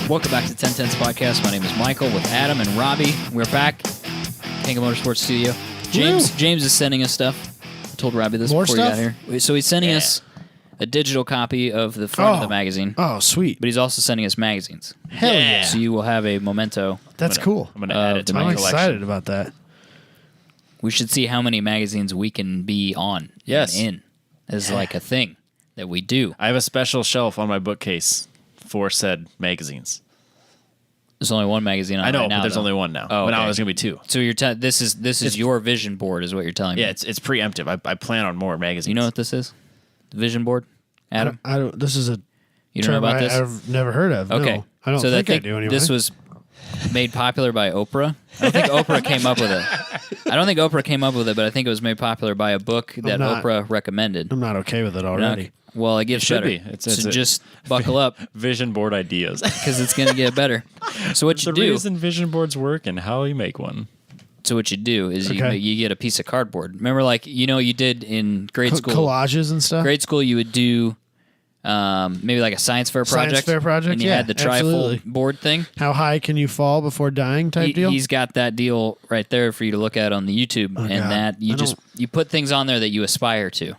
Welcome back to 1010's podcast. My name is Michael with Adam and Robbie. We're back. King of Motorsports Studio. James is sending us stuff. I told Robbie this More before stuff? you got here. So he's sending us a digital copy of the front of the magazine. Oh, sweet. But he's also sending us magazines. Hell yeah. So you will have a memento. That's cool. I'm going to add it to my I'm collection. excited about that. We should see how many magazines we can be on. Yes. And in as like a thing that we do. I have a special shelf on my bookcase for said magazines. There's only one magazine on I know, right now, but there's though. only one now. Oh, But now okay. there's going to be two. So you're this is your vision board is what you're telling me. Yeah, it's preemptive. I plan on more magazines. You know what this is? The vision board? Adam? I don't. This is a You don't know term about this? I've never heard of. Okay. No, I don't so think I do anyway. This was made popular by Oprah. I don't think Oprah came up with it. I don't think Oprah came up with it, but I think it was made popular by a book that not- Oprah recommended. I'm not okay with it already. Well, it gets should better. be. It's so just buckle up vision board ideas. because it's going to get better. So what the you do? reason vision boards work and how you make one. So what you do is Okay. you get a piece of cardboard. Remember, like you did in grade school. Collages and stuff. Grade school, you would do maybe like a science fair project. Science fair project, and you yeah, had the absolutely. trifold board thing. How high can you fall before dying? Type deal. He's got that deal right there for you to look at on the YouTube, and God. that you put things on there that you aspire to.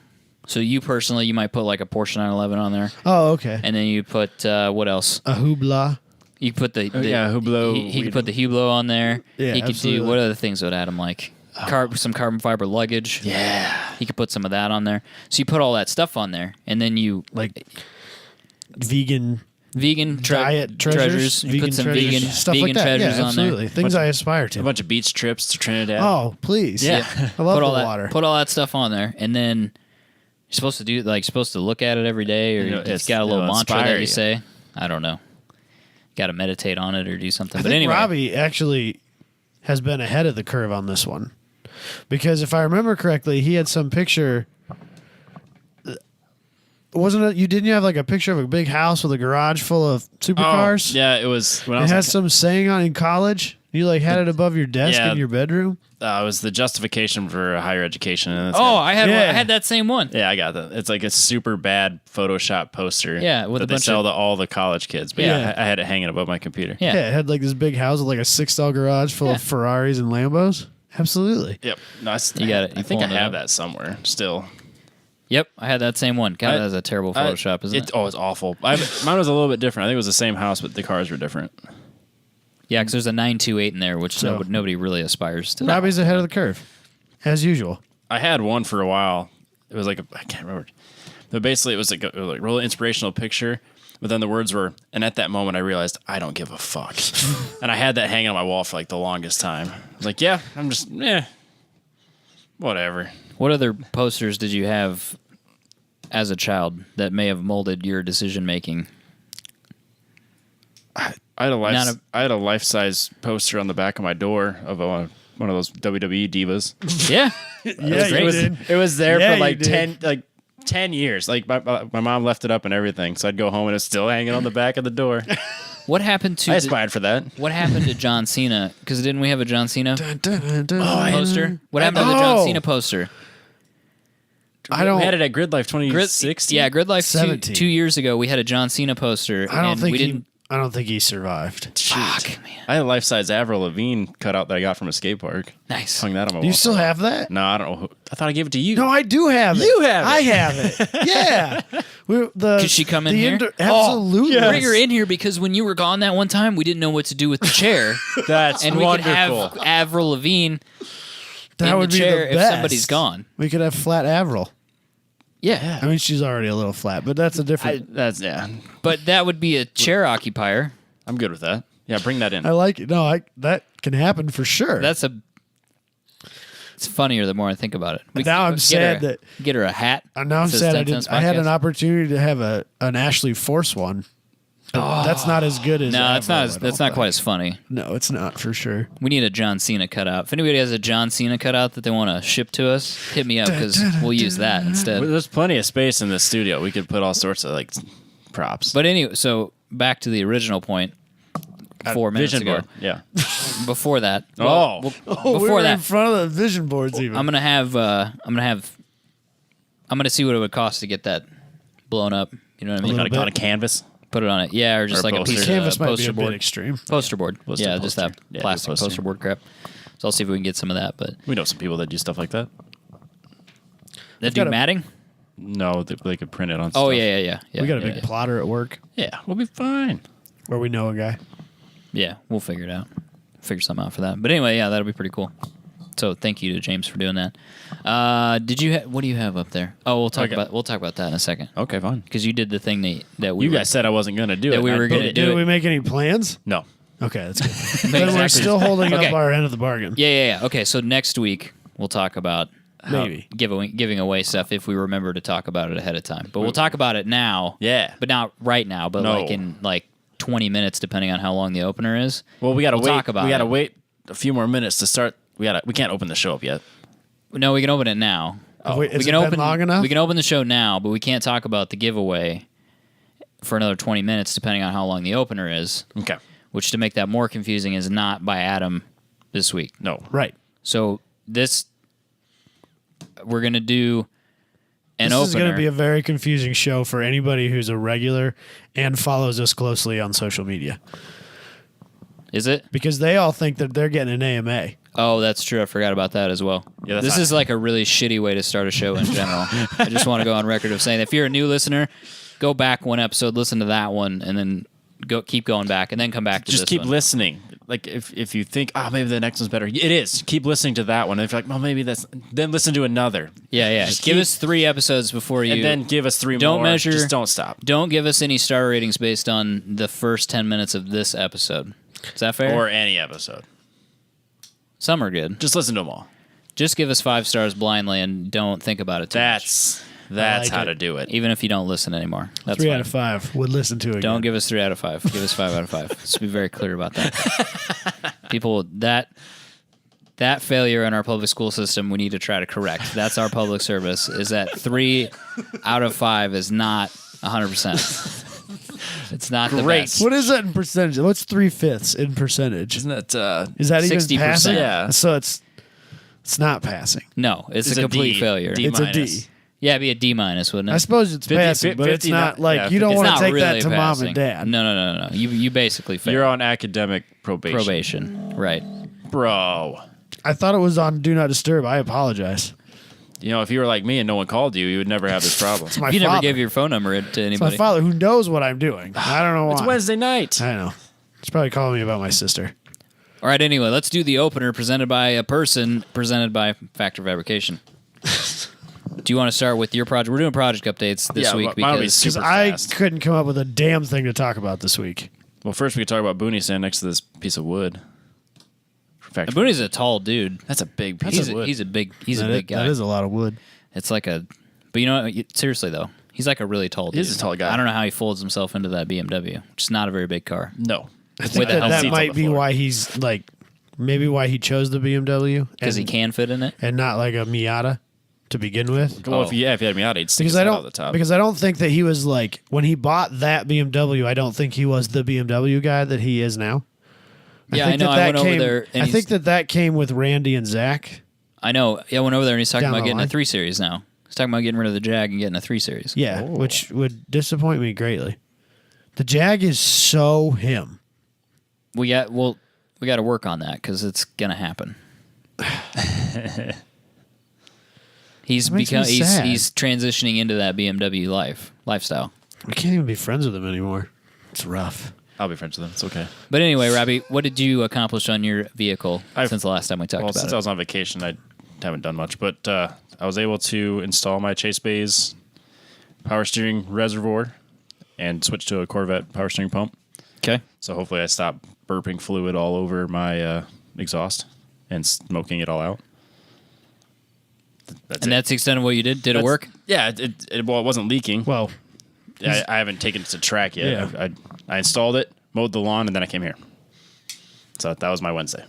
So you personally, you might put like a Porsche 911 on there, Oh, okay. and then you put what else? A hoopla. You put the Hublot. He could put the Hublot on there. Yeah, he could absolutely. do what other things would Adam like? Some carbon fiber luggage. Yeah. He could put some of that on there. So you put all that stuff on there, and then you Like vegan treasures. diet treasures. You Vegan put some treasures, vegan stuff vegan like that. treasures Yeah, on there. absolutely. Things I aspire A to. bunch of beach trips to Trinidad. Oh, please. Yeah. I love Put all the that water. put all that stuff on there, and then you're supposed to supposed to look at it every day, or it's got a little mantra that you say. I don't know. Got to meditate on it or do something. I But think anyway, Robbie actually has been ahead of the curve on this one. Because if I remember correctly, he had some picture. Wasn't it? Didn't you have like a picture of a big house with a garage full of supercars? Yeah, it was when I It was had some saying on in college. You like had it above your desk Yeah. in your bedroom. it was the justification for higher education. And it's I had Yeah. I had that same one. yeah, I got that. It's like a super bad Photoshop poster. Yeah, with that a they bunch sell of- to all the college kids. But Yeah. I had it hanging above my computer. Yeah. Yeah, it had like this big house with like a 6-stall garage full Yeah. of Ferraris and Lambos. Absolutely. Yep. No, You got it. I You think I pulling it have up? that somewhere still. Yep, I had that same one. God, I- that's a terrible Photoshop, isn't it? Oh, it's awful. Mine was a little bit different. I think it was the same house, but the cars were different. Yeah, because there's a 928 in there, which So- nobody really aspires to. Robbie's ahead of the curve, as usual. I had one for a while. It was like I can't remember, but basically it was like a really inspirational picture. But then the words were, and at that moment I realized I don't give a fuck, and I had that hanging on my wall for like the longest time. I was like, yeah, I'm just whatever. What other posters did you have as a child that may have molded your decision making? I had a life-size poster on the back of my door of one of those WWE divas. Yeah, Yeah, you did. It was there Yeah, for like you did. 10 years. Like my mom left it up and everything, so I'd go home and it's still hanging on the back of the door. What happened to I aspired for that. what happened to John Cena? Because didn't we have a John Cena Dun, dun, dun. poster? What happened to the John Oh. Cena poster? I don't. We had it at Grid Life 2016. Yeah, Grid Life 17. 2 years ago. We had a John Cena poster. I don't and think we didn't. I don't think he survived. Fuck, man. I had a life-size Avril Lavigne cutout that I got from a skate park. Nice. Hung that on my Do you wall. still have that? No, I don't know. I thought I gave it to you. No, I do have it. You have it. I have it. Yeah. Could she come in here? Absolutely. Bring her in here because when you were gone that one time, we didn't know what to do with the chair, That's and we wonderful. could have Avril Lavigne That in would the be chair the if best. somebody's gone. We could have flat Avril. Yeah, I mean, she's already a little flat, but that's a different. but that would be a chair occupier. I'm good with that. Yeah, bring that in. I like it. No, that can happen for sure. It's funnier the more I think about it. Now I'm get sad her, that- get her a hat. now I'm Says sad 10 Cents I had an Podcast. opportunity to have an Ashley Force one. But that's not as good as. No, that's Avril, not. I That's don't not think. quite as funny. No, it's not for sure. We need a John Cena cutout. If anybody has a John Cena cutout that they want to ship to us, hit me up because we'll use that instead. There's plenty of space in the studio. We could put all sorts of like props. But anyway, so back to the original point. 4 minutes Vision ago. board. Yeah. Before that. Oh. We before were in that, front of the vision boards even. I'm gonna see what it would cost to get that blown up. You know what I mean? On a canvas. Put it on it. Yeah, or just Or like a poster. piece of Canvas might be poster a board. bit extreme. Poster board. Poster Yeah, just that Yeah, plastic poster board crap. So I'll see if we can get some of that. But We know some people that do stuff like that. that do matting? No, they could print it on stuff. Oh, yeah. We got a yeah, big plotter at work Yeah, we'll be fine. where we know a guy. Yeah, we'll figure it out. Figure something out for that. But anyway, yeah, that'll be pretty cool. So thank you to James for doing that. What do you have up there? Oh, we'll talk about that in a second. Okay, fine. Because you did the thing that we You guys said I wasn't going to do it. that we were going to do Did it. we make any plans? No. Okay, that's good. Then we're Exactly. still holding Okay. up our end of the bargain. Yeah. Okay, so next week we'll talk about Maybe. giving away stuff if we remember to talk about it ahead of time. But we'll talk about it now. Yeah. But not right now, but No. like in 20 minutes depending on how long the opener is. Well, we got to We'll wait. talk about we got to it. wait a few more minutes to start. We can't open the show up yet. No, we can open it now. Wait, we has can it been open long enough? We can open the show now, but we can't talk about the giveaway for another 20 minutes depending on how long the opener is. Okay. Which, to make that more confusing, is not by Adam this week. No. Right. So we're gonna do an This opener. is going to be a very confusing show for anybody who's a regular and follows us closely on social media Is it? because they all think that they're getting an AMA. Oh, that's true. I forgot about that as well. Yeah, that's this not- is like a really shitty way to start a show in general. I just want to go on record of saying, if you're a new listener, go back one episode, listen to that one, and then keep going back, and then come back to Just this keep one. listening. Like if you think, maybe the next one's better, it is. Keep listening to that one. And if you're like, well, maybe that's, then listen to another. Yeah. Just Give keep- us 3 episodes before you. And then give us 3 Don't more. measure- Just don't stop. Don't give us any star ratings based on the first 10 minutes of this episode. Is that fair? Or any episode. Some are good. Just listen to them all. Just give us 5 stars blindly and don't think about it too much. That's like how it. to do it. Even if you don't listen anymore. That's 3 fine. out of 5 would listen to it. Don't give us 3 out of 5. Give us 5 out of 5. Let's be very clear about that. People, that failure in our public school system, we need to try to correct. That's our public service, is that 3 out of 5 is not 100%. It's not the Great. best. What is that in percentage? What's 3/5 in percentage? Isn't that Is that even 60%? passing? Yeah. So it's not passing. No, it's It's a a complete D. failure. D It's a D. minus. Yeah, it'd be a D minus, wouldn't it? I suppose it's 50, passing, but it's 50, not like yeah, you don't It's want not to take really that to mom passing. and dad. No. You basically failed. You're on academic probation. probation. Right. Bro. I thought it was on Do Not Disturb. I apologize. You know, if you were like me and no one called you, you would never have this problem. It's my You father. never gave your phone number to It's my anybody. father who knows what I'm doing. I don't know why. It's Wednesday night. I know. He's probably calling me about my sister. All right, anyway, let's do the opener presented by a person, presented by Factor Fabrication. Do you want to start with your project? We're doing project updates this Yeah, week mine will be because super I fast. couldn't come up with a damn thing to talk about this week. Well, first we could talk about Booney standing next to this piece of wood. Booney's a tall dude. That's a big piece of wood. He's a big guy. That is a lot of wood. It's like but you know, seriously though, he's like a really tall dude. He is a tall guy. I don't know how he folds himself into that BMW, which is not a very big car. No. I think the that, hell that seats on might the be floor. why he's like, maybe why he chose the BMW Because he can fit in it. and not like a Miata to begin with. Well, if you had me out, he'd stick Because his I head don't out the top. because I don't think that he was like when he bought that BMW. I don't think he was the BMW guy that he is now. Yeah, I think know. that I went over came- there. And I think that came with Randy and Zach. I know. Yeah, I went over there and he's talking Down about the getting a line. 3 Series now. He's talking about getting rid of the Jag and getting a 3 Series. Yeah, which would disappoint me greatly. The Jag is so him. We got to work on that because it's gonna happen. He's That makes me sad. he's transitioning into that BMW lifestyle. We can't even be friends with him anymore. It's rough. I'll be friends with him. It's okay. But anyway, Robbie, what did you accomplish on your vehicle since the last time we talked Well, about since it? I was on vacation, I haven't done much, but I was able to install my Chase Bay's power steering reservoir and switch to a Corvette power steering pump. Okay. So hopefully I stop burping fluid all over my exhaust and smoking it all out. And that's the extent of what you did? Did it work? Yeah, it wasn't leaking. Well, I haven't taken it to track yet. Yeah. I installed it, mowed the lawn, and then I came here. So that was my Wednesday.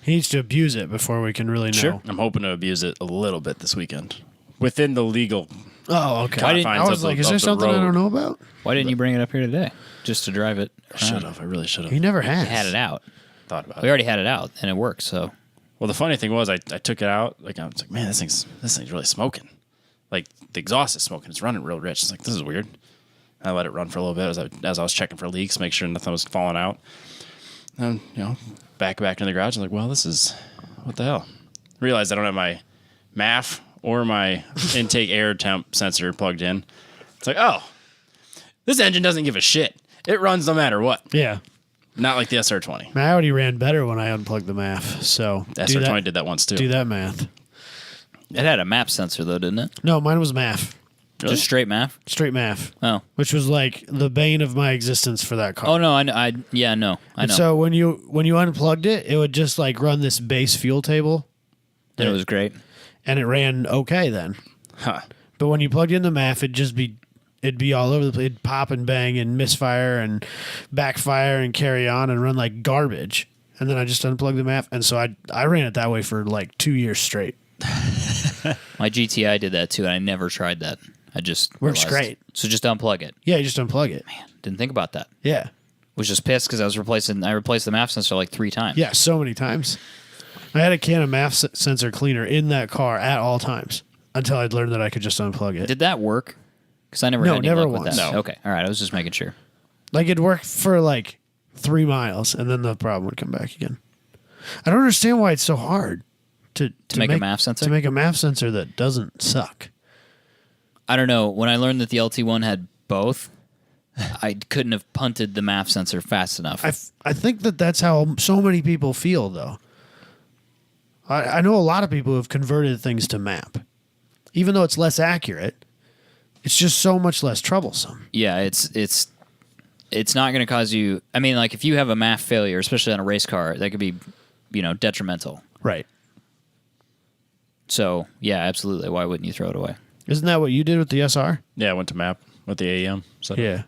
he needs to abuse it before we can really know. Sure. I'm hoping to abuse it a little bit this weekend. Within the legal Oh, okay. confines I was of like, the, is there of the something I road. don't know about? Why didn't you bring it up here today? Just to drive it I should have. I really should have He never has. had it out. thought about We it. already had it out, and it worked, so... Well, the funny thing was I took it out. Like I was like, man, this thing's really smoking. Like the exhaust is smoking. It's running real rich. It's like, this is weird. I let it run for a little bit as I was checking for leaks, make sure nothing was falling out. And, back in the garage, I'm like, well, this is, what the hell? Realized I don't have my MAF or my intake air temp sensor plugged in. It's like, oh, this engine doesn't give a shit. It runs no matter what. Yeah. Not like the SR20. My Audi ran better when I unplugged the MAF. So The SR20 did that once too. do that math. It had a map sensor though, didn't it? No, mine was MAF. Really? Just straight MAF. Straight MAF. Oh. Which was like the bane of my existence for that car. Oh no, I know. And so when you unplugged it, it would just like run this base fuel table. And it was great. And it ran okay then. Huh. But when you plugged in the MAF, it'd be all over the place. It'd pop and bang and misfire and backfire and carry on and run like garbage. And then I just unplugged the MAF. And so I ran it that way for like 2 years straight. My GTI did that too, and I never tried that. I just Works realized. great. So just unplug it. Yeah, you just unplug it. Man, didn't think about that. Yeah. Was just pissed because I replaced the MAF sensor like 3 times. Yeah, so many times. I had a can of MAF sensor cleaner in that car at all times until I'd learned that I could just unplug it. Did that work? Because I never No, had any never luck with once. that. No. Okay, all right. I was just making sure. Like it worked for like 3 miles and then the problem would come back again. I don't understand why it's so hard to make a MAF sensor? To make a MAF sensor that doesn't suck. I don't know. When I learned that the LT1 had both, I couldn't have punted the MAF sensor fast enough. I think that's how so many people feel, though. I know a lot of people who have converted things to map. Even though it's less accurate, it's just so much less troublesome. Yeah, it's not going to cause you... I mean, like, if you have a MAF failure, especially on a race car, that could be, detrimental. Right. So, yeah, absolutely. Why wouldn't you throw it away? Isn't that what you did with the SR? Yeah, I went to MAP with the AEM. So. Yeah.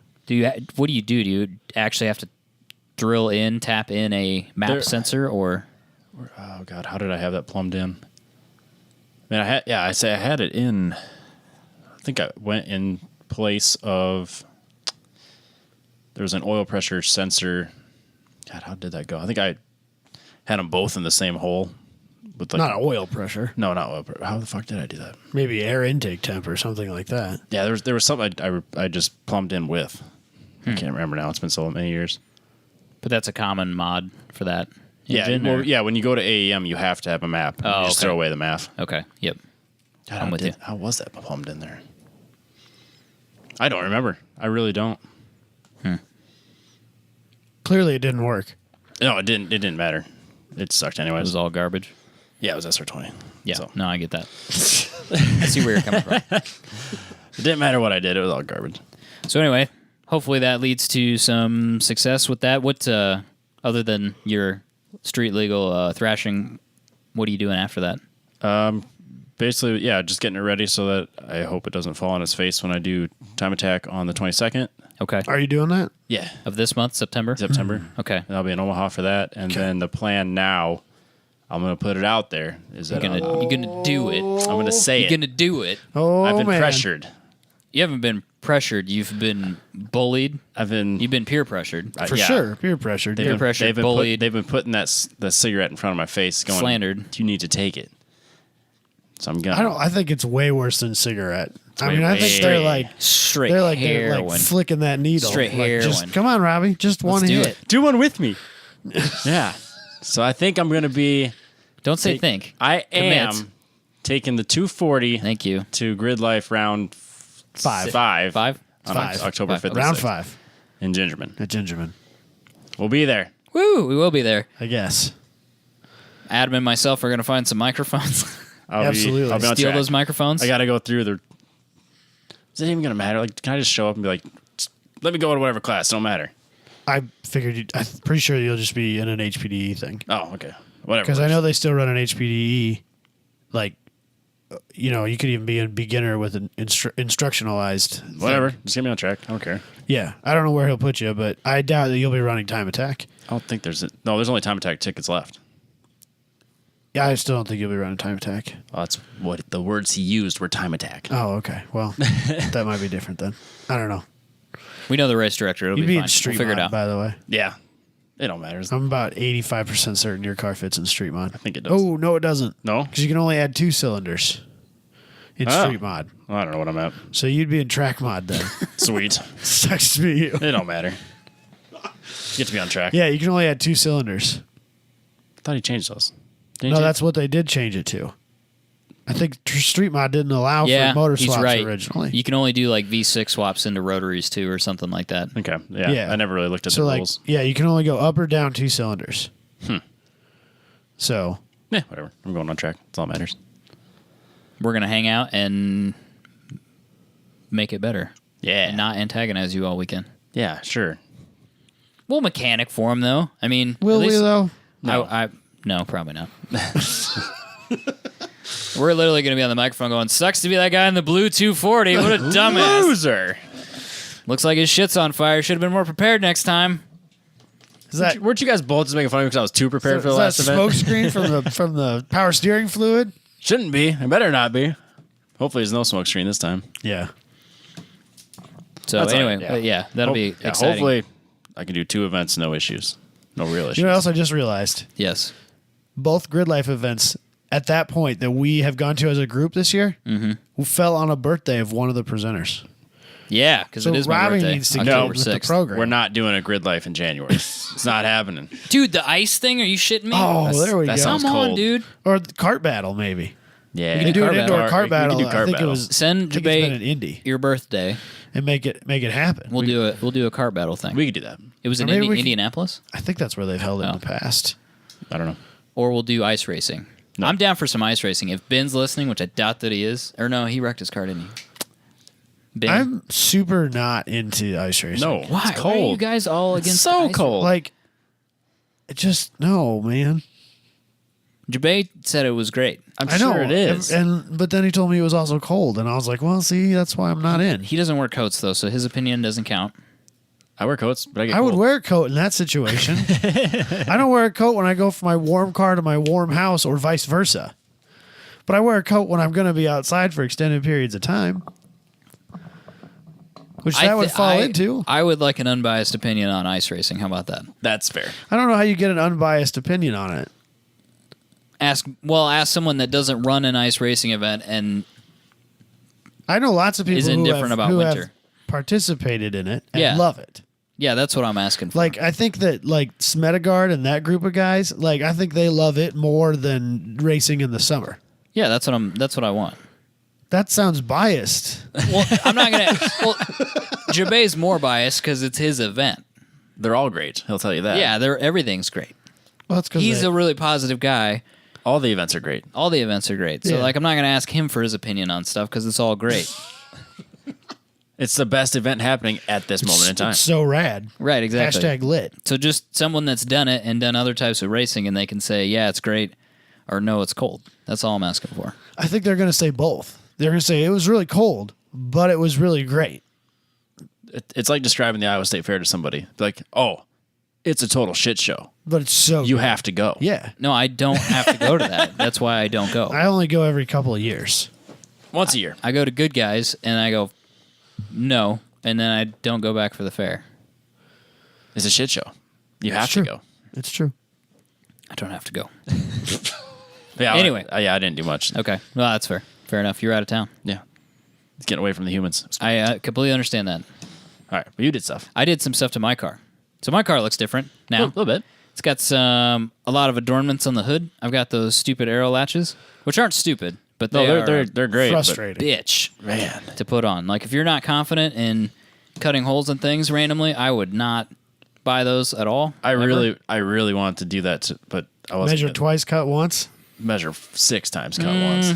What do you do? Do you actually have to tap in a map sensor, or... Oh God, how did I have that plumbed in? I mean, I had it in. I think I went in place of. There was an oil pressure sensor. God, how did that go? I think I had them both in the same hole. With like, Not oil pressure. No, not oil pressure. How the fuck did I do that? Maybe air intake temp or something like that. Yeah, there was something I just plumbed in with. I can't remember now. It's been so many years. But that's a common mod for that. Yeah, engine, well, or- yeah. When you go to AEM, you have to have a map. Oh, You just okay. throw away the map. Okay. Yep. God, I'm with you. How was that plumbed in there? I don't remember. I really don't. Clearly, it didn't work. No, it didn't. It didn't matter. It sucked It anyways. was all garbage. Yeah, it was SR20. Yeah. So, No, I get that. I see where you're coming from. it didn't matter what I did. It was all garbage. So anyway, hopefully that leads to some success with that. What other than your street legal thrashing, what are you doing after that? Basically, yeah, just getting it ready so that I hope it doesn't fall on his face when I do time attack on the 22nd. Okay. Are you doing that? Yeah. Of this month, September? September. Okay. And I'll be in Omaha for that. And then the plan now, I'm going to put it out there, is that You're gonna do it. I'm going to say You're it. gonna do it. Oh, I've been man. pressured. You haven't been pressured. You've been bullied. You've been peer pressured. For sure. Peer pressure. Peer pressure, bullied. They've been putting the cigarette in front of my face, going, Slandered. You need to take it. So I'm gonna. I think it's way worse than cigarette. I way mean, I worse. think they're like Straight they're like heroin. flicking that needle. Straight like, heroin. Just, come on, Robbie. Just one do hit. it. Do one with me. Yeah. So I think I'm going to be. Don't say think. I Commit. am taking the 240 Thank you. to Grid Life round Five. five Five? on Five. October 5th. and Round 6th five in Gingerman. at Gingerman, We'll be there. Woo! We will be there. I guess. Adam and myself are gonna find some microphones. Absolutely. I'll be on Steal track. those microphones. I got to go through the. Is it even going to matter? Like, can I just show up and be like, let me go to whatever class? It don't matter. I figured I'm pretty sure you'll just be in an HPDE thing Oh, okay. Whatever. because I know they still run an HPDE. Like, you could even be a beginner with an instructionalized. thing. Whatever. Just get me on track. I don't care. Yeah, I don't know where he'll put you, but I doubt that you'll be running time attack. I don't think there's there's only time attack tickets left. Yeah, I still don't think you'll be running time attack. Oh, that's what the words he used were time attack. Oh, okay. Well, that might be different then. I don't know. We know the race director. It'll You'd be be fine. in street We'll figure it mod, out. by the way. Yeah. It don't matter. I'm about 85% certain your car fits in street mod. I think it does. Oh, no, it doesn't. No? Because you can only add 2 cylinders in street mod. Well, I don't know what I'm at. So you'd be in track mod then. Sweet. Sucks to be you. It don't matter. Get to be on track. Yeah, you can only add 2 cylinders. I thought he changed those. No, that's what they did change it to. I think street mod didn't allow for motor he's swaps right. originally. You can only do like V6 swaps into rotaries too, or something like that. Okay. Yeah. I never really looked at the rules. Yeah, you can only go up or down 2 cylinders. So. Yeah, whatever. I'm going on track. That's all that matters. We're gonna hang out and make it better. Yeah. And not antagonize you all weekend. Yeah, sure. We'll mechanic for him though. I mean, Will we though? No, no, probably not. We're literally going to be on the microphone going, sucks to be that guy in the blue 240. What a dumbass. Loser. Looks like his shit's on fire. Should have been more prepared next time. Weren't you guys both just making fun of me because I was too prepared for the last event? Smoke screen from the power steering fluid? Shouldn't be. It better not be. Hopefully there's no smoke screen this time. Yeah. So That's anyway, all right, that'll be exciting. Hopefully I can do 2 events, no issues. No real issues. You know what else I just realized? Yes. Both Grid Life events at that point that we have gone to as a group this year fell on a birthday of one of the presenters. Yeah, because So it is my Robbie birthday. needs to October go with the 6th. program. We're not doing a Grid Life in January. It's not happening. Dude, the ice thing? Are you shitting me? Oh, there we that go. sounds Come on, cold. dude. Or the kart battle, maybe. Yeah. We can do an indoor kart battle. We can do kart I think battle. it was Send I think it's been Jabay an Indy your birthday. and make it happen. We'll do it. We'll do a kart battle thing. We could do that. It was in Or maybe we can- Indianapolis? I think that's where they've held it in the past. I don't know. Or we'll do ice racing. No. I'm down for some ice racing. If Ben's listening, which I doubt that he is. Or no, he wrecked his car, didn't he? Ben. I'm super not into ice racing. No. Why? It's Why are cold. you guys all against so ice cold. Like, it just, no, man. Jabay said it was great. I'm I know sure it is. but then he told me it was also cold, and I was like, well, see, that's why I'm not in. He doesn't wear coats, though, so his opinion doesn't count. I wear coats, but I get I would cold. wear a coat in that situation. I don't wear a coat when I go from my warm car to my warm house or vice versa. But I wear a coat when I'm going to be outside for extended periods of time. Which that would fall into. I would like an unbiased opinion on ice racing. How about that? That's fair. I don't know how you get an unbiased opinion on it. Ask someone that doesn't run an ice racing event and I know lots of people is who indifferent about have winter. participated in it and Yeah. love it. Yeah, that's what I'm asking for. Like, I think that, like, Smedegard and that group of guys, like, I think they love it more than racing in the summer. Yeah, that's what I want. That sounds biased. Well, I'm not gonna. Well, Jabay's more biased because it's his event. They're all great. He'll tell you that. Yeah, everything's great. Well, that's because He's a really positive guy. All the events are great. All the events are great. So, Yeah. like, I'm not gonna ask him for his opinion on stuff because it's all great. It's the best event happening at this moment in time. It's so rad. Right? Exactly. Hashtag lit. So just someone that's done it and done other types of racing, and they can say, "Yeah, it's great," or "No, it's cold." That's all I'm asking for. I think they're going to say both. They're going to say it was really cold, but it was really great. It's like describing the Iowa State Fair to somebody. Like, oh, it's a total shit show. But it's so You good. have to go. Yeah. No, I don't have to go to that. That's why I don't go. I only go every couple of years. Once a year. I go to Good Guys, and I go, no, and then I don't go back for the fair. It's a shit show. You have It's to true. go. It's true. I don't have to go. Yeah. Anyway. I didn't do much. Okay, well, that's fair. Fair enough. You're out of town. Yeah. It's getting away from the humans. I completely understand that. All right. But you did stuff. I did some stuff to my car. So my car looks different A now. little bit. It's got a lot of adornments on the hood. I've got those stupid arrow latches, which aren't stupid, but No, they're they're great. Frustrating. bitch But, man. to put on. Like, if you're not confident in cutting holes in things randomly, I would not buy those at all. I ever. really wanted to do that, but I wasn't. Measure gonna twice, cut once. Measure 6 times, cut once.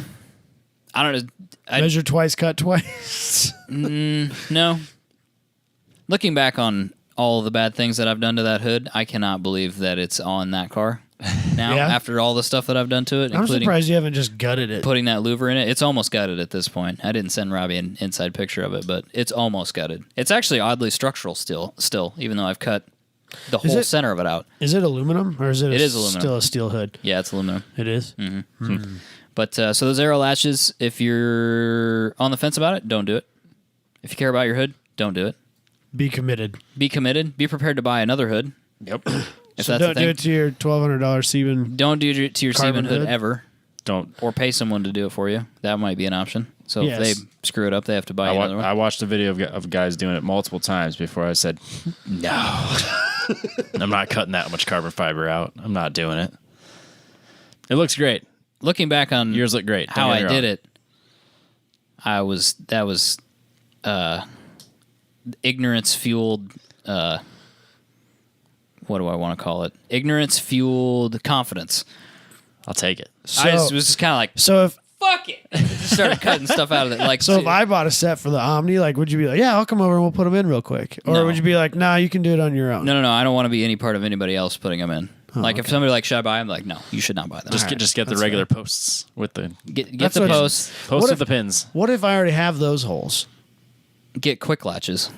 I don't know. Measure twice, cut twice. No. Looking back on all the bad things that I've done to that hood, I cannot believe that it's on that car now. Yeah? After all the stuff that I've done to it, I'm including surprised you haven't just gutted it. putting that louver in it. It's almost gutted at this point. I didn't send Robbie an inside picture of it, but it's almost gutted. It's actually oddly structural still, even though I've cut the whole it- center of it out. Is it aluminum or is it? It is aluminum. Still a steel hood. Yeah, it's aluminum. It is. But so those arrow latches, if you're on the fence about it, don't do it. If you care about your hood, don't do it. Be committed. Be committed. Be prepared to buy another hood. Yep. If So that's don't the do thing. it to your $1,200 Sieben. Don't do it to your Carbon Seaman hood hood? ever, Don't. or pay someone to do it for you. That might be an option. So Yes. if they screw it up, they have to buy another one. I watched a video of guys doing it multiple times before I said, no. I'm not cutting that much carbon fiber out. I'm not doing it. It looks great. Looking back on Yours look great. how I did it, that was ignorance fueled. What do I want to call it? Ignorance fueled confidence. I'll take it. I was just kind of like, So if fuck it. Just started cutting stuff out of it. Like, if I bought a set for the Omni, like, would you be like, yeah, I'll come over and we'll put them in real quick, or No. would you be like, nah, you can do it on your own? no, I don't want to be any part of anybody else putting them in. If somebody like, should I buy them? Like, no, you should not buy them. Just get the regular posts with the Get That's the what- posts. posts What with if- the pins. What if I already have those holes? Get quick latches.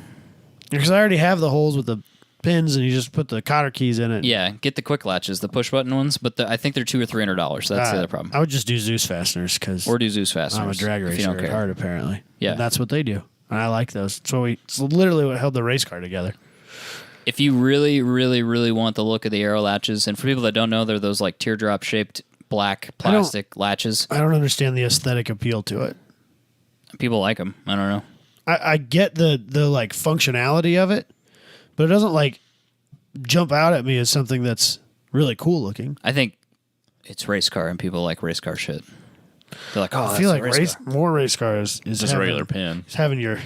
Because I already have the holes with the pins, and you just put the cotter keys in it. Yeah, get the quick latches, the push button ones. But I think they're $200 or $300. That's the other problem. I would just do Zeus fasteners because Or do Zeus fasteners. I'm a drag if you racer don't at care. heart, apparently. Yeah. And that's what they do. And I like those. It's literally what held the race car together. If you really, really, really want the look of the arrow latches, and for people that don't know, they're those like teardrop shaped black plastic latches. I don't understand the aesthetic appeal to it. People like them. I don't know. I get the like functionality of it, but it doesn't like jump out at me as something that's really cool looking. I think it's race car, and people like race car shit. They're like, oh, I feel like race car. more race cars is Just a regular pin. Is having your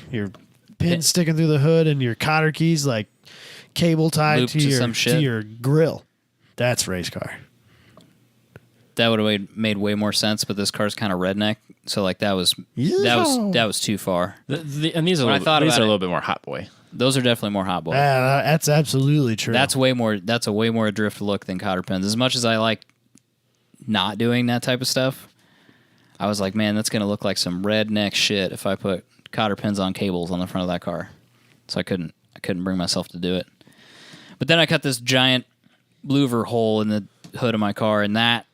pin sticking through the hood and your cotter keys like cable tied Looped to to your some shit. grill. That's race car. That would have made way more sense, but this car's kind of redneck, so like that was too far. And these are When I thought a about it- little bit more hot boy. Those are definitely more hot boy. That's absolutely true. That's a way more adrift look than cotter pins. As much as I like not doing that type of stuff, I was like, man, that's gonna look like some redneck shit if I put cotter pins on cables on the front of that car. So I couldn't bring myself to do it. But then I cut this giant louver hole in the hood of my car, and that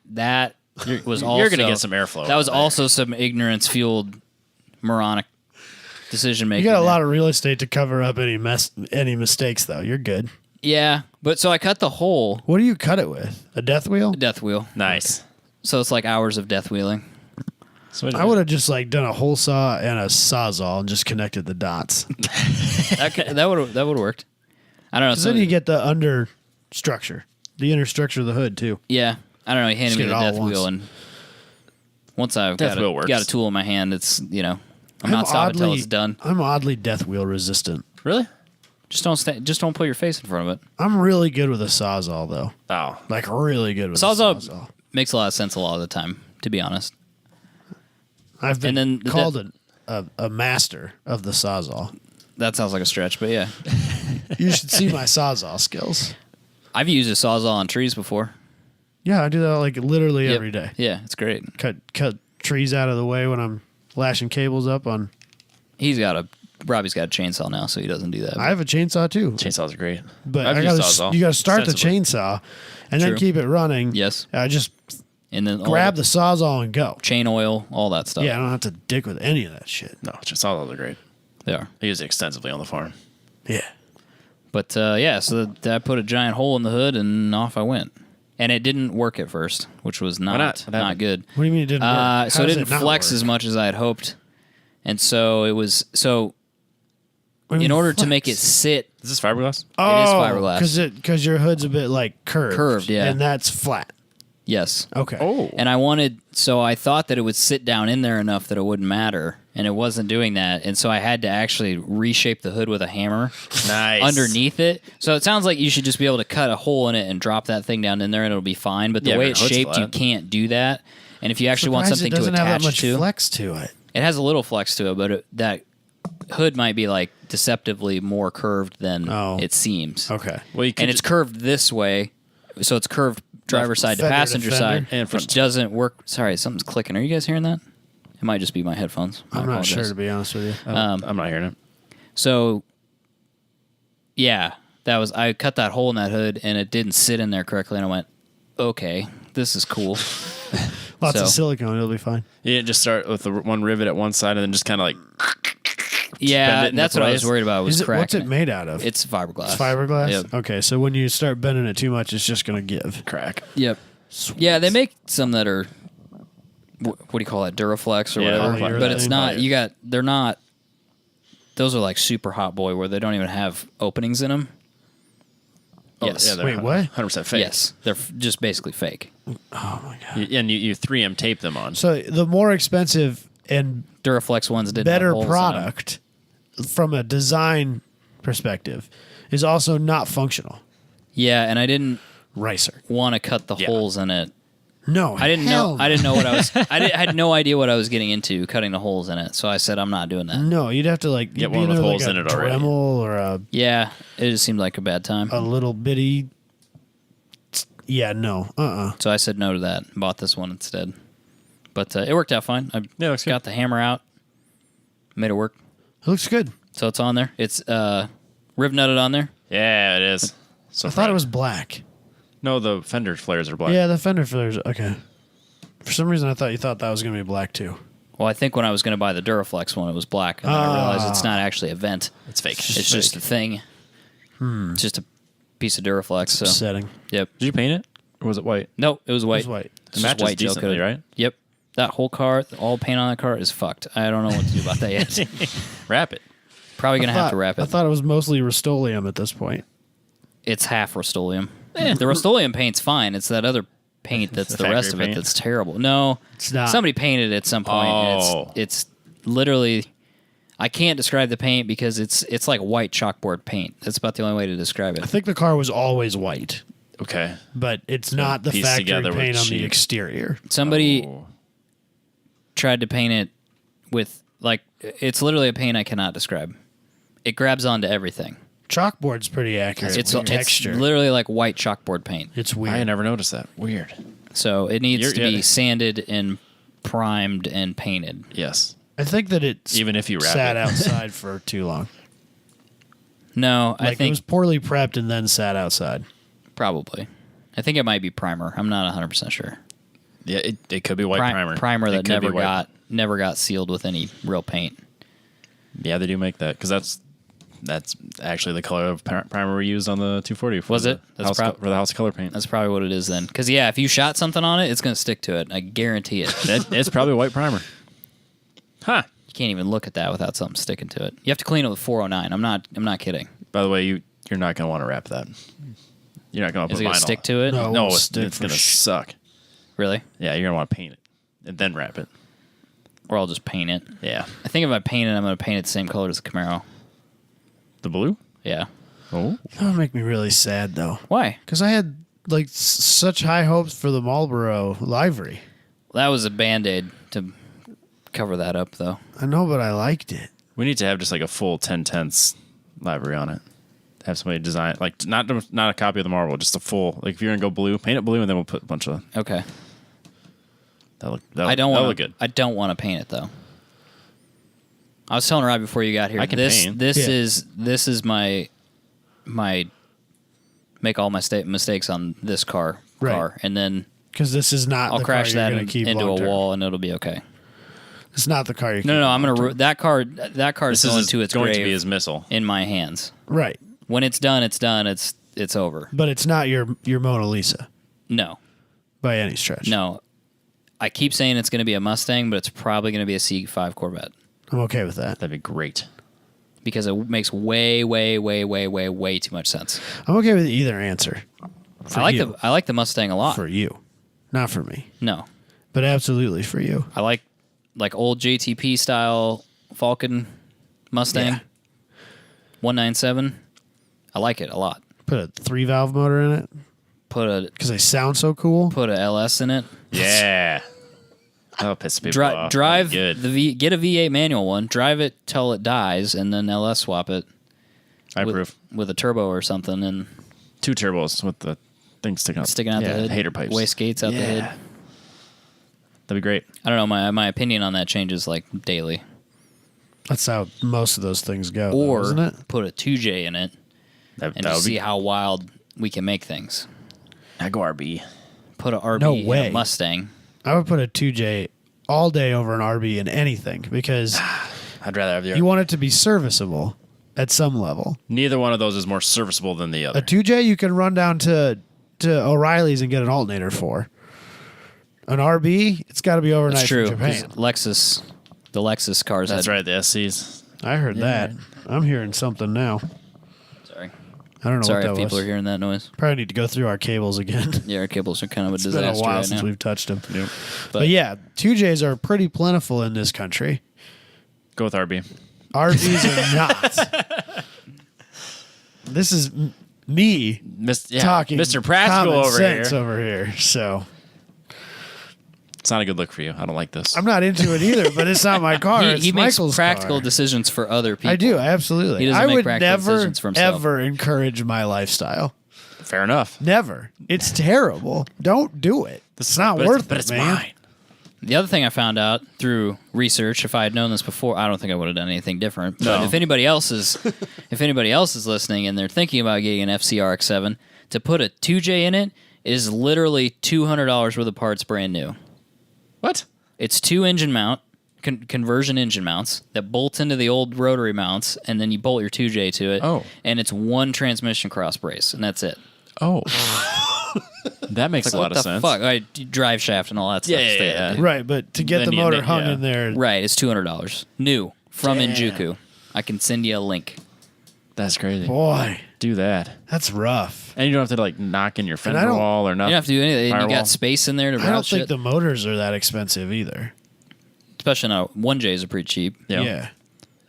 was also You're gonna get some airflow. That was out there. also some ignorance fueled moronic decision making. you got a lot of real estate to cover up any mistakes though. You're good. Yeah, but so I cut the hole, What do you cut it with? A death wheel? death wheel. Nice. So it's like hours of death wheeling. So I would have just like done a hole saw and a sawzall and just connected the dots. That would have worked. I don't know. Because then you get the under structure, the inner structure of the hood too. Yeah, I don't know. He handed me Just the get it all death at wheel, once. and once I've Death wheel works. got a tool in my hand, it's I'm not stopping until it's done. I'm oddly death wheel resistant. really? Just don't put your face in front of it. I'm really good with a sawzall though. Oh, Like really good with Sawzall a sawzall. makes a lot of sense a lot of the time, to be honest. I've been And then the called a master of the sawzall. That sounds like a stretch, but yeah, You should see my sawzall skills. I've used a sawzall on trees before. Yeah, I do that like literally Yep. every day. Yeah, it's great. Cut trees out of the way when I'm lashing cables up on. Robbie's got a chainsaw now, so he doesn't do that. I have a chainsaw too, chainsaws are great. but I've I used gotta sawzall you got to start the extensively. chainsaw and then True. keep it running. Yes, I just and then all grab the sawzall and go. chain oil, all that stuff. Yeah, I don't have to dick with any of that shit. No, chainsaws are great. They are. I use it extensively on the farm. Yeah. But yeah, so I put a giant hole in the hood and off I went. And it didn't work at first, which was not What happened? good. What do you mean it didn't work? How So it does didn't not flex work? as much as I had hoped. And so it was What do you in mean order to flex? make it sit Is this fiberglass? It is fiberglass. because your hood's a bit like curved. Curved, yeah. And that's flat. yes. Okay. Oh, And I thought that it would sit down in there enough that it wouldn't matter, and it wasn't doing that. And so I had to actually reshape the hood with a hammer nice. underneath it. So it sounds like you should just be able to cut a hole in it and drop that thing down in there, and it'll be fine. But the Yeah, way but it's your hood's shaped, you flat. can't do that. And if you actually want Surprised something it to doesn't have attach that much to, flex to it. it has a little flex to it, but that hood might be like deceptively more curved than it seems. Okay. Well, you could And it's curved this way, so it's curved driver's side to Fender to passenger fender. side, And which front. doesn't work. Sorry, something's clicking. Are you guys hearing that? It might just be my headphones. I I'm not sure, apologize. to be honest with you. I'm not hearing it. So, yeah, I cut that hole in that hood, and it didn't sit in there correctly, and I went, okay, this is cool. Lots so- of silicone. It'll be fine. You didn't just start with the one rivet at one side and then just kind of like. Yeah, Bend it into that's what I was place. worried about. Was What's cracking it made out of? It's fiberglass. It's fiberglass? Yep. Okay, so when you start bending it too much, it's just going to give. Crack. Yep. Yeah, they make some that are what do you call it, Duraflex or Yeah, whatever. polyurethane. But it's not. They're not. Those are like super hot boy where they don't even have openings in them. Yes. Yeah, they're Wait, what? 100% fake. Yes, they're just basically fake. Oh my god. And you 3M tape them on. So the more expensive and Duraflex ones didn't have better holes in 'em. product from a design perspective is also not functional. Yeah, and I didn't Ricer. want to cut the holes in it. No, I didn't know. hell I didn't know what I was. I had no idea what I was getting into cutting the holes in it. So I said, I'm not doing that. No, you'd have to like Get be one with either holes like in a it already. Dremel or Yeah, it just seemed like a bad time. a little bitty. Yeah, no. So I said no to that and bought this one instead. But it worked out fine. I Yeah, looks got the hammer out, made it work. It looks good. So it's on there. It's riv nutted on there. Yeah, it is. So I thought it was black. No, the fender flares are black. Yeah, the fender flares. Okay. For some reason, I thought you thought that was going to be black too. Well, I think when I was going to buy the Duraflex one, it was black, and then I realized it's not actually a vent. It's fake. It's just a thing. It's just a piece of Duraflex. So Setting. yep. Did you paint it? Or was it white? No, it was white. It was white. It's just matches white gel decently, coated. right? Yep. That whole car, all paint on that car is fucked. I don't know what to do about that yet. Wrap it. Probably gonna have to wrap I it. thought it was mostly Rust-Oleum at this point. It's half Rust-Oleum. The Rust-Oleum paint's fine. It's that other paint that's the rest of factory it paint? that's terrible. No, It's not. somebody painted it at some point. Oh. And it's literally. I can't describe the paint because it's like white chalkboard paint. That's about the only way to describe I it. think the car was always white, Okay. but it's not the pieced factory together with paint on the cheap. exterior. Somebody Oh. tried to paint it with like it's literally a paint I cannot describe. It grabs onto everything. Chalkboard's pretty accurate. It's texture. literally like white chalkboard paint. It's I weird. had never noticed that. Weird. So it needs You're- to be yeah. sanded and primed and painted. Yes. I think that it Even if you wrap sat it. outside for too long. No, I Like it think was poorly prepped and then sat outside. probably. I think it might be primer. I'm not 100% sure. Yeah, it could be white primer. Primer It that could be never white. got sealed with any real paint. Yeah, they do make that because that's actually the color of primer we used on the 240. For Was the it? That's for the house color paint. That's probably what it is then. Because yeah, if you shot something on it, it's going to stick to it. I guarantee it. It's probably white primer. Huh. You can't even look at that without something sticking to it. You have to clean it with 409. I'm not kidding. By the way, you're not going to want to wrap that. You're not going to Is put it going vinyl. to stick to it? No. It No, won't it's stick going for to suck. Really? Yeah, you're going to want to paint it and then wrap it. Or I'll just paint it. Yeah. I think if I paint it, I'm going to paint it the same color as the Camaro. The blue? Yeah. Oh. That would make me really sad though, Why? because I had like such high hopes for the Marlboro livery. That was a Band-Aid to cover that up, though. I know, but I liked it. We need to have just like a full 10/10 library on it. Have somebody design like not a copy of the Marvel, just a full. Like if you're gonna go blue, paint it blue, and then we'll put a bunch of Okay. that look. I don't look want good. I don't want to paint it though. I was telling Robbie before you got here. I can this paint. this Yeah. is my make all my mistakes on this car, Right. and then Because this is not I'll the crash car that you're going to keep into a long-term. wall and it'll be okay. It's not the car you keep. No, I'm gonna long-term. that car is This going is to its going grave to be his missile. in my hands. Right, When it's done. It's over. but it's not your Mona Lisa No, by any stretch. no. I keep saying it's going to be a Mustang, but it's probably going to be a C5 Corvette I'm okay with that. That'd be great. because it makes way too much sense. I'm okay with either answer. For I you. like the Mustang a lot. For you, not for me, No, but absolutely for you. I like old JTP style Falcon Mustang Yeah. 197. I like it a lot. Put a 3-valve motor in it Put a because they sound so cool. LS in it. Yeah. That'll piss people off. Drive Good. get a V8 manual one. Drive it till it dies, and then LS swap it I approve. with a turbo or something, and 2 turbos with the thing sticking out. sticking out the hood. Hater pipes. Waste gates out the hood. That'd be great. I don't know. My opinion on that changes like daily. That's how most of those things go, Or isn't it? put a 2J in it That and would just be. see how wild we can make things. I go RB. Put a RB No in way. a Mustang. I would put a 2J all day over an RB in anything because I'd rather have the. you want it to be serviceable at some level. Neither one of those is more serviceable than the A other. 2J you can run down to O'Reilly's and get an alternator for. An RB, it's got to be overnight That's true. from 'Cause Japan. The Lexus cars. That's had, right, the SCs. I heard that. I'm hearing something now. Sorry. I don't know Sorry what if that people was. are hearing that noise. Probably need to go through our cables again. Yeah, our cables are kind of a It's been disaster a while right since now. we've touched them. Yep. But yeah, 2Js are pretty plentiful in this country. Go with RB. RVs are not. This is me talking Mr. Practical common over here. sense over here. So It's not a good look for you. I don't like this. I'm not into it either, but it's not my car. He it's makes Michael's practical car. decisions for other people. I do, absolutely. He doesn't I make would practical never, decisions for himself. ever encourage my lifestyle. Fair enough. Never. It's terrible. Don't do it. It's not worth but it, it's man. mine. The other thing I found out through research, if I had known this before, I don't think I would have done anything different. But No. if anybody else is listening and they're thinking about getting an FCRX7, to put a 2J in it is literally $200 worth of parts brand new. What? It's 2 engine mount, conversion engine mounts that bolt into the old rotary mounts, and then you bolt your 2J to it. Oh. And it's 1 transmission cross brace, and that's it. Oh. That makes a lot of sense. Fuck? Drive shaft and all that stuff. Yeah, stay yeah, there. yeah. Right, but to get Then the you- motor then- hung yeah. in there, Right, it's $200. New from Damn. Injuku. I can send you a link. That's crazy. boy, Do that. that's rough. And you don't have to like knock in your I fender don't- wall or You nothing. don't have to do anything. You Firewall. got space in there to I route don't think shit. the motors are that expensive either. Especially now, 1Js are pretty cheap. Yeah.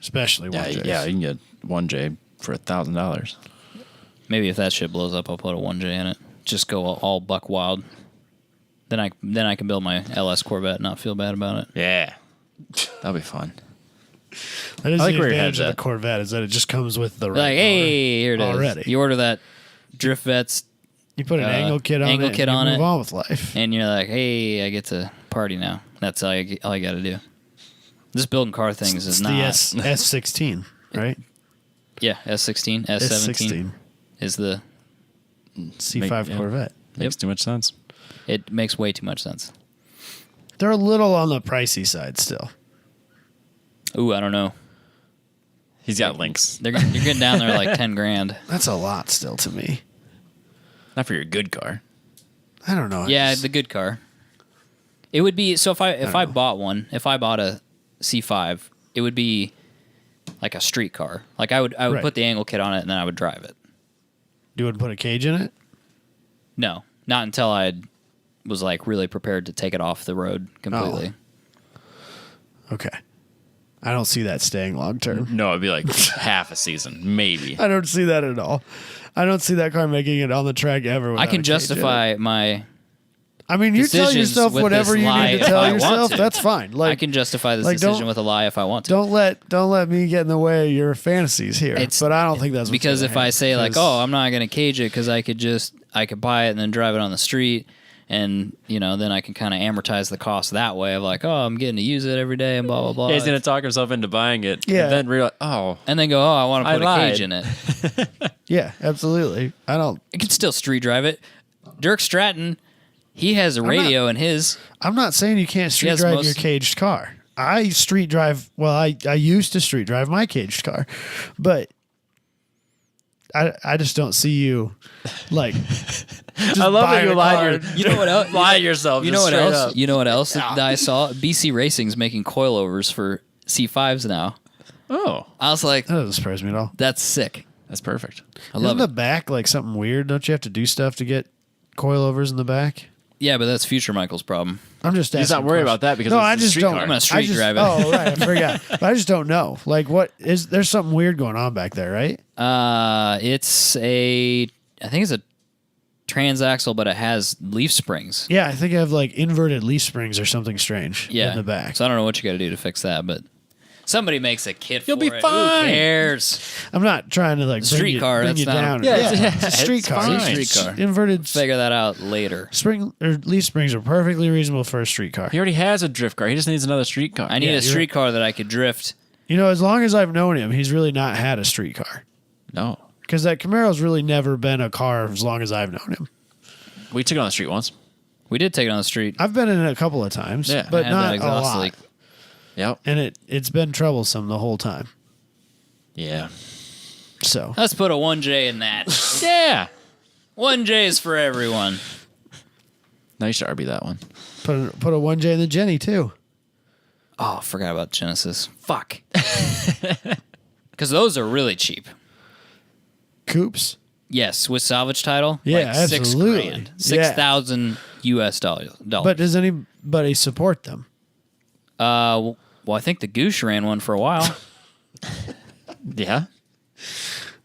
Especially Yeah, 1Js. yeah, you can get 1J for $1,000. Maybe if that shit blows up, I'll put a 1J in it. Just go all buck wild. Then I can build my LS Corvette and not feel bad about it. Yeah. That'll be fun. That is I like the where your advantage head's of the at. Corvette is that it just comes with the right Like, hey, here it is. already. You order that Drift Vets, You put an angle kit on angle it, kit and on you it. move on with life. and you're like, hey, I get to party now. That's all you got to do. This building car things It's is the not. S16, right? Yeah, S16, S17 S16 is the. C5 yeah. Corvette. Makes too much sense. It makes way too much sense. They're a little on the pricey side still. Ooh, I don't know. He's got links. You're getting down there like 10 grand. That's a lot still to me. Not for your good car. I don't know. Yeah, It's- the good car. It would be so if I don't know. bought a C5, it would be like a street car. Like I would Right. put the angle kit on it and then I would drive it. you would put a cage in it? No, not until I was like really prepared to take it off the road completely. Okay. I don't see that staying long term. No, it'd be like half a season, maybe. I don't see that at all. I don't see that car making it on the track ever. I without can a cage in justify my. it. I mean, you tell decisions yourself with whatever this you lie need to if tell I want yourself. to. That's fine. Like I can justify this like, decision don't- with a lie if I want to. don't let me get in the way of your fantasies here. It's- but I don't think that's what's Because gonna if I happen, say like, 'cause- oh, I'm not going to cage it because I could buy it and then drive it on the street, and then I can kind of amortize the cost that way of like, oh, I'm getting to use it every day and blah blah blah. Yeah, he's gonna talk himself into buying it. Yeah. And then realize, and then go, oh, I want to I put a lied. cage in it. yeah, absolutely. I don't. I can still street drive it. Dirk Stratton, he has a radio in his. I'm not saying you can't street Yes, drive most- your caged car. I street drive. Well, I used to street drive my caged car, but I just don't see you like. Just I love that buying you a lied. car. You know what else? Lie to yourself. You just know what straight else? up. You know what else that I saw? BC Racing's making coilovers for C5s now. Oh, I was like, That doesn't surprise me at all. that's sick. that's perfect. I love Isn't it. the back like something weird? Don't you have to do stuff to get coilovers in the back? Yeah, but that's future Michael's problem. I'm just asking. He's not worried questions. about that because no, it's I a just street don't. car. I'm gonna street I just- drive it. Oh, right, I forgot. But I just don't know. Like, what is? There's something weird going on back there, right? I think it's a transaxle, but it has leaf springs. Yeah, I think I have like inverted leaf springs or something strange Yeah, in the back. So I don't know what you got to do to fix that, but somebody makes a kit. You'll for be it. fine. Who cares? I'm not trying to like Street bring you, car, bring that's you not a- down. Yeah, it's a it's street car. fine. It's a street car. Inverted Figure that out later. spring or leaf springs are perfectly reasonable for a street car. He already has a drift car. He just needs another street car. I need Yeah, a you're street car that I could drift. You know, as long as I've known him, he's really not had a street car. No, Because that Camaro's really never been a car as long as I've known him. we took it on the street once. We did take it on the street. I've been in it a couple of times, Yeah, but I had not that a exhaust lot. leak. Yep. And it's been troublesome the whole time. Yeah. So Let's put a 1J in that. Yeah. 1J is for everyone. Now you should RB that one. Put a 1J in the Jenny too. Oh, I forgot about Genesis. Fuck. Because those are really cheap. Coupes. Yes, with salvage title. Yeah, like absolutely. $6,000. $6,000 US dollars. But does anybody support them? Well, I think the Goosh ran one for a while. Yeah.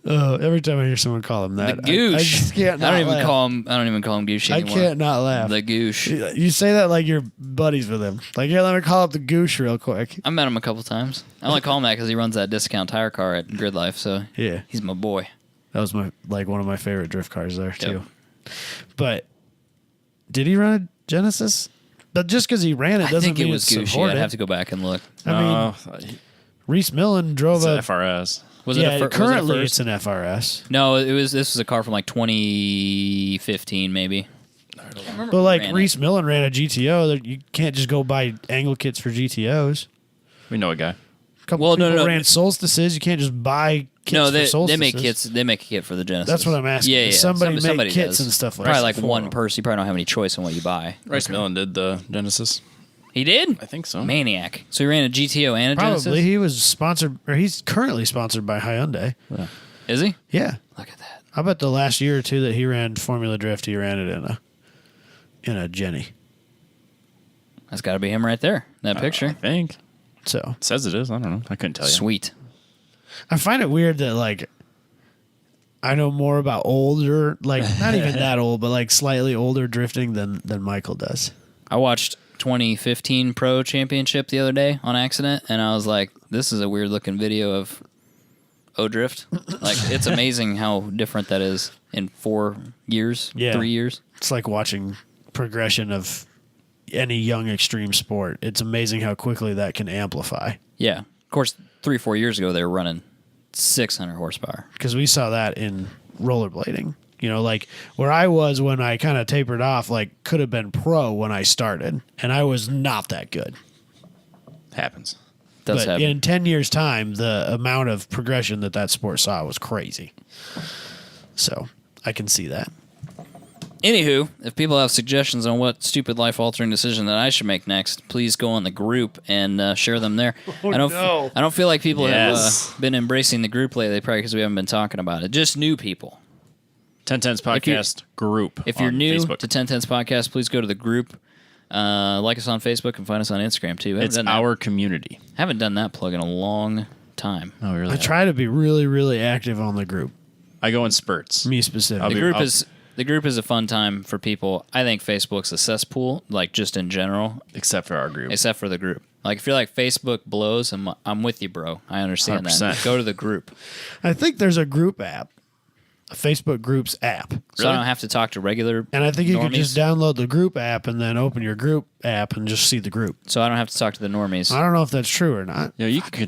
Oh, every time I hear someone call him that, The Goosh. I just can't not I don't even laugh. call him. I don't even call him Goosh I anymore. can't not laugh. The Goosh. You say that like you're buddies with him. Like, yeah, let me call up the Goosh real quick. I met him a couple times. I only call him that because he runs that discount tire car at Grid Life, so Yeah, he's my boy. that was one of my favorite drift cars there too. Yep. But did he run a Genesis? But just because he ran it I doesn't think it mean was it's Goosh. supported. I'd have to go back and look. I mean, Rhys Millen drove it's a. FRS. Was yeah, it a currently was it's an FRS. No, this was a car from like 2015 maybe. But like ran Rhys Millen ran a GTO. You can't just go buy angle kits for GTOs. We know a guy. A couple Well, people no. ran Solstices. You can't just buy kits No, for they Solstices. make kits. They make a kit for the Genesis. That's what I'm asking. Yeah, Does yeah. somebody make kits does. and stuff like Probably that like for one them? person. You probably don't have any choice on what you buy. Rhys Millen did the Genesis. He did. I think so. Maniac. So he ran a GTO and a Probably. Genesis. He was sponsored, or he's currently sponsored by Hyundai. Yeah. Is he? Yeah. Look at that. I bet the last year or two that he ran Formula Drift, he ran it in a Jenny. That's got to be him right there. That I picture. think. So It says it is. I don't know. I couldn't tell you. Sweet. I find it weird that like I know more about older, like not even that old, but like slightly older drifting than Michael does. I watched 2015 Pro Championship the other day on accident, and I was like, "This is a weird looking video of O-Drift." Like, it's amazing how different that is in 4 years, Yeah. 3 years. It's like watching progression of any young extreme sport. It's amazing how quickly that can amplify. Yeah. Of course, 3-4 years ago, they were running 600 horsepower. Because we saw that in rollerblading. You know, like where I was when I kind of tapered off, like could have been pro when I started, and I was not that good. Happens. Does But happen. in 10 years' time, the amount of progression that sport saw was crazy. So I can see that. Anywho, if people have suggestions on what stupid life-altering decision that I should make next, please go on the group and share them there. I don't feel like people Yes. have been embracing the group lately, probably because we haven't been talking about it. Just new people. 1010's podcast group. If you're on new Facebook. to 1010's podcast, please go to the group. Like us on Facebook and find us on Instagram too. it's our community. Haven't done that plug in a long time. Oh, really? I try to be really, really active on the group. I go in spurts. Me specifically. The group is a fun time for people. I think Facebook's a cesspool, like just in general, Except for our group. except for the group. Like if you're like Facebook blows, I'm with you, bro. I understand that. 100%. Go to the group, I think there's a group app, a Facebook groups app. so I don't have to talk to regular. And I think you normies. could just download the group app and then open your group app and just see the group. So I don't have to talk to the normies. I don't know if that's true or not. Yeah,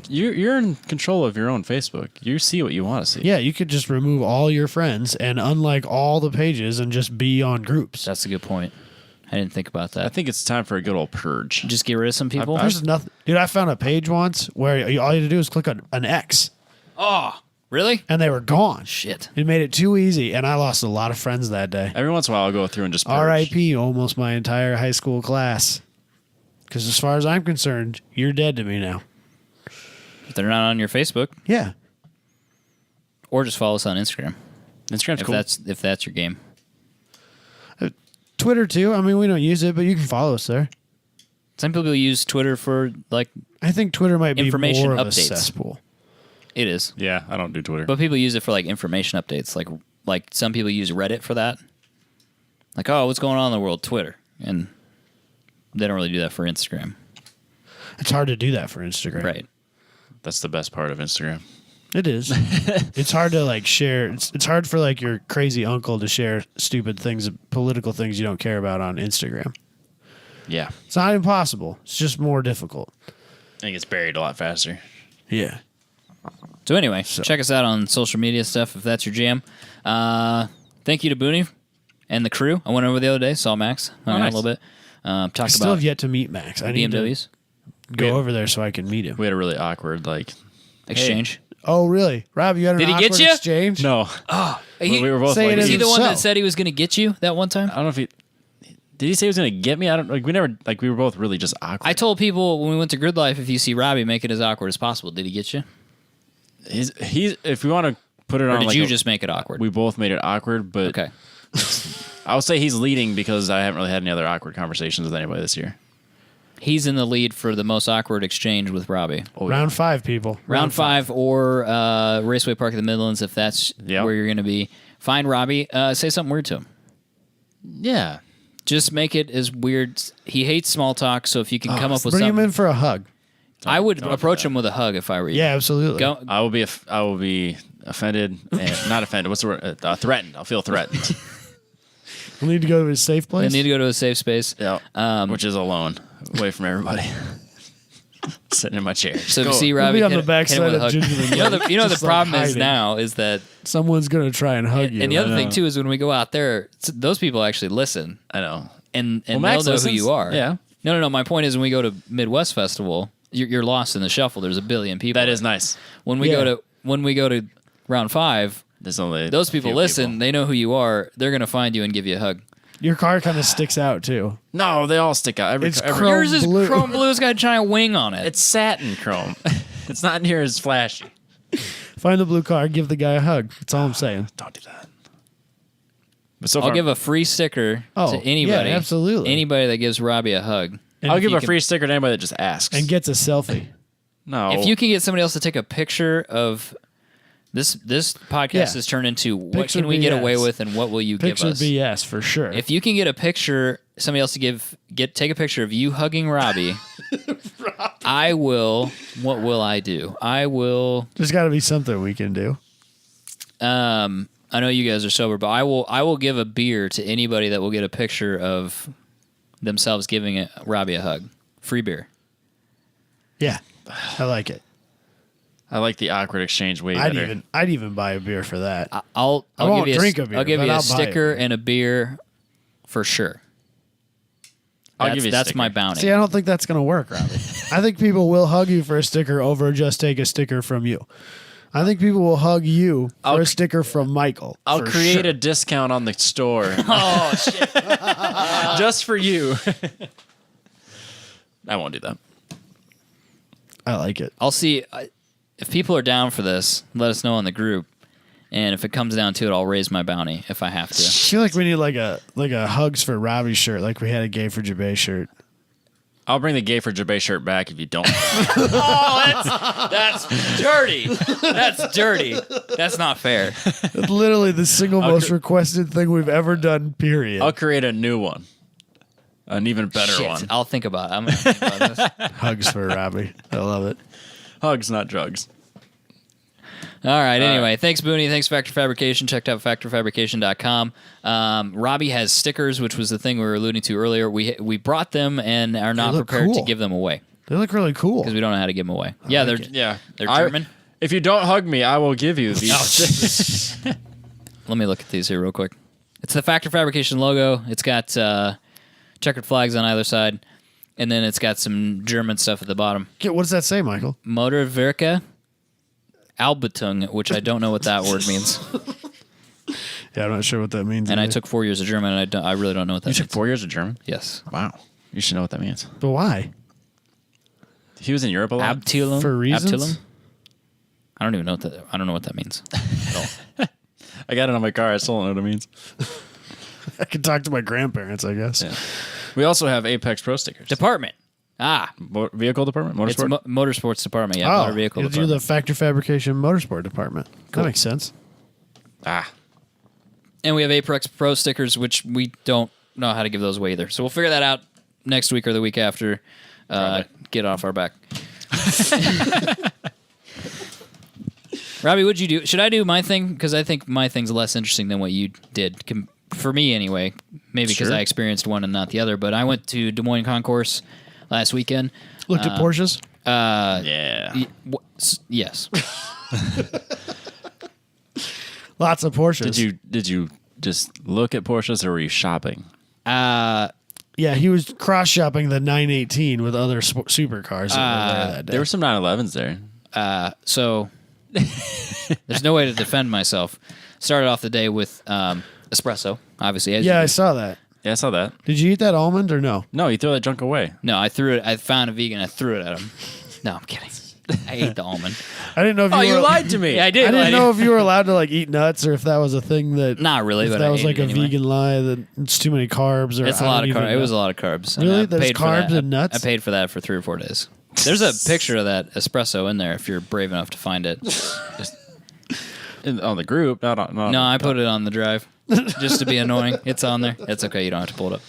you're in control of your own Facebook. You see what you want to see. Yeah, you could just remove all your friends and unlike all the pages and just be on groups. That's a good point. I didn't think about that. I think it's time for a good old purge. Just get rid of some people. There's nothing. Dude, I found a page once where all you had to do is click on an X Oh, really? and they were gone. Shit. It made it too easy, and I lost a lot of friends that day. Every once in a while, I'll go through and just purge. R.I.P. almost my entire high school class. Because as far as I'm concerned, you're dead to me now. If they're not on your Facebook, Yeah. or just follow us on Instagram. Instagram's cool. If that's your game. Twitter, too. I mean, we don't use it, but you can follow us there. Some people use Twitter for like I think Twitter might be Information more of a updates. cesspool. it is, Yeah, I don't do Twitter. but people use it for like information updates. Like some people use Reddit for that. Like, oh, what's going on in the world? Twitter, and they don't really do that for Instagram, It's hard to do that for Instagram. right? That's the best part of Instagram. It is. It's hard to like share. It's hard for like your crazy uncle to share stupid things, political things you don't care about on Instagram. Yeah. It's not impossible. It's just more difficult. I think it's buried a lot faster. Yeah. So anyway, check us out on social media stuff if that's your jam. Thank you to Booney and the crew. I went over the other day, saw Max, hung out nice. a little bit, I talked still about have yet to meet Max. I need BMWs to go over there so I can meet him. We had a really awkward, like... exchange. Oh, really? Rob, you had an Did he get awkward you? exchange? No. He, we were both Say like... it is he as the one so. that said he was going to get you that one time? I don't know if he... Did he say he was going to get me? I don't like. We never like. We were both really just awkward. I told people when we went to Grid Life, if you see Robbie, make it as awkward as possible. Did he get you? He's if we want to put it Or on, did like you just make it awkward? we both made it awkward, but Okay. I would say he's leading because I haven't really had any other awkward conversations with anybody this year. He's in the lead for the most awkward exchange with Robbie. Oh, Round 5, people. Round 5 or Raceway Park of the Midlands, if that's where you're going to be. Find Robbie. Say something weird to him. Yeah. Just make it as weird. He hates small talk, so if you can come up with Bring him something. in for a hug. I would don't do approach that. him with a hug if I were you. Yeah, absolutely. Go, I will be offended, and not offended. What's the word? Threatened. I'll feel threatened. We need to go to a safe I place. need to go to a safe space. Yeah. Which is alone, away from everybody. Sitting in my chair. So if Go. you see We'll Robbie, be on hit- the back hit him side with a of hug. Gingerman. You know the Just, like, problem is hiding. now is that Someone's going to try and hug you. and the other I thing know. too is when we go out there, those people actually listen I know. and Well, they'll Max know listens. who you are. Yeah. No. My point is when we go to Midwest Festival, you're lost in the shuffle. There's a billion people. That is nice. when we Yeah. go to round 5. There's only Those a people few listen. people. They know who you are. They're gonna find you and give you a hug. Your car kind of sticks out, too. No, they all stick out. It's every chrome Yours is blue. chrome blue. It's got a giant wing on it. It's satin chrome. It's not near as flashy. Find the blue car, give the guy a hug. That's all I'm saying. Don't do that. But so I'll far, give a free sticker Oh, to anybody. yeah, absolutely. Anybody that gives Robbie a hug. And I'll if give you a free sticker to anybody that just asks. And gets a selfie. no. If you can get somebody else to take a picture of this podcast Yeah. has turned into what Picture can we get BS. away with and what will you Picture give us? BS for sure. If you can get a picture, somebody else to take a picture of you hugging Robbie, I will. What will I do? I will. There's got to be something we can do. I know you guys are sober, but I will give a beer to anybody that will get a picture of themselves giving Robbie a hug. Free beer. Yeah, I like it. I like the awkward exchange way better. I'd even buy a beer for that. I'll won't give you drink a beer, I'll give but you a I'll buy a sticker beer. and a beer for sure. I'll give you a That's sticker. my bounty. See, I don't think that's going to work, Robbie. I think people will hug you for a sticker over just take a sticker from you. I think people will hug you for a sticker from Michael. I'll for create sure. a discount on the store Oh shit! just for you. I won't do that. I like it. I'll see if people are down for this. Let us know on the group, and if it comes down to it, I'll raise my bounty if I have I to. feel like we need like a hugs for Robbie shirt, like we had a gay for Jabay shirt. I'll bring the gay for Jabay shirt back if you don't. Oh, that's dirty. That's dirty. That's not fair. It's literally the single most requested thing we've ever done. Period. I'll create a new one, an even better Shit, one. I'll think about it. I'm gonna think about this. Hugs for Robbie. I love it. Hugs, not drugs. All right. Anyway, thanks, Booney. Thanks, Factor Fabrication. Checked out factorfabrication.com. Robbie has stickers, which was the thing we were alluding to earlier. We brought them and are not look prepared to cool. give them away They look really cool. because we don't know how to give them away. like they're it. Yeah, They're German? If you don't hug me, I will give you these. Let me look at these here real quick. It's the Factor Fabrication logo. It's got checkered flags on either side, and then it's got some German stuff at the bottom. Okay, what does that say, Michael? Motorwerke Albetung, which I don't know what that word means. Yeah, I'm not sure what that means. And I either. took 4 years of German, and I really don't know what that You means. took 4 years of German? Yes. Wow. You should know what that means. But why? He was in Europe a lot. Abteilung? For reasons? Abteilung? I don't even know what that means. I got it on my car. I still don't know what it means. I could talk to my grandparents, I guess. Yeah. We also have Apex Pro stickers. Department. Vehicle department? It's Motorsport? motorsports department. Yeah, Oh, motor vehicle you're department. the Factor Fabrication Motorsport department. Cool. That makes sense. And we have Apex Pro stickers, which we don't know how to give those away either. So we'll figure that out next week or the week after. Get off our back. Robbie, what'd you do? Should I do my thing? Because I think my thing's less interesting than what you did. For me, anyway. Maybe because Sure. I experienced one and not the other. But I went to Des Moines concourse last weekend. Looked at Porsches. Yeah. Yes. Lots of Porsches. Did you just look at Porsches or were you shopping? Yeah, he was cross shopping the 918 with other supercars that were there that day. There were some 911s there. So there's no way to defend myself. Started off the day with espresso, obviously. As Yeah, you I do. saw that. Yeah, I saw that. Did you eat that almond or no? No, you throw that junk away. No, I threw it. I found a vegan. I threw it at him. No, I'm kidding. I ate the almond. I didn't know if you were, lied to me. Yeah, I did. I didn't know if you were allowed to like eat nuts or if that was a thing that. Not really, If but that I was ate like it a anyway. vegan lie that it's too many carbs or. It's a I lot don't of even carbs. It know. was a lot of carbs. Really? I There's paid for carbs that. and nuts? I paid for that for 3 or 4 days. There's a picture of that espresso in there if you're brave enough to find it. On the group, not on. No, I put it on the drive just to be annoying. It's on there. It's okay. You don't have to pull it up.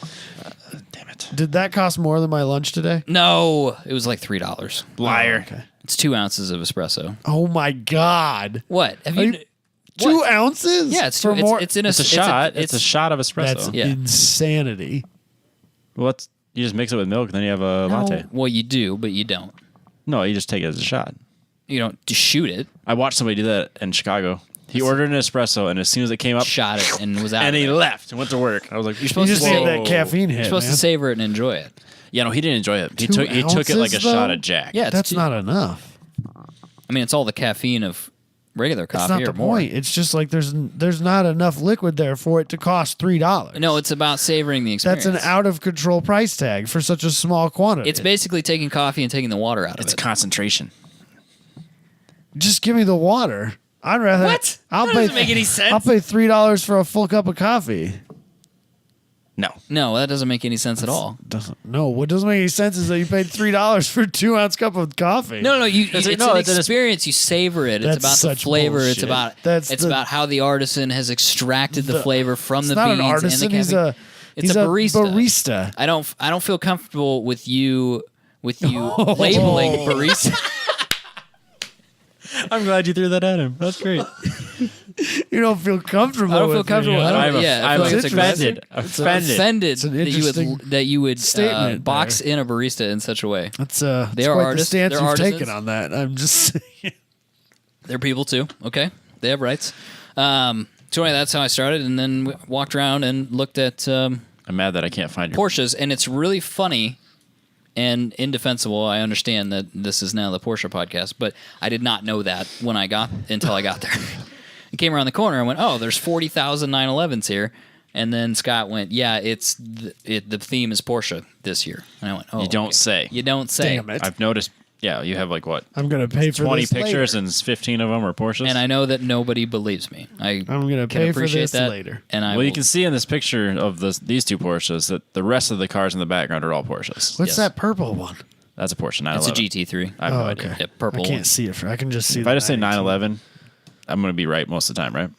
Damn it. Did that cost more than my lunch today? No, it was like $3. Liar. Okay. It's 2 ounces of espresso. Oh my God. What? Have Are you? you- 2 ounces? Yeah, it's for two, more. it's in a It's a shot. It's a it's- shot of espresso. That's Yeah. insanity. Well, you just mix it with milk, and then you have a latte. Well, you do, but you don't. No, you just take it as a shot. You don't just shoot it, I watched somebody do that in Chicago. He ordered an espresso, and as soon as it came up, shot it, and was out. and of he there. left and went to work. I was like, "You're You supposed just to need that caffeine hit, You're supposed man. to savor it and enjoy it. Yeah, no, he didn't enjoy it. He 2 took it like a ounces, shot though? of Jack. Yeah, it's That's too- not enough. I mean, it's all the caffeine of regular That's coffee not or the more. point. It's just like there's not enough liquid there for it to cost $3. No, it's about savoring the experience. That's an out of control price tag for such a small quantity. It's basically taking coffee and taking the water out of It's it. concentration. Just give me the water. I'd rather. What? That doesn't make any sense. I'll pay $3 for a full cup of coffee. No. No, that doesn't make any sense at all. What doesn't make any sense is that you paid $3 for a 2 ounce cup of coffee. No, it's no, an it's an experience. You savor it. It's That's about the such flavor. It's bullshit. about That's it's the- about how the artisan has extracted the flavor from It's the not beans an artisan. and the He's caffeine. It's a barista. barista. I don't feel comfortable with you labeling barista. I'm glad you threw that at him. That's great. You don't feel comfortable. I don't feel with me, comfortable. huh? I don't- yeah, I I'm feel like it's offended. It's Offended. offended It's an that interesting you would statement box there. in a barista in such a way. That's They that's are quite artists. the stance They're you've artisans. taken on that. I'm just saying. They're people too. Okay, they have rights. So anyway, that's how I started, and then we walked around and looked at I'm mad that I can't find your. Porsches, and it's really funny and indefensible. I understand that this is now the Porsche podcast, but I did not know that until I got there. I came around the corner and went, "Oh, there's 40,000 911s here." And then Scott went, "Yeah, the theme is Porsche this year." And I went, "Oh, You don't okay. say. You don't say." Damn it. I've noticed. Yeah, you have like what? I'm gonna pay for 20 this pictures later. and 15 of them are Porsches. And I know that nobody believes me. I'm gonna pay for this later. And well, you can see in this picture of these two Porsches that the rest of the cars in the background are all Porsches. What's Yes. that purple one? That's a Porsche 911. It's a GT3. I have no idea. Yeah, purple I one. can't see it. I can just see. If the I just say 918. 911, I'm going to be right most of the time, right?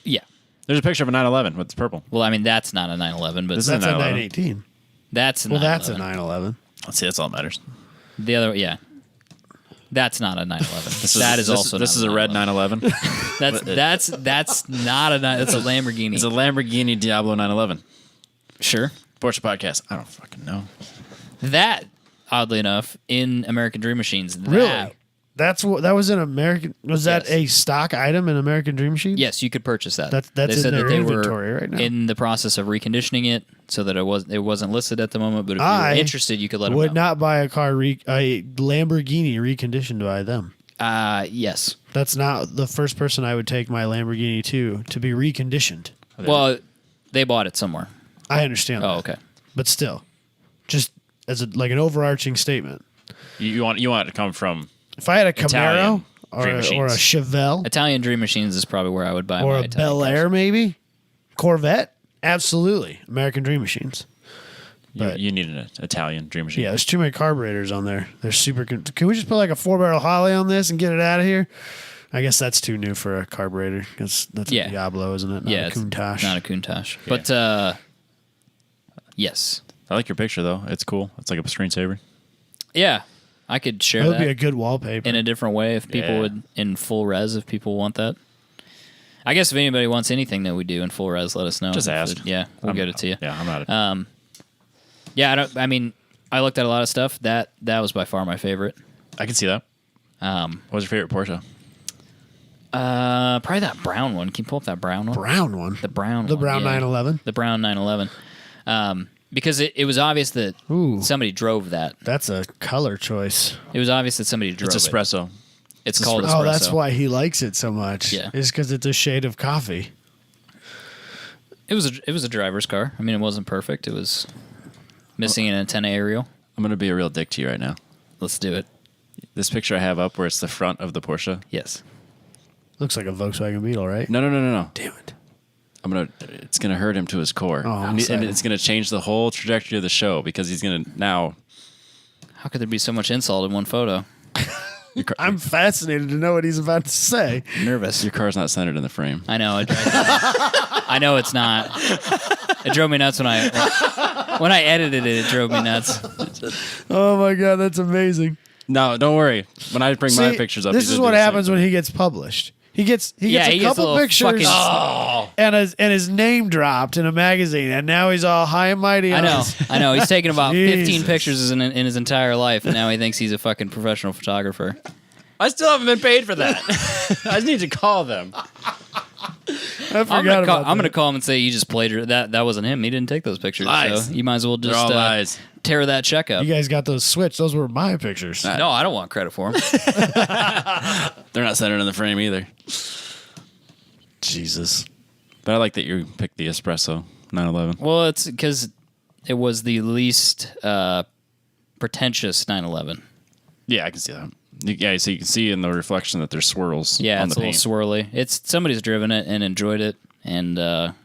Yeah. There's a picture of a 911 with purple. Well, I mean, that's not a 911, but This is That's a 911. 918. that's a Well, that's a 911. 911. Let's see, that's all that matters. The other, yeah. That's not a 911. That is also This not is a red 911. That's not a that's a Lamborghini. It's a Lamborghini Diablo 911. Sure. Porsche podcast. I don't fucking know. That, oddly enough, in American Dream Machines. Really? That was an American. Was that Yes. a stock item in American Dream Machine? Yes, you could purchase that. That's They in said their that they inventory were right now. in the process of reconditioning it so that it wasn't listed at the moment. But if you were interested, you could let them would know. not buy a Lamborghini reconditioned by them. Yes. That's not the first person I would take my Lamborghini to be reconditioned. Well, they bought it somewhere. I understand. Oh, that. okay. But still, just as like an overarching statement. You want it to come from If I had a Camaro Italian or Dream a Machines. Chevelle Italian Dream Machines is probably where I would buy or my a Italian Bel cars. Air, maybe Corvette, absolutely American Dream Machines. But- you need an Italian Dream Machine. Yeah, there's too many carburetors on there. They're super. Can we just put like a 4-barrel Holly on this and get it out of here? I guess that's too new for a carburetor. That's Yeah. a Diablo, isn't it? Not Yeah, a it's Countach. not a Countach. But yes, I like your picture though. It's cool. It's like a screensaver. yeah, I could share That would that be a good wallpaper. in a different way if people Yeah. would in full res. If people want that, I guess if anybody wants anything that we do in full res, let us know. Just If ask. it- yeah, we'll get it to you. Yeah, I'm not. Yeah, I looked at a lot of stuff. That was by far my favorite. I can see that. What was your favorite Porsche? Probably that brown one. Can you pull up that brown one? brown one. The brown The one, brown yeah. 911. The brown 911. Because it was obvious that Ooh. somebody drove that. That's a color choice. It was obvious that somebody drove It's it. espresso. It's called espresso. Oh, that's why he likes it so much. Yeah. It's because it's a shade of coffee. It was a driver's car. I mean, it wasn't perfect. It was missing an antenna aerial. I'm going to be a real dick to you right now. Let's do it. This picture I have up where it's the front of the Porsche. Yes. Looks like a Volkswagen Beetle, right? No. Damn it. It's gonna hurt him to his core. Oh, I'm and excited. it's gonna change the whole trajectory of the show because he's gonna now. How could there be so much insult in one photo? I'm fascinated to know what he's about to say. Nervous. Your car's not centered in the frame. I know. I know it's not. It drove me nuts when I edited it. It drove me nuts. Oh my god, that's amazing. No, don't worry. When I bring my pictures up, this is what happens when he gets published. He gets a couple pictures and his name dropped in a magazine, and now he's all high and mighty. I know. He's taken about 15 Jesus. pictures in his entire life, and now he thinks he's a fucking professional photographer. I still haven't been paid for that. I just need to call them. I forgot about I'm gonna call him and say you just played that wasn't him. He didn't take those pictures. Lies. So you might as well They're all lies. just tear that check up. You guys got those switched. Those were my pictures. No, I don't want credit for them. They're not centered in the frame either. Jesus. But I like that you picked the Espresso 911. Well, it's because it was the least pretentious 911. Yeah, I can see that. Yeah, so you can see in the reflection that there's swirls. Yeah, on it's the a paint. little swirly. It's somebody's driven it and enjoyed it, and that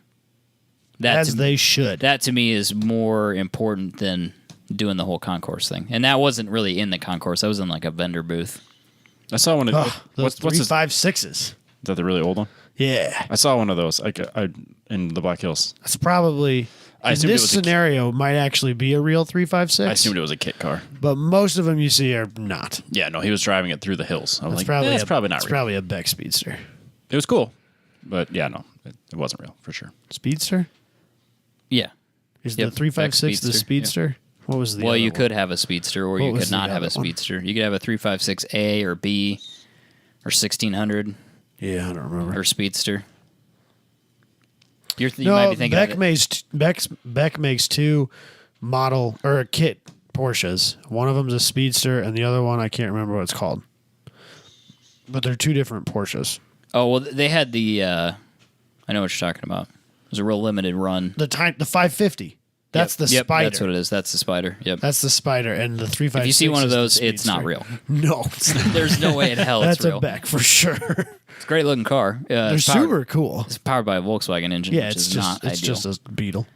As they should. That to me is more important than doing the whole concourse thing. And that wasn't really in the concourse. That was in like a vendor booth. I saw one of Those what's this? 356s. Is that the really old one? Yeah. I saw one of those in the Black Hills. That's probably, I in assumed it this was a- scenario, might actually be a real 356. I assumed it was a kit car. But most of them you see are not. Yeah, no, he was driving it through the hills. I was It's like, probably it's probably not It's real. probably a Beck Speedster. It was cool, but yeah, no, it wasn't real for sure. Speedster? Yeah. Is Yep, the 356 the Beck Speedster, Speedster? What was the Well, other you one? could have a speedster, or What you was could the not have a other one? speedster. You could have a 356A or B or 1600 Yeah, I don't remember. or speedster. You might No, be thinking Beck of it. Beck makes two model or kit Porsches. One of them's a Speedster, and the other one I can't remember what it's called. But they're two different Porsches. Oh, well, they had the, I know what you're talking about. It was a real limited run. The 550. That's Yep, the yep, Spider. That's what it is. That's the Spider. Yep. That's the Spider, and the 356. If you see one of is the those, it's not Speedster. real. No, it's not. There's no way in hell That's it's real. a Beck for sure. It's a great looking car. They're it's powered- super cool. It's powered by a Volkswagen engine, Yeah, which it's is just not it's ideal. just a Beetle.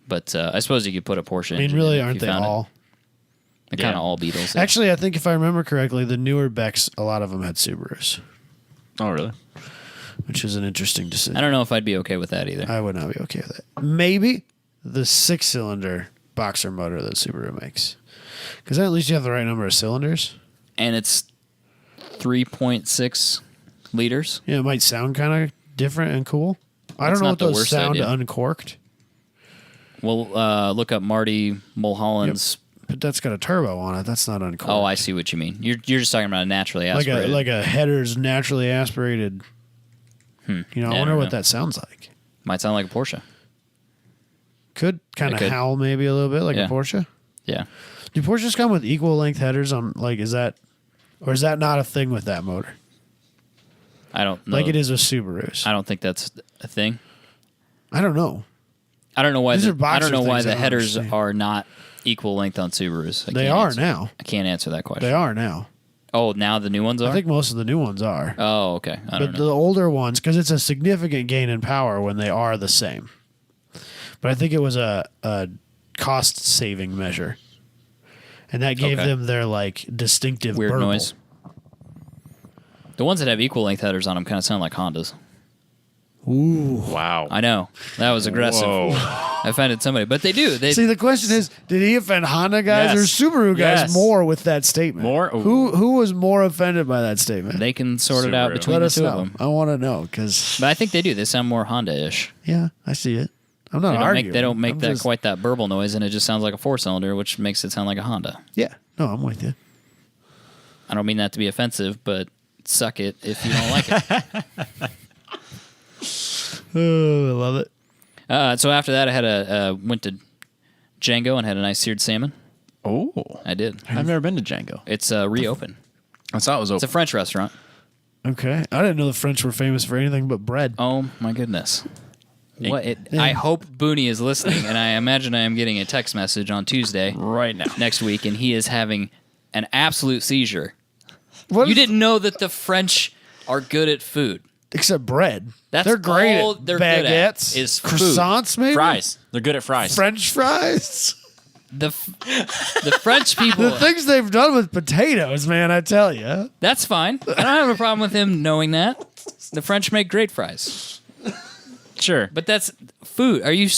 But I suppose you could put a Porsche I mean, engine really, in if aren't you they found it. all? They're kind of Yeah. all Beetles. Yeah. Actually, I think if I remember correctly, the newer Becks, a lot of them had Subarus, Oh, really? which is an interesting decision. I don't know if I'd be okay with that either. I would not be okay with that. Maybe the 6-cylinder boxer motor that Subaru makes, because then at least you have the right number of cylinders. And it's 3.6 liters. Yeah, it might sound kind of different and cool. I That's don't know not what the those worst sound idea. uncorked, We'll look up Marty Mulholland's. but that's got a turbo on it. That's not uncorked. Oh, I see what you mean. You're just talking about a naturally like aspirated. a header's naturally aspirated. You know, I Yeah, wonder don't what know. that sounds like. Might sound like a Porsche. Could kind It of could. howl maybe a little bit like Yeah. a Porsche. Yeah. Do Porsches come with equal length headers on is that not a thing with that motor? I don't know. Like it is with Subarus. I don't think that's a thing. I don't know. I don't know why. These are I boxer don't know why things I the don't headers understand. are not equal length on Subarus. They are now. I can't answer that question. They are now. Oh, now the new ones are. I think most of the new ones are. Oh, okay. I don't But know. the older ones, because it's a significant gain in power when they are the same. But I think it was a cost saving measure, and that gave Okay. them their like distinctive Weird burble. noise. The ones that have equal length headers on them kind of sound like Hondas. Ooh. Wow. I know that was aggressive. Whoa. I offended somebody, but they do. They See, the question is, did he offend Honda guys or Yes. Subaru guys Yes. more with that statement? More? Ooh. Who was more offended by that statement? they can sort it out Subaru. between Let the us two know. of them. I want to know because But I think they do. They sound more Honda-ish. yeah, I see it. I'm not They don't arguing. make, they don't make I'm that just- quite that burble noise, and it just sounds like a four-cylinder, which makes it sound like a Honda. Yeah, no, I'm with you. I don't mean that to be offensive, but suck it if you don't like it. Oh, I love it. So after that, I had went to Django and had a nice seared salmon. Oh. I did. I've never been to Django. It's reopened. I thought it was It's a open. French restaurant. Okay, I didn't know the French were famous for anything but bread. Oh my goodness. I hope Booney is listening, and I imagine I am getting a text message on Tuesday right now. next week, and he is having an absolute seizure. What You is- didn't know that the French are good at food. Except bread. That's they're great all at they're good at baguettes, is food. croissants, maybe Fries. They're good at fries. French fries. The French people. The things they've done with potatoes, man, I tell you. That's fine. I don't have a problem with him knowing that. The French make great fries, Sure. but that's food. Are you?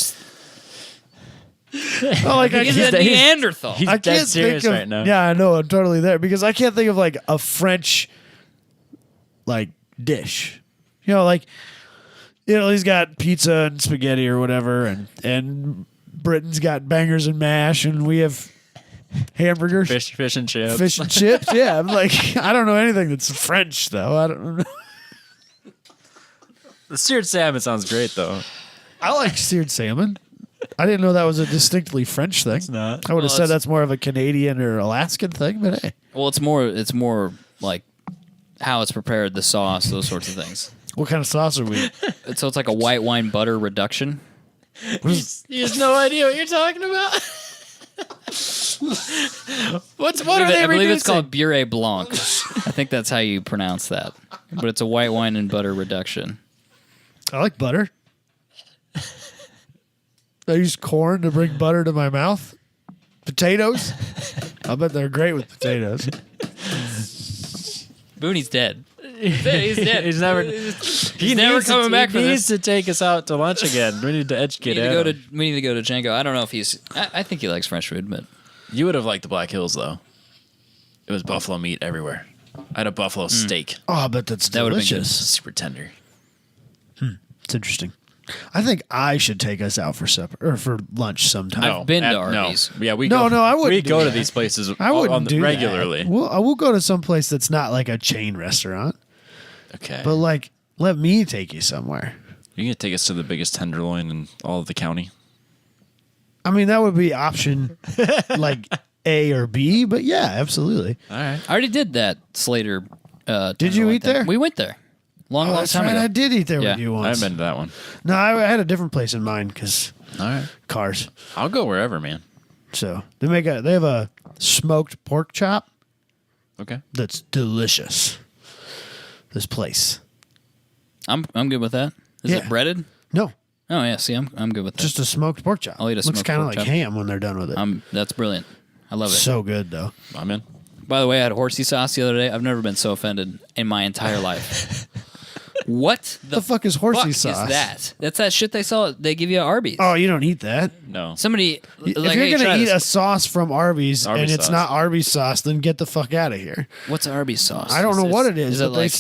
Oh, like I He's can't, a Neanderthal. He's I dead can't serious think of. right now. Yeah, I know. I'm totally there because I can't think of like a French like dish. You know, like Italy's got pizza and spaghetti or whatever, and Britain's got bangers and mash, and we have hamburgers, Fish and chips. fish and chips. Yeah, I'm like I don't know anything that's French though. I don't know. The seared salmon sounds great though. I like seared salmon. I didn't know that was a distinctly French thing. It's not. I would have Well, said it's- that's more of a Canadian or Alaskan thing, but hey, Well, it's more like how it's prepared, the sauce, those sorts of things. what kind of sauce are we? So it's like a white wine butter reduction. He has no idea what you're talking about. What are they I believe reducing? it's called Beurre Blanc. I think that's how you pronounce that. But it's a white wine and butter reduction. I like butter. I use corn to bring butter to my mouth. Potatoes. I bet they're great with potatoes. Booney's dead. He's dead. He's never. He's never coming back for He this. needs to take us out to lunch again. We need to educate him. We need to go to Django. I don't know if he's. I think he likes French food, but You would have liked the Black Hills though. It was buffalo meat everywhere. I had a buffalo steak, Oh, I bet that's That would've been good. delicious. super tender. It's interesting. I think I should take us out for supper or for lunch sometime. I've been to Arby's. No. Yeah, we No, go. no, I wouldn't We do go to that. these places. I wouldn't do regularly. that. I will go to some place that's not like a chain restaurant, Okay, but like let me take you somewhere. you can take us to the biggest tenderloin in all of the county. I mean, that would be option like A or B, but yeah, absolutely. All right. I already did that Slater. Did you tenderloin eat thing. there? We went there. Long That's time right. ago. I did eat there Yeah. with you I once. haven't been to that one. No, I had a different place in mind because All right. cars. I'll go wherever, man. So they have a smoked pork chop Okay. that's delicious. This place. I'm good with that. Is Yeah. it breaded? No, Oh yeah. See, I'm good with that. just a smoked pork chop. I'll eat a Looks smoked kind of pork like chop. ham when they're done with it. That's brilliant. I love it. So good though. I'm in. By the way, I had horsey sauce the other day. I've never been so offended in my entire life. What The fuck is horsey fuck sauce? is that? That's that shit they sell. They give you at Arby's. Oh, you don't eat that. No. Somebody, If like, you're hey, gonna try eat this. a sauce from Arby's, Arby's and it's sauce. not Arby's sauce, then get the fuck out of here. What's Arby's sauce? I don't know what it is. Is it but like?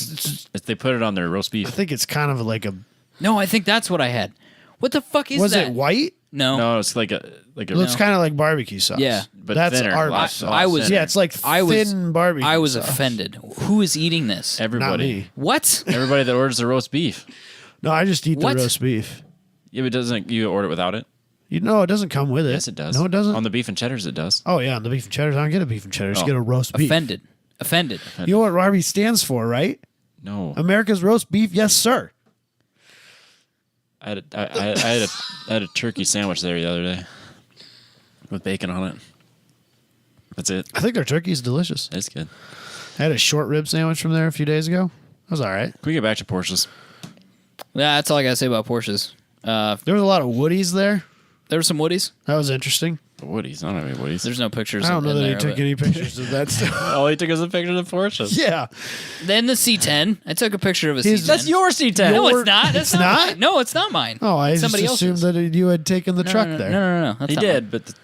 If they put it on their roast I beef. think it's kind of like a. No, I think that's what I had. What the fuck is Was that? it white? No. No, it's like a It looks kind of like barbecue sauce. Yeah. But that's thinner, Arby's lot- sauce. I was- thinner. Yeah, it's like I was- thin barbecue. I was sauce. offended. Who is eating this? Not everybody. me. What? Everybody that orders the roast beef. No, I just eat What? the roast beef. Yeah, but doesn't you order it without it? You know, it doesn't come with it. Yes, it does. No, it doesn't. On the beef and cheddars, it does. Oh yeah, on the beef and cheddar. I don't get a beef and cheddar. Just Oh. get a roast beef. Offended. Offended. You know what Arby's stands for, right? No, America's roast beef. Yes, sir. I had a turkey sandwich there the other day with bacon on it. That's it. I think their turkey is delicious. It's good. I had a short rib sandwich from there a few days ago. That was all right. Can we get back to Porsches? Yeah, that's all I gotta say about Porsches. There was a lot of Woodies there. There were some Woodies. That was interesting. Woodies. I don't have any Woodies. There's no pictures. I don't know in that he there, took but- any pictures of that stuff. All he took was a picture of the Porsches. Yeah. Then the C10. I took a picture of a His- C10. That's your C10. No, Your- it's not. That's it's not? Mine. No, it's not mine. Oh, I It's just somebody assumed else's. that you had taken the truck no, there. No. That's He not did, mine. but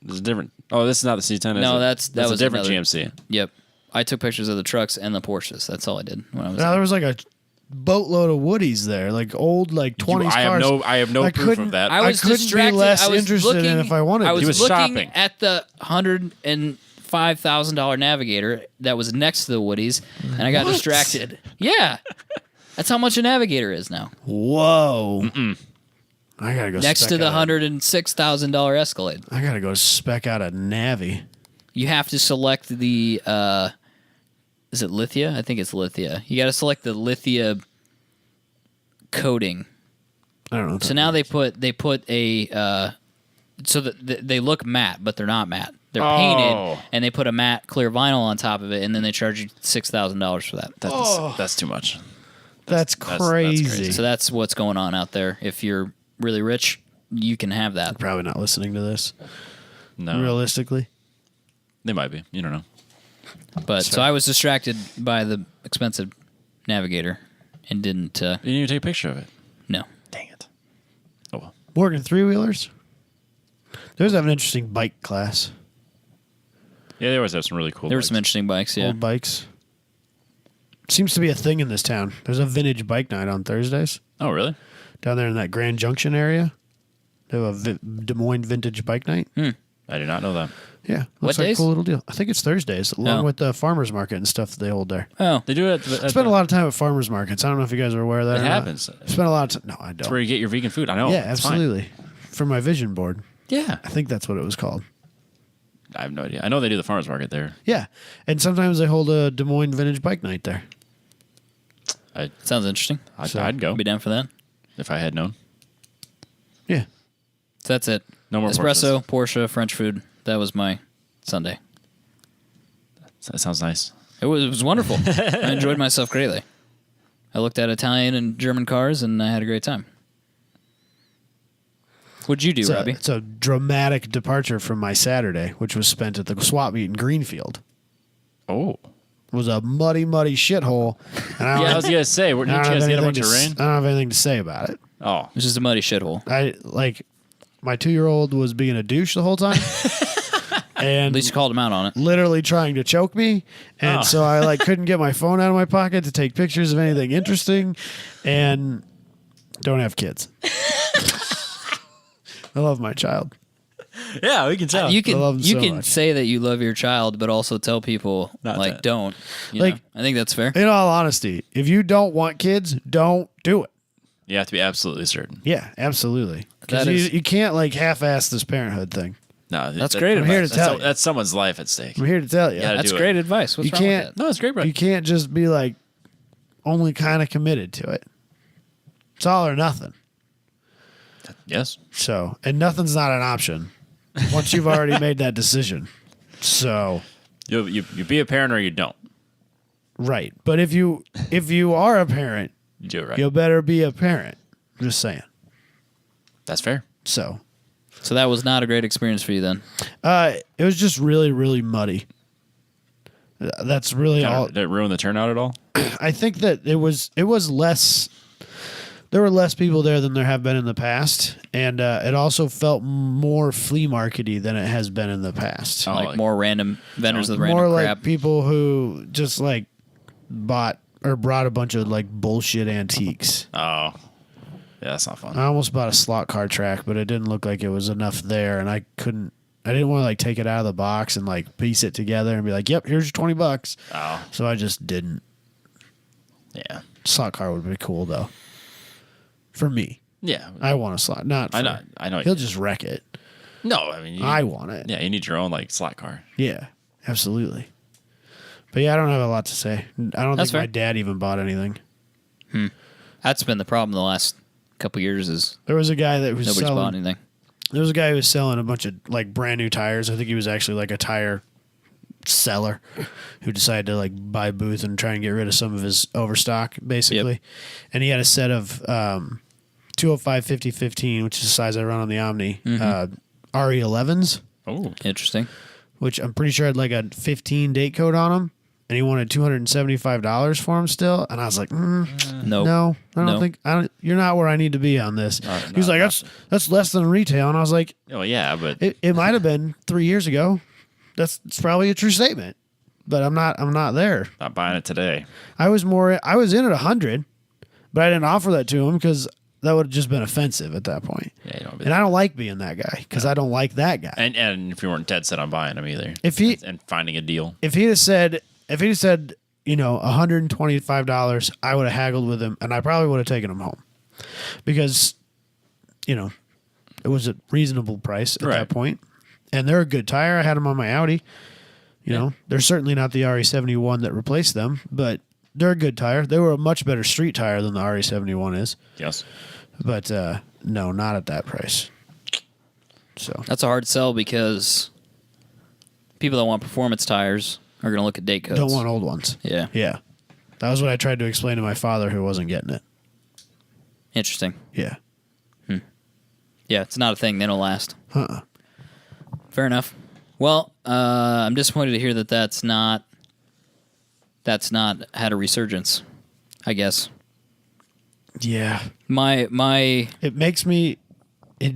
there's a different. Oh, this is not the C10. Is No, it? that That's was a different another- GMC. Yep. I took pictures of the trucks and the Porsches. That's all I did when I was Now, there. there was like a boatload of Woodies there, like old, like 20s I have cars. I have no proof couldn't- of that. I was couldn't be distracted. less I was interested looking, in it if I wanted I to. was He was looking shopping. at the $105,000 Navigator that was next to the Woodies, and I got distracted. Yeah, that's how much a Navigator is now. Whoa. I gotta go Next spec to the out a- $106,000 Escalade, I gotta go spec out a Navi. you have to select the. Is it Lithia? I think it's Lithia. You got to select the Lithia coating I don't know. So now they put a so that they look matte, but they're not matte. They're painted, and they put a matte clear vinyl on top of it, and then they charge you $6,000 for that. That's too much. That's crazy. That's crazy. So that's what's going on out there. If you're really rich, you can have that. Probably not listening to this. No. Realistically. They might be. You don't know. But so I was distracted by the expensive Navigator and didn't. You didn't even take a picture of it. No. Dang it. Oh well. Morgan, three-wheelers? There's an interesting bike class. Yeah, they always have some really cool. There were some interesting bikes. Yeah. Old bikes. Seems to be a thing in this town. There's a vintage bike night on Thursdays. Oh really? Down there in that Grand Junction area. They have a Des Moines vintage bike night. I did not know that. Yeah. What Looks like days? a cool little deal. I think it's Thursdays, along with the farmers market and stuff that they hold there. Oh. They do it. I spend a lot of time at farmers markets. I don't know if you guys are aware of that. It or not. happens. I spend a lot of time. No, I don't. It's where you get your vegan food. I know. Yeah, It's fine. absolutely. For my vision board. Yeah. I think that's what it was called. I have no idea. I know they do the farmers market there. Yeah. And sometimes they hold a Des Moines vintage bike night there. Sounds interesting. I'd go Be down for that. if I had known. Yeah. So that's it. No more Espresso, Porsche, French food. That was my Sunday. That sounds nice. It was wonderful. I enjoyed myself greatly. I looked at Italian and German cars, and I had a great time. What'd you do, Robbie? It's a dramatic departure from my Saturday, which was spent at the swap meet in Greenfield. Oh. It was a muddy, muddy shithole. And I don't, I was gonna say, didn't you I don't guys have get a anything bunch to of rain? I don't have anything to say about it. Oh. It was just a muddy shithole. My 2-year-old was being a douche the whole time. And At least you called him out on it. literally trying to choke me, and so I couldn't get my phone out of my pocket to take pictures of anything interesting, and don't have kids. I love my child. Yeah, we can tell. You I love can him you so can much. say that you love your child, but also tell people Not that. don't. You Like- know? I think that's fair. In all honesty, if you don't want kids, don't do it. You have to be absolutely certain. Yeah, absolutely. Because That is- you can't half-ass this parenthood thing. No, That's great I'm here to advice. tell you. That's someone's life at stake. I'm here to tell you. Yeah, That's do it. great advice. What's You wrong can't- with that? No, it's great, bro. You can't just be only kind of committed to it. It's all or nothing. Yes. So, and nothing's not an option once you've already made that decision. So, You be a parent or you don't. right. But if you are a parent, You do it right. you better be a parent. Just saying. That's fair. So, So that was not a great experience for you then. it was just really, really muddy. That's really all. Did it ruin the turnout at all? I think that it was less. There were less people there than there have been in the past, and it also felt more flea markety than it has been in the past. Like more random vendors with More random like crap. people who just bought or brought a bunch of bullshit antiques. Oh. Yeah, that's not fun. I almost bought a slot car track, but it didn't look like it was enough there, and I didn't want to take it out of the box and piece it together and be like, "Yep, here's your $20." Oh. So I just didn't. Yeah. Slot car would be cool though. For me, Yeah. I want a slot. Not. I for- know. He'll just wreck it. No, I mean. I want it. Yeah, you need your own slot car. Yeah, absolutely. But yeah, I don't have a lot to say. I don't That's think my fair. dad even bought anything. That's been the problem the last couple years is There was a guy that was nobody's bought selling. anything. There was a guy who was selling a bunch of brand new tires. I think he was actually a tire seller who decided to buy a booth and try and get rid of some of his overstock, basically. Yep. And he had a set of 205 5015, which is the size I run on the Omni, RE11s, Oh. Interesting. which I'm pretty sure had a 15 date code on them. And he wanted $275 for them still. And I was like, Nope. no, I don't No. think you're not where I need to be on this. He was like, that's less than retail. And I was like, Oh, yeah, but it might have been 3 years ago. It's probably a true statement, but I'm not there. not buying it today. I was in at 100, but I didn't offer that to him because that would have just been offensive at that point. Yeah, you don't be And I don't like being that guy because I don't like that guy. And if you weren't dead set on buying them either. If he- and finding a deal. If he'd have said, $125, I would have haggled with him and I probably would have taken him home because, it was a reasonable price at Right. that point. And they're a good tire. I had them on my Audi. They're certainly not the RE71 that replaced them, but they're a good tire. They were a much better street tire than the RE71 is. Yes. But no, not at that price. So That's a hard sell because people that want performance tires are going to look at date codes. don't want old ones. Yeah. Yeah. That was what I tried to explain to my father who wasn't getting it. Interesting. Yeah. Yeah, it's not a thing. They don't last. Uh-uh. Fair enough. Well, I'm disappointed to hear that that's not had a resurgence, I guess. Yeah. It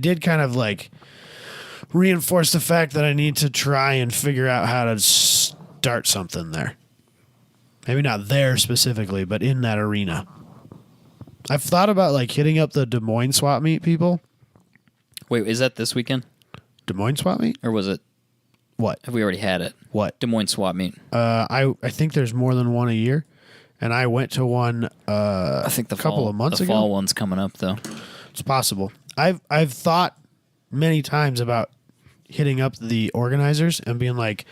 did kind of like reinforce the fact that I need to try and figure out how to start something there. Maybe not there specifically, but in that arena. I've thought about like hitting up the Des Moines swap meet people. Wait, is that this weekend? Des Moines swap meet? Or was it? What? Have we already had it? What? Des Moines swap meet. I think there's more than one a year, and I went to one I think the couple of months the ago. fall one's coming up though. It's possible. I've thought many times about hitting up the organizers and being like,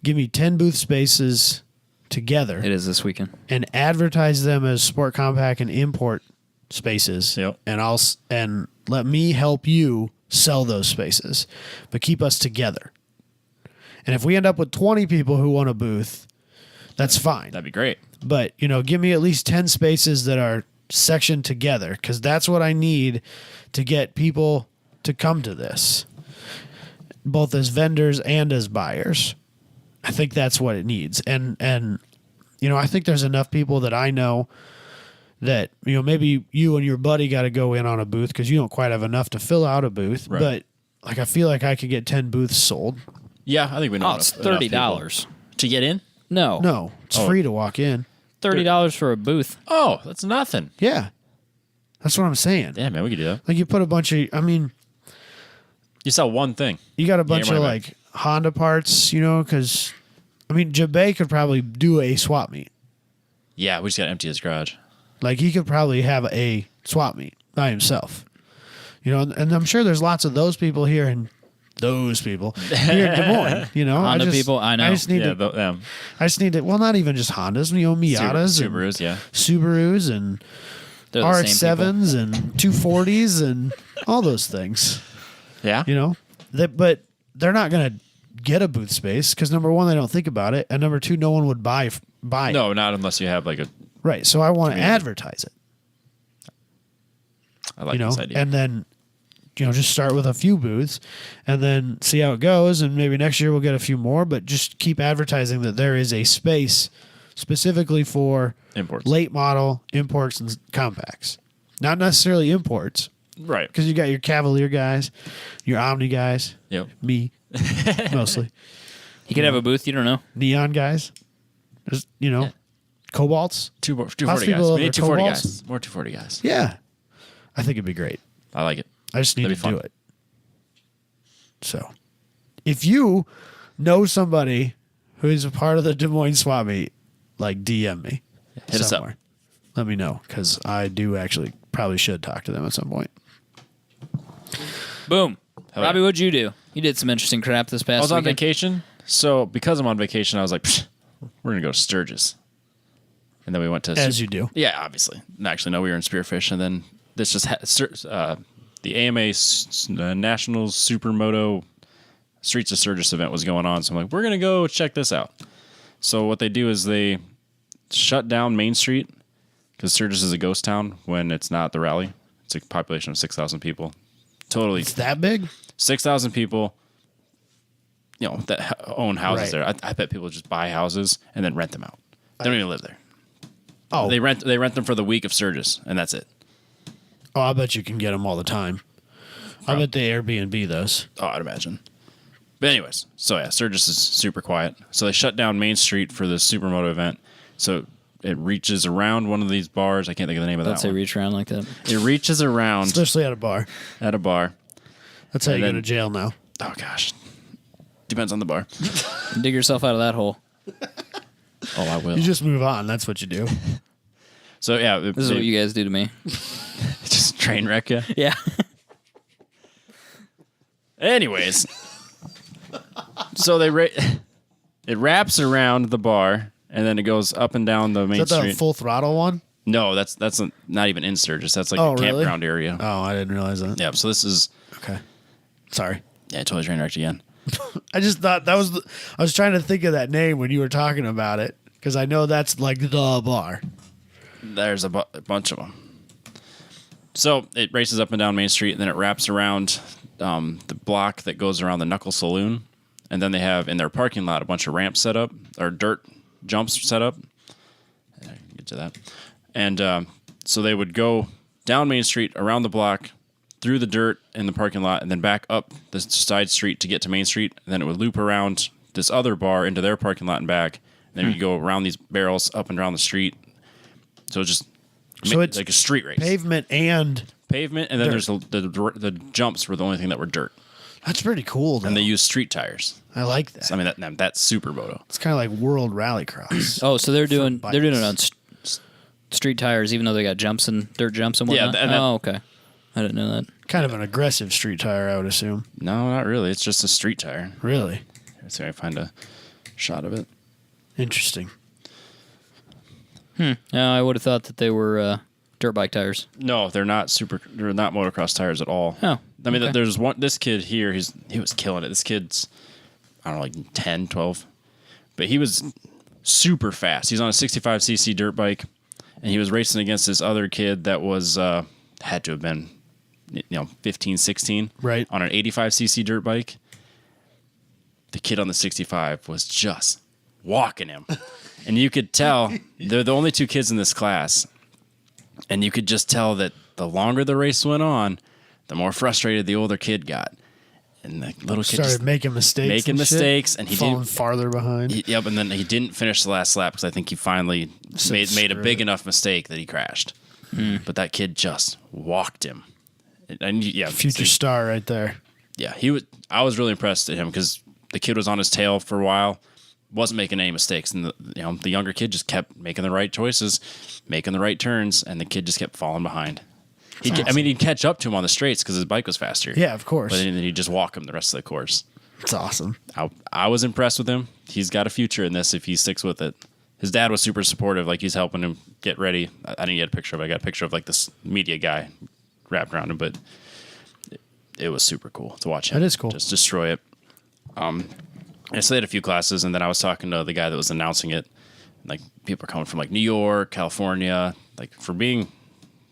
give me 10 booth spaces together It is this weekend. and advertise them as sport compact and import spaces. Yep. And let me help you sell those spaces, but keep us together. And if we end up with 20 people who want a booth, that's fine. That'd be great. But, give me at least 10 spaces that are sectioned together, because that's what I need to get people to come to this, both as vendors and as buyers. I think that's what it needs. And I think there's enough people that I know that, maybe you and your buddy got to go in on a booth because you don't quite have enough to fill out a booth. Right. But, like, I feel like I could get 10 booths sold. Yeah, I think we know. Oh, it's $30 to get in. No, it's free to walk in. $30 for a booth. Oh, that's nothing. Yeah. That's what I'm saying. Yeah, man, we could do that. Like, you put a bunch of, You sell one thing. you got a bunch your of, money back. like, Honda parts, because, Jabay could probably do a swap meet. Yeah, we just got to empty his garage. Like, he could probably have a swap meet by himself. And I'm sure there's lots of those people here and those people here in Des Moines, Honda people, I know. I just need Yeah, to, them. well, not even just Hondas, Miatas and Subarus, yeah. Subarus and They're the same people. RX-7s and 240s and all those things, Yeah. but they're not going to get a booth space because, number one, they don't think about it, and number two, no one would buy it. No, not unless you have like a. Right, so I want to Community. advertise it, I like this idea. and then, just start with a few booths and then see how it goes, and maybe next year we'll get a few more, but just keep advertising that there is a space specifically for Imports. late model imports and compacts. Not necessarily imports, Right. because you got your Cavalier guys, your Omni guys, Yep. me, mostly. He could have a booth. You don't know. Neon guys, just, Cobalts. 240 Lots of people guys. over We need 240 Cobalts. guys. More 240 guys. Yeah. I think it'd be great. I like it. I just need That'd to be do fun. it. So, if you know somebody who is a part of the Des Moines swap meet, like, DM me. Hit us up. somewhere. Let me know, because I do actually probably should talk to them at some point. Boom. Hell Robbie, yeah. what'd you do? You did some interesting crap this I past was on weekend. vacation, so because I'm on vacation, I was like, "Psh, we're gonna go to Sturgis, and then we went to As you do. Yeah, obviously. Actually, no, we were in Spearfish, and then this just the AMA National Supermoto Streets of Sturgis event was going on. So I'm like, we're gonna go check this out. So what they do is they shut down Main Street because Sturgis is a ghost town when it's not the rally. It's a population of 6,000 people. Totally, It's that big? 6,000 people. That own houses Right. there. I bet people just buy houses and then rent them out. They don't even live there. Oh, They rent them for the week of Sturgis, and that's it. I bet you can get them all the time. I bet they Airbnb those. Oh, I'd imagine. But anyways, so yeah, Sturgis is super quiet. So they shut down Main Street for the Supermoto event. So it reaches around one of these bars. I can't think of the name of Let's that say one. reach around like that. It reaches around Especially at a bar. at a bar. That's how And you go then- to jail now. Oh gosh, depends on the bar. Dig yourself out of that hole. Oh, I will. You just move on. That's what you do. So yeah, This is what you guys do to me. just train wreck you. Yeah. Anyways, so it wraps around the bar and then it goes up and down the main Is that the street. full throttle one? No, that's not even in Sturgis. That's like a really? campground area. Oh, I didn't realize that. Yeah, so this is... Okay. Sorry. Yeah, I totally train wrecked again. I just thought that was I was trying to think of that name when you were talking about it because I know that's like the bar. There's a bunch of them. So it races up and down Main Street, and then it wraps around the block that goes around the Knuckle Saloon. And then they have in their parking lot a bunch of ramps set up, or dirt jumps set up. I can get to that. And so they would go down Main Street, around the block, through the dirt in the parking lot, and then back up the side street to get to Main Street. And then it would loop around this other bar into their parking lot and back. And then you go around these barrels up and down the street. So it's just it's like a street race. Pavement, and And then there's the jumps were the only thing that were dirt. that's pretty cool, though. And they use street tires. I like that. So, I mean, that's super moto. It's kind of like World Rallycross. Oh, so they're doing bikes. it on street tires, even though they got jumps and dirt jumps and whatnot. Okay, I didn't know that. Kind of an aggressive street tire, I would assume. No, not really. It's just a street tire. Really? Let's see if I find a shot of it. Interesting. No, I would have thought that they were dirt bike tires. No, they're not They're not motocross tires at all. Oh, I mean, okay. there's one. This kid here, he was killing it. This kid's, I don't know, like 10, 12, but he was super fast. He's on a 65cc dirt bike, and he was racing against this other kid that was had to have been, 15, 16, Right. on an 85cc dirt bike. The kid on the 65 was just walking him, and you could tell they're the only two kids in this class, and you could just tell that the longer the race went on, the more frustrated the older kid got. And the little kid Started just making mistakes. and he falling didn't farther behind. and then he didn't finish the last lap because I think he finally made a big enough mistake that he crashed. But that kid just walked him. And Future star right there. Yeah, he was. I was really impressed at him because the kid was on his tail for a while, wasn't making any mistakes, and the younger kid just kept making the right choices, making the right turns, and the kid just kept falling behind. He'd catch up to him on the straights because his bike was faster. Yeah, of course. But then he'd just walk him the rest of the course. It's awesome. I was impressed with him. He's got a future in this if he sticks with it. His dad was super supportive. Like, he's helping him get ready. I didn't get a picture of it. I got a picture of like this media guy wrapped around him, but it was super cool to watch him. That is cool. Just destroy it. I still had a few classes, and then I was talking to the guy that was announcing it. Like, people are coming from like New York, California. Like, for being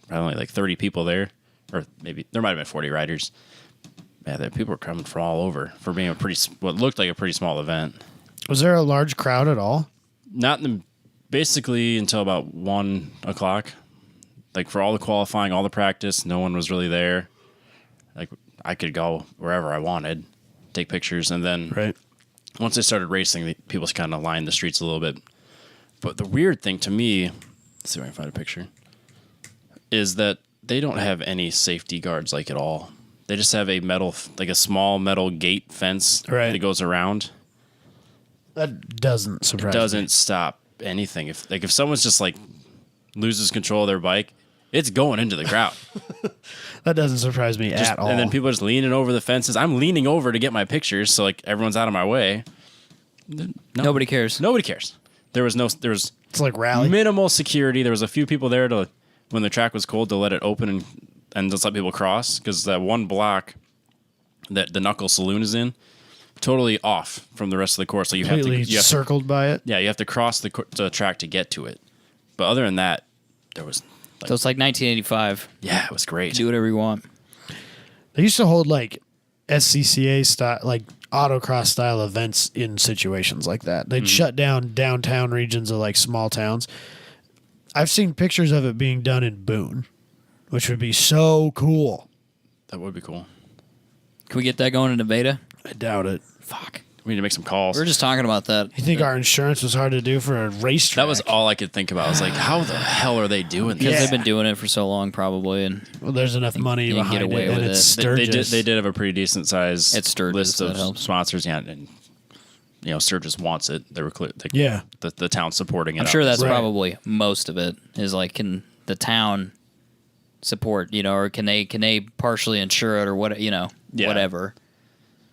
probably like 30 people there, or maybe there might have been 40 riders. Yeah, people were coming from all over for being what looked like a pretty small event. Was there a large crowd at all? Not basically until about 1 o'clock. Like, for all the qualifying, all the practice, no one was really there. Like, I could go wherever I wanted, take pictures, and then once they started racing, people kind of lined the streets a little bit. But the weird thing to me, let's see if I can find a picture, is that they don't have any safety guards like at all. They just have a small metal gate fence that goes around. That doesn't surprise me. It doesn't stop anything. If someone's just like loses control of their bike, it's going into the crowd. That doesn't surprise me at all. And then people are just leaning over the fences. I'm leaning over to get my pictures, so like everyone's out of my way. Nobody cares. Nobody cares. There was it's like rally. minimal security. There was a few people there when the track was cold to let it open and just let people cross, because that one block that the Knuckle Saloon is in, totally off from the rest of the course. So you have to circled by it. Yeah, you have to cross the track to get to it. But other than that, there was. So it's like 1985. Yeah, it was great. Do whatever you want. They used to hold like SCCA style, like autocross style events in situations like that. They'd shut down downtown regions of like small towns. I've seen pictures of it being done in Boone, which would be so cool. That would be cool. Can we get that going in Nevada? I doubt it. Fuck. We need to make some calls. We were just talking about that. You think our insurance was hard to do for a racetrack? That was all I could think about. I was like, how the hell are they doing Because this? they've been doing it for so long, probably, and Well, there's enough money you can behind get away it, and with it's it. Sturgis. They did have a pretty decent size It's Sturgis, list that of helps. sponsors. Yeah, and Sturgis wants it. They were clear. Yeah. The town supporting it. I'm sure that's Right. probably most of it. Is like, can the town support? Or can they partially insure it or what? Yeah. Whatever.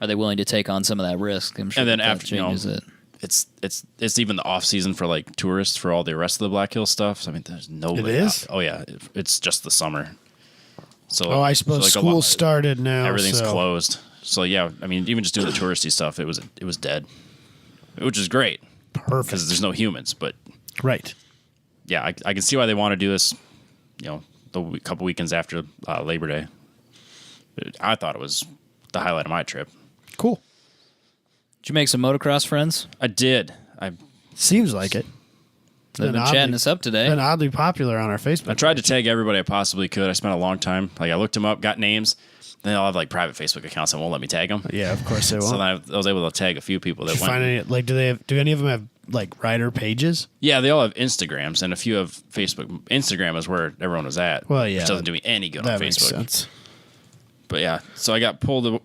Are they willing to take on some of that risk? I'm sure And then that after changes it. it's even the off season for like tourists for all the rest of the Black Hills stuff. So, I mean, there's nobody. It is? Oh yeah, it's just the summer. So I suppose like school started now. everything's so. closed. So yeah, I mean, even just doing the touristy stuff, it was dead, which is great Perfect. because there's no humans. But Right. yeah, I can see why they want to do this. The couple weekends after Labor Day. I thought it was the highlight of my trip. Cool. Did you make some motocross friends? I did. Seems like it. They've been chatting us up today. Been oddly popular on our Facebook. I tried to tag everybody I possibly could. I spent a long time. Like I looked them up, got names. Then they'll have like private Facebook accounts that won't let me tag them. Yeah, of course they won't. So then I was able to tag a few people that Did you went. find any, like, do any of them have like rider pages? Yeah, they all have Instagrams, and a few have Facebook. Instagram is where everyone was at. Well, yeah, which doesn't do me any good on That makes Facebook. sense. But yeah, so I got pulled.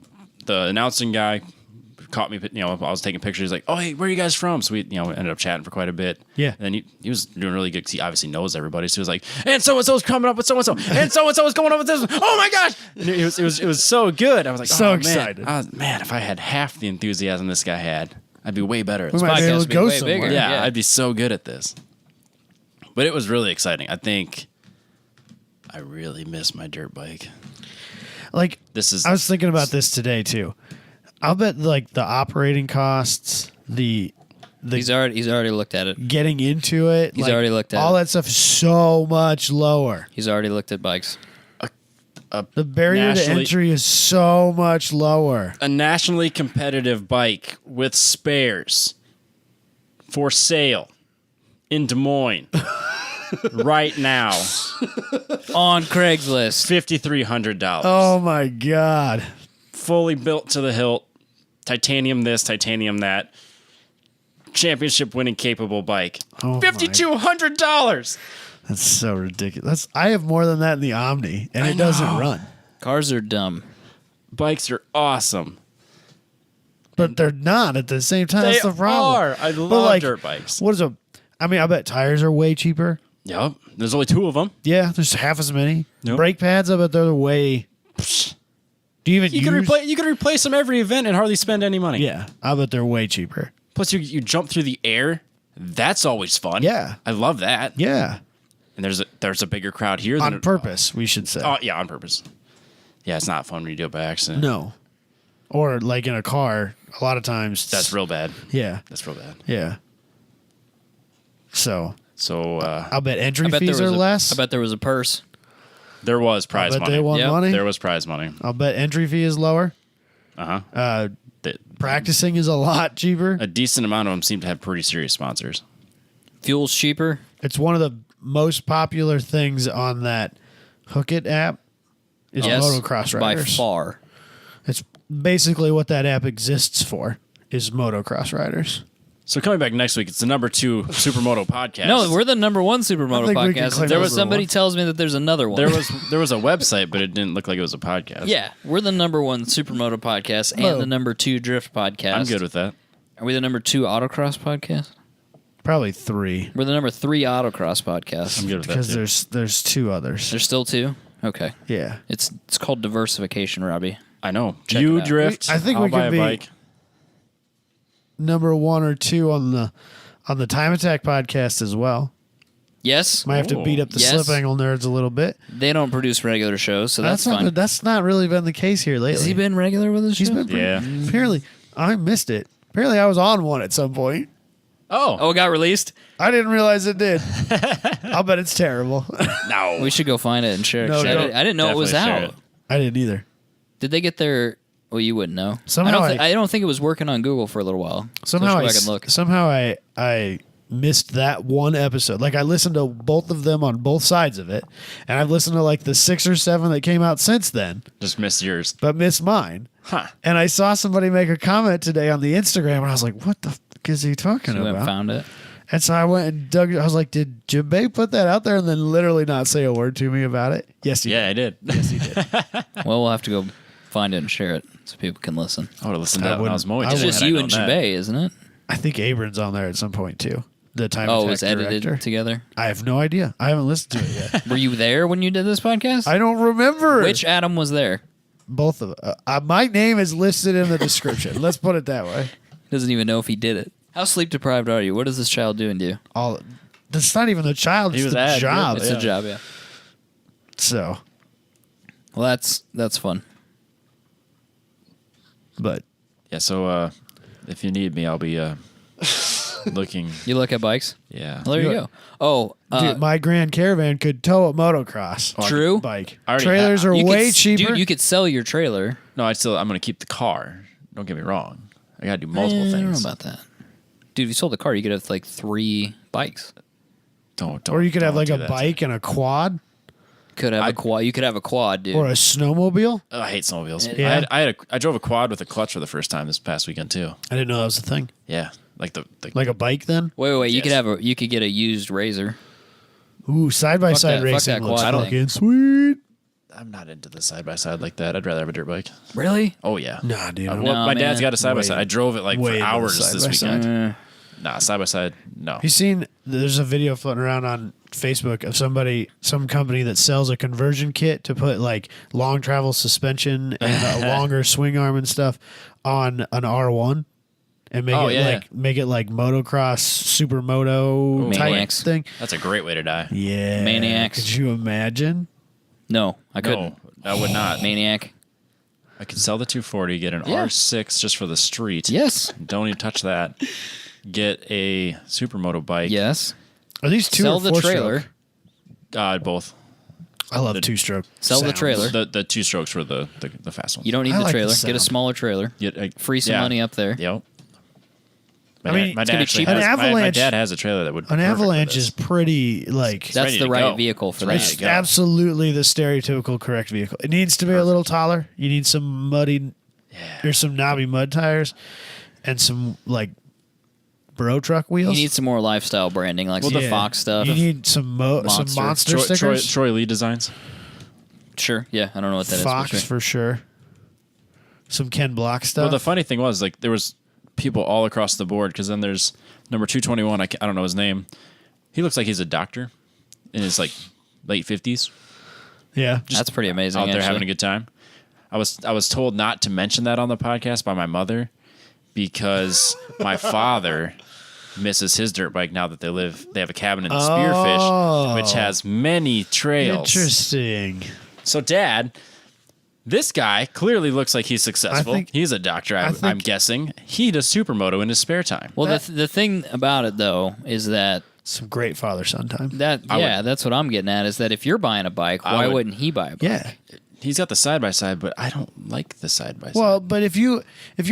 The announcing guy caught me. I was taking pictures. He's like, "Oh, hey, where are you guys from?" So we, ended up chatting for quite a bit. Yeah. And then he was doing really good because he obviously knows everybody. So he was like, "And so and so's coming up with so and so, and so is going up with this one. Oh my gosh!" And it was so good. I was like, So oh, excited. Man, if I had half the enthusiasm this guy had, I'd be way better at We this. might be able podcast to would be go way somewhere. bigger. Yeah, Yeah. I'd be so good at this. But it was really exciting. I think I really miss my dirt bike. Like, This is I was thinking about this today too. I'll bet like the operating costs, the He's already looked at it. getting into it. He's like, already looked at all it. that stuff is so much lower. He's already looked at bikes. The barrier to Nationally- entry is so much lower. a nationally competitive bike with spares for sale in Des Moines right now. On Craigslist. $5,300. Oh my god. Fully built to the hilt. Titanium this, titanium that. Championship winning capable bike. Oh my- $5,200. That's so ridiculous. I have more than that in the Omni, and it doesn't run. Cars are dumb. Bikes are awesome. But they're not at the same time. They That's the problem. are. I But, love like, dirt bikes. What is a? I mean, I bet tires are way cheaper. Yep. There's only 2 of them. Yeah, there's half as many. Yep. Brake pads, I bet they're way. Do you even You use? could replace them every event and hardly spend any money. Yeah, I bet they're way cheaper. Plus, you jump through the air. That's always fun. Yeah. I love that. Yeah, And there's a bigger crowd here on than purpose, we should say. Oh yeah, on purpose. Yeah, it's not fun when you do it by accident. No, or like in a car, a lot of times. That's real bad. Yeah, That's real bad. yeah. So So I'll bet entry I bet fees there are was less. I bet there was a purse. there was I prize bet money. they want Yep. money. There was prize money. I'll bet entry fee is lower. Uh-huh. Practicing is a lot cheaper. A decent amount of them seem to have pretty serious sponsors. Fuel's cheaper. It's one of the most popular things on that Hook It app is Yes, motocross by riders. far. It's basically what that app exists for is motocross riders. So coming back next week, it's the number 2 Supermoto podcast. No, we're the number 1 supermoto think we can podcast. claim There was number somebody one. tells me that there's another one. there was a website, but it didn't look like it was a podcast. Yeah, we're the number 1 supermoto podcast and Whoa. the number 2 drift podcast. I'm good with that. Are we the number 2 autocross podcast? Probably 3 We're the number 3 autocross podcast. I'm good with because that too. there's 2 others. There's still 2. Okay, Yeah. it's called diversification, Robbie. I know. Check You it out. drift. I think I'll we buy could a be- bike. Number 1 or 2 on the Time Attack podcast as well. Yes, Might have to Ooh. beat up the Yes. slip angle nerds a little bit. they don't produce regular shows, so that's fun. That's not really been the case here lately. Has he been regular with his He's show? been pretty, Yeah. Apparently, I missed it. Apparently, I was on one at some point. Oh, it got released? I didn't realize it did. I'll bet it's terrible. No. We should go find it and share it. No, 'cause I don't. didn't know it was Definitely share out. it. I didn't either. Did they get their... Well, you wouldn't know. Somehow I don't think it was working on Google for a little while. Somehow so I can look. I missed that one episode. Like I listened to both of them on both sides of it, and I've listened to like the 6 or 7 that came out since then, Just missed yours. but missed mine. Huh. And I saw somebody make a comment today on the Instagram, and I was like, "What the fuck is he talking So we went and about?" found it. And so I went and dug. I was like, "Did Jabay put that out there?" And then literally not say a word to me about it. Yes, he Yeah, I did. Yes, he did. Well, we'll have to go find it and share it so people can listen. I would have listened I to that when I wouldn't- was Moines. I It's wouldn't just had I you known and that. Jabay, isn't it? I think Abram's on there at some point too. The Time Oh, it Attack was edited director. together. I have no idea. I haven't listened to it yet. Were you there when you did this podcast? I don't remember. Which Adam was there? Both of my name is listed in the description. Let's put it that way. Doesn't even know if he did it. How sleep deprived are you? What is this child doing to you? All that's not even the child. It's the job. It's a job, yeah. So, Well, that's fun. but Yeah, so if you need me, I'll be looking. You look at bikes? Yeah. Well, there you go. Oh, dude, my Grand Caravan could tow a motocross true. bike. I already Trailers have- are You way could, cheaper. Dude, you could sell your trailer. No, I'm going to keep the car. Don't get me wrong. I got to do multiple I don't know things. about that. Dude, if you sold the car, you could have like 3 bikes. Don't. or you could have don't like do a that. bike and a quad Could have a quad. You could have a quad, dude. or a snowmobile. Oh, I hate snowmobiles. Yeah. I drove a quad with a clutch for the first time this past weekend too. I didn't know that was a thing. Yeah, like the Like a bike then? wait. You Yes. You could get a used Razor. Ooh, side by Fuck side that racing looks quad fucking sweet. I'm not into the side by side like that. I'd rather have a dirt bike. Really? Oh yeah. Nah, dude. Well, No, my dad's man. got a side by side. Way- I drove it like way for into hours side this by side. weekend. Nah, side by side. No. You seen? There's a video floating around on Facebook of some company that sells a conversion kit to put like long travel suspension and a longer swing arm and stuff on an R1 and make Oh, it yeah, like make it like motocross supermoto type Maniacs. thing. That's a great way to die. Yeah, Maniacs. Could you imagine? No, I couldn't. No, I would not. Maniac. I could sell the 240, get an Yeah. R6 just for the street. Yes. Don't even touch that. Get a supermoto bike. Yes. Are these two Sell or the four trailer. stroke? Both. I love two stroke. Sell the trailer. The 2 strokes were the fast ones. You don't need I the like the trailer. Get a sound. smaller trailer. Free some yeah. money up there. Yep. I mean, my it's dad gonna be actually cheaper. has, An my Avalanche- dad has a trailer that would. An Avalanche is pretty like That's ready the to right go. vehicle for Ready that. to go. absolutely the stereotypical correct vehicle. It needs to be a little taller. You need some muddy, there's some knobby mud tires, and some like bro truck You wheels. need some more lifestyle branding, like some Yeah. Fox stuff. You need some Monster. some monster Troy, stickers. Troy Lee designs. Sure. Yeah, I don't know what that is. Fox but sure. for sure. Some Ken Block stuff. Well, the funny thing was, like, there was people all across the board because then there's number 221. I don't know his name. He looks like he's a doctor in his like late 50s. yeah, That's pretty amazing. Out there actually. having a good time. I was told not to mention that on the podcast by my mother because my father misses his dirt bike now that they have a cabin in the Spearfish, which has many trails. interesting. So, Dad, this guy clearly looks like he's successful. think- He's a doctor, I I'm think- guessing. He does supermoto in his spare time. Well, the thing about it though is that Some great father son time. that's what I'm getting at is that if you're buying a bike, why wouldn't he buy a bike? Yeah. He's got the side by side, but I don't like the side by side. Well, but if you're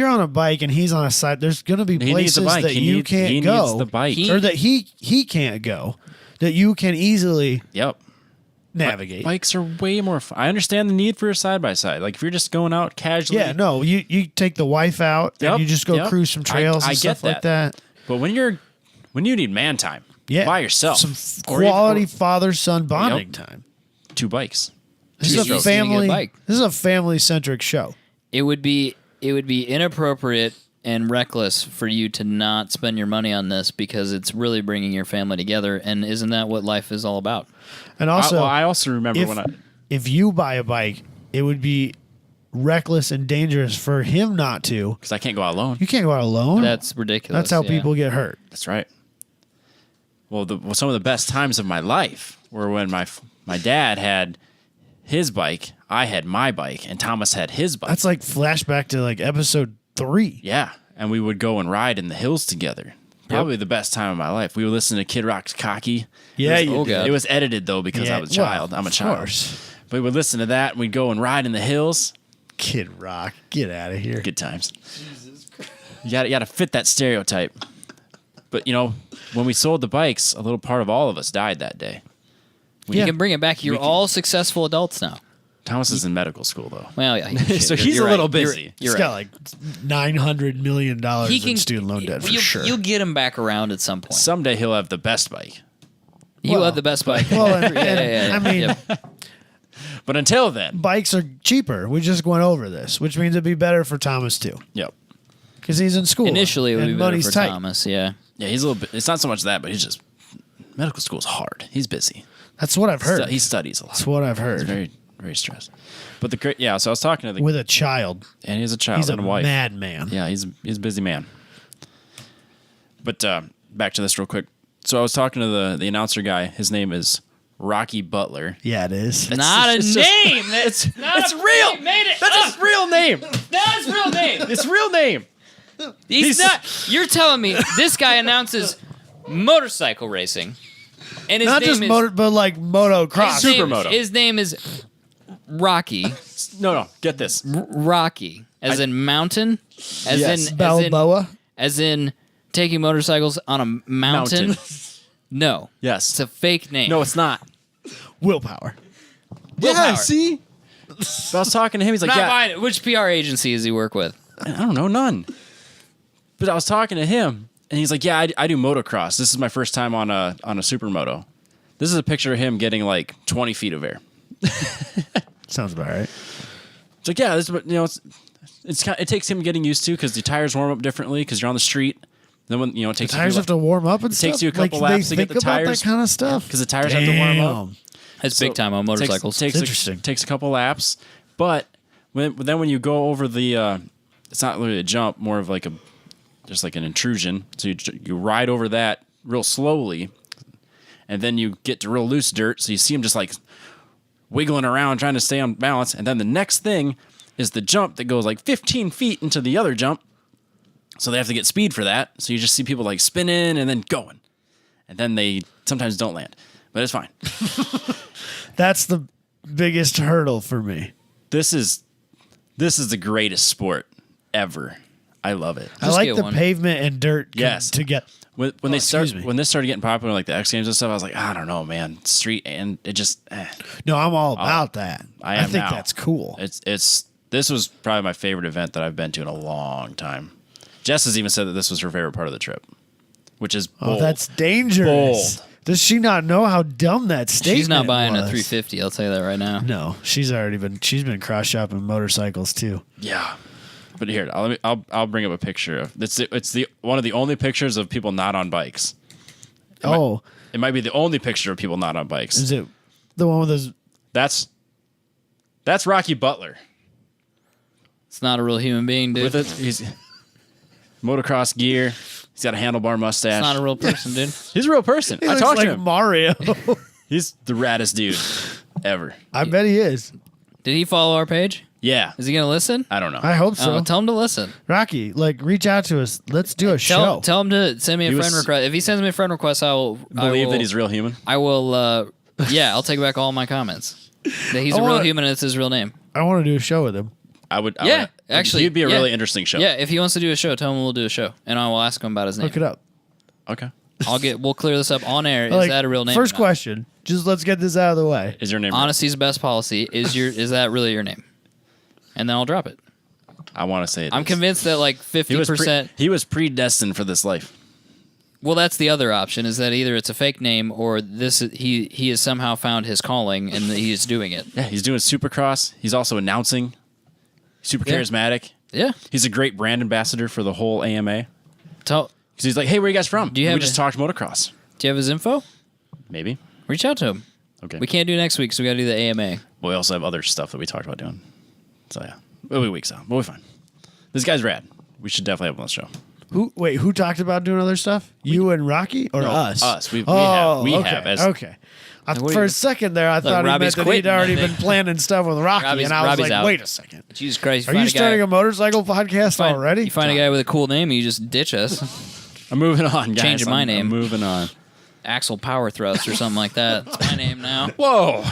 on a bike and he's on a side, there's going to be He needs a places bike. that you can't he go, needs the bike. or that he can't go, that you can easily Yep. navigate. Bikes are way more fun. I understand the need for a side by side. Like if you're just going out casually. Yeah, no, you take the wife out Yep, and you just go yep. cruise some trails I and stuff get like that. But when you need man time, Yeah, by yourself, some or even- quality or father son bonding Yep. time. 2 bikes. This is You a just need to family. get a bike. This is a family centric show. It would be inappropriate and reckless for you to not spend your money on this because it's really bringing your family together, and isn't that what life is all about? And also, I also remember if, when I if you buy a bike, it would be reckless and dangerous for him not to. because I can't go out alone. You can't go out alone. That's ridiculous. That's how yeah. people get hurt. That's right. Well, some of the best times of my life were when my dad had his bike, I had my bike, and Thomas had his bike. That's like flashback to like episode 3. Yeah, and we would go and ride in the hills together. Probably the best time of my life. We would listen to Kid Rock's Cocky. Yeah, it you was, did. it was edited though because I was a child. I'm a of child. course. But we would listen to that and we'd go and ride in the hills. Kid Rock, get out of here. Good times. You got to fit that stereotype. But when we sold the bikes, a little part of all of us died that day. You can bring it back. You're We can- all successful adults now. Thomas is in medical school though. Well, yeah. So he's you're a little right. busy. He's You're right. got like $900 million He in can student loan debt for sure. You'll get him back around at some point. Someday he'll have the best bike. You Well- have the best bike. well, and, yeah. I mean, Yep. But until then, bikes are cheaper. We just went over this, which means it'd be better for Thomas too, yep. because he's in school. Initially, it would and be better money's for tight. Thomas. Yeah. Yeah, he's a little bit. It's not so much that, but he's just medical school's hard. He's busy. That's what I've heard. He studies a lot. That's what I've He's heard. very, very stressed. But so I was talking to the With a child, and he has a child he's a and a wife. madman. Yeah, he's a busy man. But back to this real quick. So I was talking to the announcer guy. His name is Rocky Butler. Yeah, it is. Not a name. It's real. Made it That's his real name. That's his real name. It's real name. He's not. You're telling me this guy announces motorcycle racing, and his Not name just is motor, but like motocross. Supermoto. His name is Rocky. No. Get this. Rocky, as in mountain, as Yes. in Balboa. as in taking motorcycles on a mountain. No. Yes. It's a fake name. No, it's not. Willpower. Willpower. Yeah. See. So I was talking to him. He's like, Not yeah. mine. Which PR agency does he work with? I don't know, none. But I was talking to him, and he's like, "Yeah, I do motocross. This is my first time on a supermoto. This is a picture of him getting like 20 feet of air." Sounds about right. It's like, yeah, this, it takes him getting used to because the tires warm up differently because you're on the street. Then when it takes Tires have to warm up and it stuff. takes you a couple laps to get the tires that kind of stuff. because the tires have to warm up. It's big time on motorcycles. Takes Interesting. Takes a couple laps, but when you go over the, it's not really a jump, more of like just like an intrusion. So you ride over that real slowly, and then you get to real loose dirt. So you see him just like wiggling around trying to stay on balance, and then the next thing is the jump that goes like 15 feet into the other jump. So they have to get speed for that. So you just see people like spinning and then going, and then they sometimes don't land, but it's fine. That's the biggest hurdle for me. This is the greatest sport ever. I love it. I Just like get the one. pavement and dirt Yes. to get. When excuse me. when this started getting popular, like the X Games and stuff, I was like, I don't know, man. Street and it just No, I'm all about that. I am think now. that's cool. This was probably my favorite event that I've been to in a long time. Jess has even said that this was her favorite part of the trip, which is bold. Oh, that's dangerous. Bold. Does she not know how dumb that statement She's not buying was? a 350. I'll tell you that right now. No, she's been cross shopping motorcycles too. Yeah. But here, I'll bring up a picture of it's the one of the only pictures of people not on bikes. It might be the only picture of people not on bikes. Is it the one with those? That's Rocky Butler. It's not a real human being, dude. With it, he's motocross gear. He's got a handlebar mustache. It's not a real person, dude. He's a real person. He I looks talked like to him. Mario. He's the raddest dude ever. I bet he is. Did he follow our page? Yeah. Is he going to listen? I don't know. I hope so. Oh, tell him to listen. Rocky, reach out to us. Let's do a show. Tell him to send me a He friend was- request. If he sends me a friend request, I will Believe that he's a real human. I will. Yeah, I'll take back all my comments. That he's I a real wanna- human and it's his real name. I want to do a show with him. I would. Actually, he'd be a yeah. really interesting show. Yeah, if he wants to do a show, tell him we'll do a show, and I will ask him about his name. Look it up. Okay. We'll clear this up on air. Is that a real name? First or not? question. Just let's get this out of the way. Is your name? Honesty's the best policy. Is that really your name? And then I'll drop it. I want to say it. I'm is. convinced that like He was 50%. he was predestined for this life. Well, that's the other option. Is that either it's a fake name or he has somehow found his calling and he is doing it. Yeah, he's doing Supercross. He's also announcing. Super Yeah. charismatic. Yeah. He's a great brand ambassador for the whole AMA. Tell. Because he's like, hey, where you guys from? Do you have we just talked motocross. Do you have his info? Maybe. Reach out to him. Okay. We can't do next week, so we got to do the AMA. But we also have other stuff that we talked about doing. So yeah, we'll be weeks out. But we're fine. This guy's rad. We should definitely have him on the show. Who talked about doing other stuff? You and Rocky or No, us? us. We okay. have. As, Okay. what do For you- a second there, I thought he Robbie's meant that he'd quitting, I already think. been planning stuff with Rocky, Robbie's- and I was Robbie's like, out. wait a second. Jesus Christ. Are you starting a motorcycle podcast already? You find a guy with a cool name, and you just ditch us. I'm moving on, guys. Changing my name. I'm moving on. Axel Power Thrust or something like that. It's my name now. Whoa.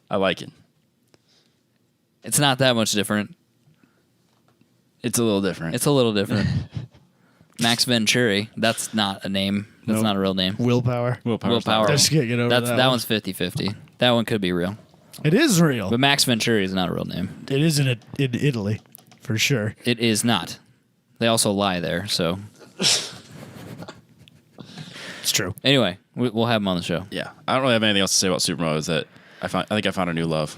I like it. It's not that much different. It's a little different. It's a little different. Max Venturi. That's not a name. That's Nope. not a real name. Willpower. Willpower. Just can't get over that. That one's 50-50. That one could be real. It is real. But Max Venturi is not a real name. It is in Italy, for sure. It is not. They also lie there, so. It's true. Anyway, we'll have him on the show. Yeah, I don't really have anything else to say about Supermo. Is that I think I found a new love,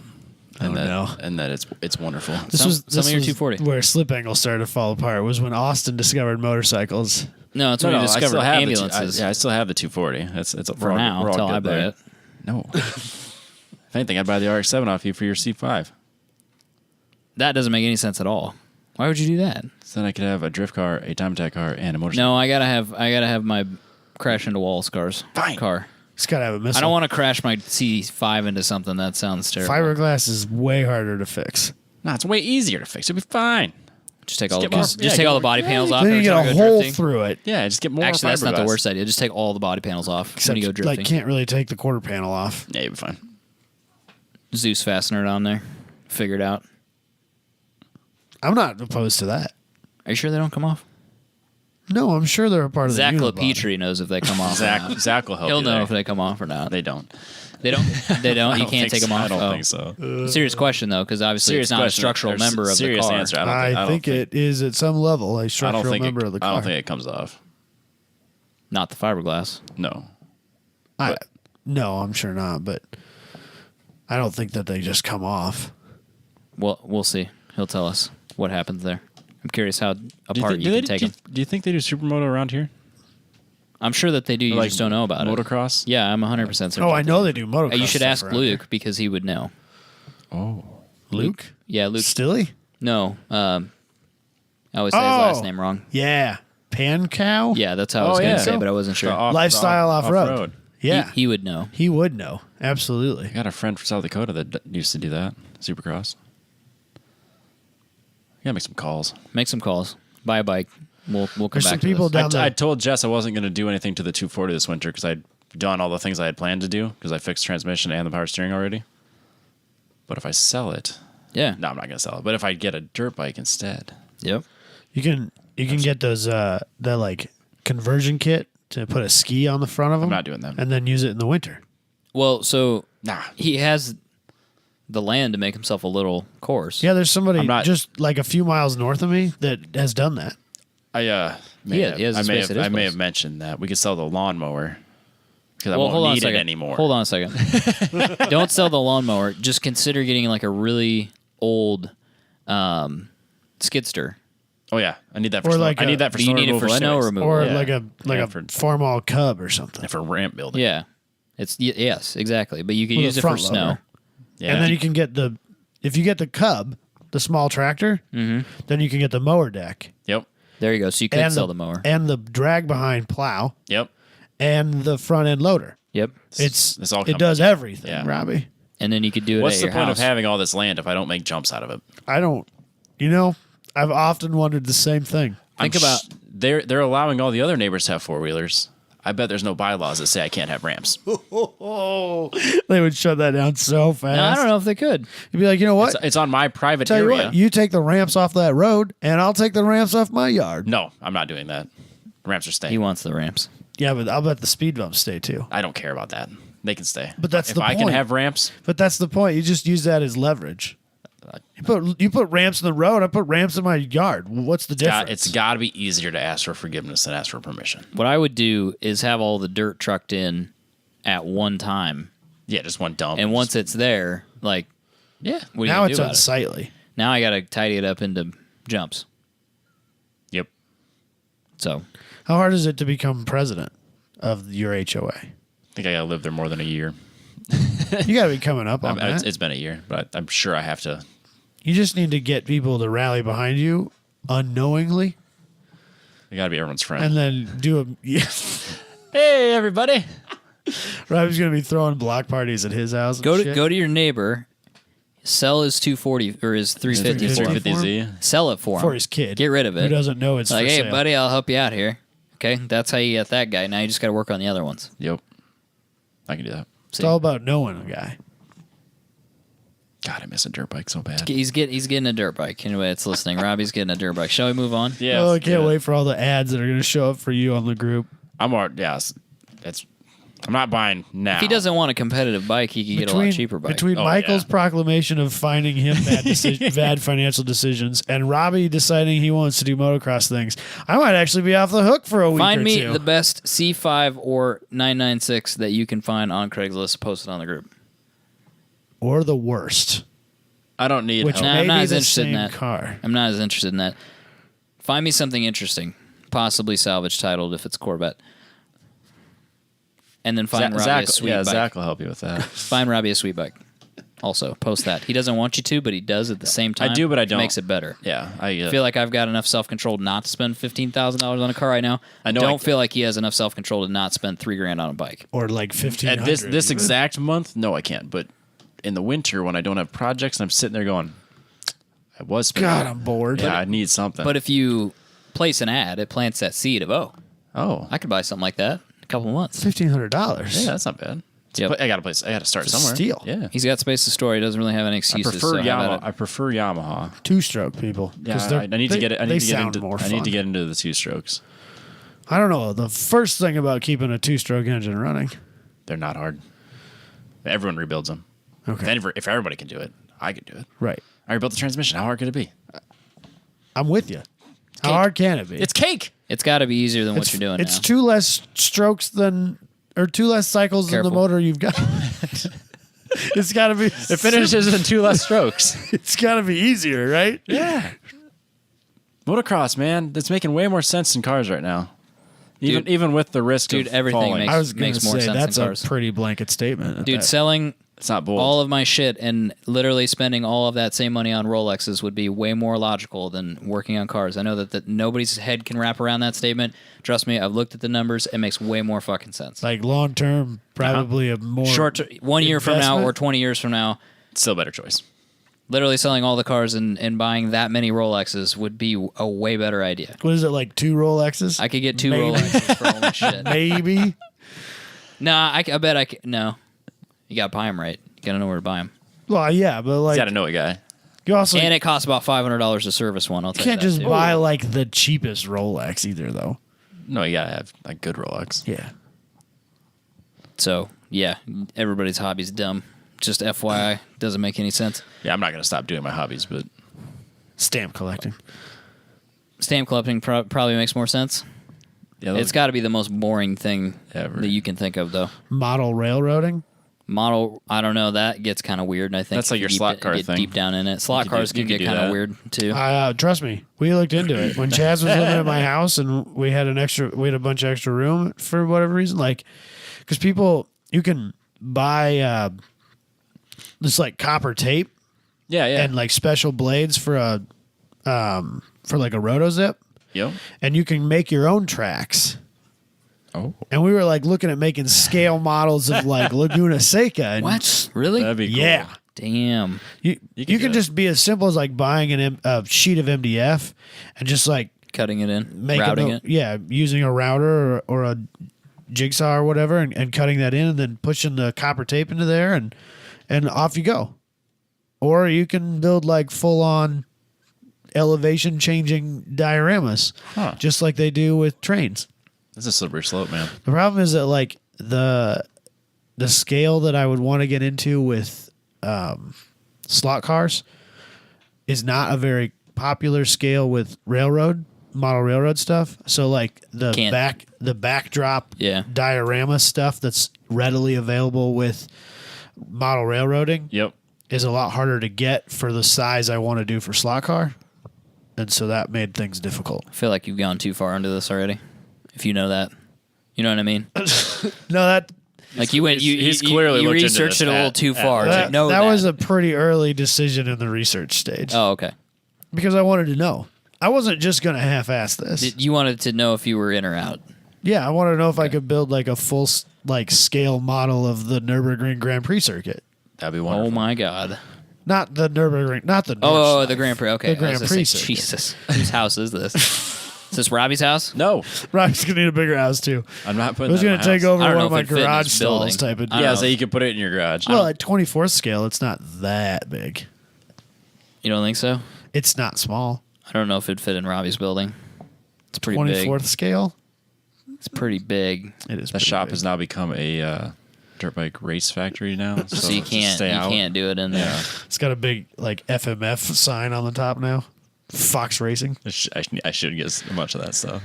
and that it's wonderful. This Some was of your was 240. where Slip Angle started to fall apart. Was when Austin discovered motorcycles. No, it's when we I discovered still have ambulances. I still have the 240. It's For now, we're all until good I buy there. it. No, if anything, I'd buy the RX-7 off you for your C5. That doesn't make any sense at all. Why would you do that? So then I could have a drift car, a time attack car, and a motorcycle. No, I gotta have my crash into walls car. It's got to have a missile. I don't want to crash my C5 into something. That sounds terrible. Fiberglass is way harder to fix. No, it's way easier to fix. It'll be fine. Just take all the get more- just yeah, take get all more- the body panels off. Then you every get time a I go hole drifting. through it. Yeah, just get more Actually, that's not the fiberglass. worst idea. Just take all the body panels off Except when you go drifting. like can't really take the quarter panel off. Yeah, you'll be fine. Zeus fastener on there. Figure it out. I'm not opposed to that. Are you sure they don't come off? No, I'm sure they're a part of Zach the unibody. LaPetrie knows if they come off. or not. Zach will help He'll you know there. if they come off or not. They don't. They don't. They don't. I You don't can't think take them so. off. I don't Oh. think so. Serious question though, because obviously Serious it's not question. a structural There's member of the serious car. answer. I think it is at some level a structural member of the car. I don't think it comes off. Not the fiberglass. No. No, I'm sure not, but I don't think that they just come off. Well, we'll see. He'll tell us what happens there. I'm curious how Do apart you can take them. Do you think they do supermoto around here? I'm sure that they do. You Like just don't know about it. motocross? Yeah, I'm 100% certain. Oh, I know they do motocross. You should stuff ask around Luke here. because he would know. Oh. Luke? Yeah, Luke. Stilly? No. I always say his last name wrong. Yeah. Pan cow? Yeah, that's how I was Oh, going to yeah. say, but I wasn't sure. Lifestyle off-road. Yeah. He would know. He would know. Absolutely. I got a friend from South Dakota that used to do that. Supercross. You gotta make some calls. Make some calls. Buy a bike. We'll come There's back some to people this. down there. I told Jess I wasn't going to do anything to the 240 this winter because I'd done all the things I had planned to do because I fixed transmission and the power steering already. But if I sell it, Yeah. no, I'm not going to sell it. But if I get a dirt bike instead, Yep. You can get those that like conversion kit to put a ski on the front of them. I'm not doing that. And then use it in the winter. Well, so Nah. he has the land to make himself a little course. Yeah, there's somebody I'm not- just like a few miles north of me that has done that. I He has I the may space have at his I may place. have mentioned that we could sell the lawnmower because I Well, hold on won't a need it second. anymore. Hold on a second. Don't sell the lawnmower. Just consider getting like a really old skidster. Oh yeah, I need that Or for like I a- need that for Do you snow need it removal for snow anyways. removal? Or Yeah. like Yeah, a for- Farmall Cub or something. And for ramp building. Yeah. Yes, exactly. But you can With a use it for front snow. loader. Yeah. And then you can get if you get the Cub, the small tractor, then you can get the mower deck. Yep. There you go. So you could and sell the mower. And the drag behind plow Yep. and the front end loader. Yep. This all It comes- does everything, Yeah. Robbie. And then you could do it What's at the your point house. of having all this land if I don't make jumps out of it? I don't I've often wondered the same thing. Think about they're allowing all the other neighbors to have 4-wheelers. I bet there's no bylaws that say I can't have ramps. Oh, they would shut that down so fast. No, I don't know if they could. You'd be like, you know what? It's on my private Tell you area. what, you take the ramps off that road, and I'll take the ramps off my yard. No, I'm not doing that. Ramps are staying. He wants the ramps. Yeah, but I'll bet the speed bumps stay too. I don't care about that. They can stay. But that's if the I can point. have ramps, But that's the point. You just use that as leverage. You put ramps in the road. I put ramps in my yard. What's the difference? it's got to be easier to ask for forgiveness than ask for permission. What I would do is have all the dirt trucked in at one time. Yeah, just one dump. And once it's there, like, yeah, what do now you it's do about it? unsightly. Now I got to tidy it up into jumps. Yep. So How hard is it to become president of your HOA? I think I got to live there more than a year. You got to be coming up on that. It's been a year, but I'm sure I have to. You just need to get people to rally behind you unknowingly, I got to be everyone's friend. and then do a. Hey, everybody. Robbie's gonna be throwing block parties at his house. And go shit. to your neighbor, sell his 240 or his 350 for him. 350Z. Sell it for him. for his kid. Get rid of it. Who doesn't know it's Like, for hey, sale. buddy, I'll help you out here. Okay, that's how you get that guy. Now you just got to work on the other ones. Yep. I can do that. It's all about knowing a guy. God, I miss a dirt bike so bad. He's getting a dirt bike. Anyway, it's listening. Robbie's getting a dirt bike. Shall we move on? Yeah. Oh, I can't wait for all the ads that are gonna show up for you on the group. I'm not buying now. If he doesn't want a competitive bike, he can get a lot cheaper bike. Between Oh, Michael's yeah. proclamation of finding him bad financial decisions and Robbie deciding he wants to do motocross things, I might actually be off the hook for a week Find or me two. the best C5 or 996 that you can find on Craigslist posted on the group. or the worst, I don't need which help. Nah, may I'm not be as the interested in same that. car. I'm not as interested in that. Find me something interesting, possibly salvage titled if it's Corvette. And then find Robbie a sweet bike. Zach will help you with that. Find Robbie a sweet bike. Also, post that. He doesn't want you to, but he does at the same time. I do, but I which don't. Makes it better. Yeah, I feel like I've got enough self-control not to spend $15,000 on a car right now. I know Don't feel like he has enough self-control to not spend $3,000 on a bike. Or like 1500. at this exact month. No, I can't. But in the winter, when I don't have projects, and I'm sitting there going, I was spending. God, I'm bored. Yeah, I need something. But if you place an ad, it plants that seed of, oh, I could buy something like that in a couple of months. $1,500. yeah, that's not bad. Yep. I got to start somewhere. Steal. Yeah, He's got space to store. He doesn't really have any I excuses. prefer so how about Yamaha. it? I prefer Yamaha. 2-stroke people. Yeah, 'Cause I need to get it. I they need to get sound into. more I need to fun. get into the 2-strokes. I don't know. The first thing about keeping a 2-stroke engine running. They're not hard. Everyone rebuilds them. Okay. If everybody can do it, I could do it. Right. I rebuilt the transmission. How hard could it be? I'm with you. How Cake. hard can it be? It's cake. It's got to be easier than what you're doing It's now. 2 less strokes than, or 2 less cycles Careful. than the motor you've got. It's got to be. It finishes in 2 less strokes. It's got to be easier, right? Yeah. Motocross, man, that's making way more sense in cars right now. Even with the risk Dude, of everything falling. makes- I was going to more say sense that's in a cars. pretty blanket statement. Dude, selling It's not bold. all of my shit and literally spending all of that same money on Rolexes would be way more logical than working on cars. I know that nobody's head can wrap around that statement. Trust me, I've looked at the numbers. It makes way more fucking sense. like long term, probably a more Short, 1 year from now investment? or 20 years from now, Still a better choice. literally selling all the cars and buying that many Rolexes would be a way better idea. What is it, like 2 Rolexes? I could get 2 Maybe. Rolexes for all my shit. Maybe. Nah, I bet I could. No. You got to buy them right. You got to know where to buy them. Well, yeah, but You like got to know a guy. you also And it costs about $500 to service one. I'll tell you can't you that, just too. buy like the cheapest Rolex either, though. No, you got to have a good Rolex. Yeah. So, yeah, everybody's hobby's dumb. Just FYI, doesn't make any sense. Yeah, I'm not going to stop doing my hobbies, but Stamp collecting. Stamp collecting probably makes more sense. yeah, It's got to be the most boring thing Ever. that you can think of, though. Model railroading. Model, I don't know. That gets kind of weird. I think That's like if your you slot get- car get thing. deep down in it. Slot You cars could can do get kind of that. weird too. Trust me, we looked into it when Chaz was living at my house, and we had a bunch of extra room for whatever reason. Like, because you can buy this like copper tape yeah. and like special blades for like a roto zip, Yep. and you can make your own tracks. Oh, And we were like looking at making scale models of like Laguna Seca. And What? Really? that'd be cool. Yeah. Damn. You could can do it. just be as simple as like buying a sheet of MDF and just like Cutting it in, making routing it. Yeah, using a router or a jigsaw or whatever and cutting that in and then pushing the copper tape into there and off you go. Or you can build like full on elevation changing dioramas, just like they do with trains. That's a slippery slope, man. The problem is that like the scale that I would want to get into with slot cars is not a very popular scale with model railroad stuff. So like the Can't. backdrop Yeah. diorama stuff that's readily available with model railroading Yep. is a lot harder to get for the size I want to do for slot car. And so that made things difficult. I feel like you've gone too far into this already. If you know that, you know what I mean. No, that Like you went, he's clearly you looked into researched this it a little at- too at far work. to know that was a pretty early decision in the research stage. Oh, okay. Because I wanted to know. I wasn't just going to half-ass this. You wanted to know if you were in or out. Yeah, I wanted to know if I could build like a full like scale model of the Nürburgring Grand Prix circuit. That'd be wonderful. Oh my God. Not the Nürburgring, not the Oh, Nordschleife. the Grand Prix. Okay. The Grand I was gonna Prix say, circuit. Jesus. Whose house is this? Is this Robbie's house? No, Robbie's going to need a bigger house too. I'm not I putting. was that in going my to take house. over I don't one know of my if it'd fit in garage this stalls building. type of I don't Yeah, know. so you could put it in your garage. Well, at 24th scale, it's not that big. You don't think so? It's not small. I don't know if it'd fit in Robbie's building. It's pretty 24th big. scale? It's pretty big. It is the pretty shop big. has now become a dirt bike race factory now. So you just can't do it in there. Yeah. It's got a big like FMF sign on the top now. Fox Racing. I should get a bunch of that stuff.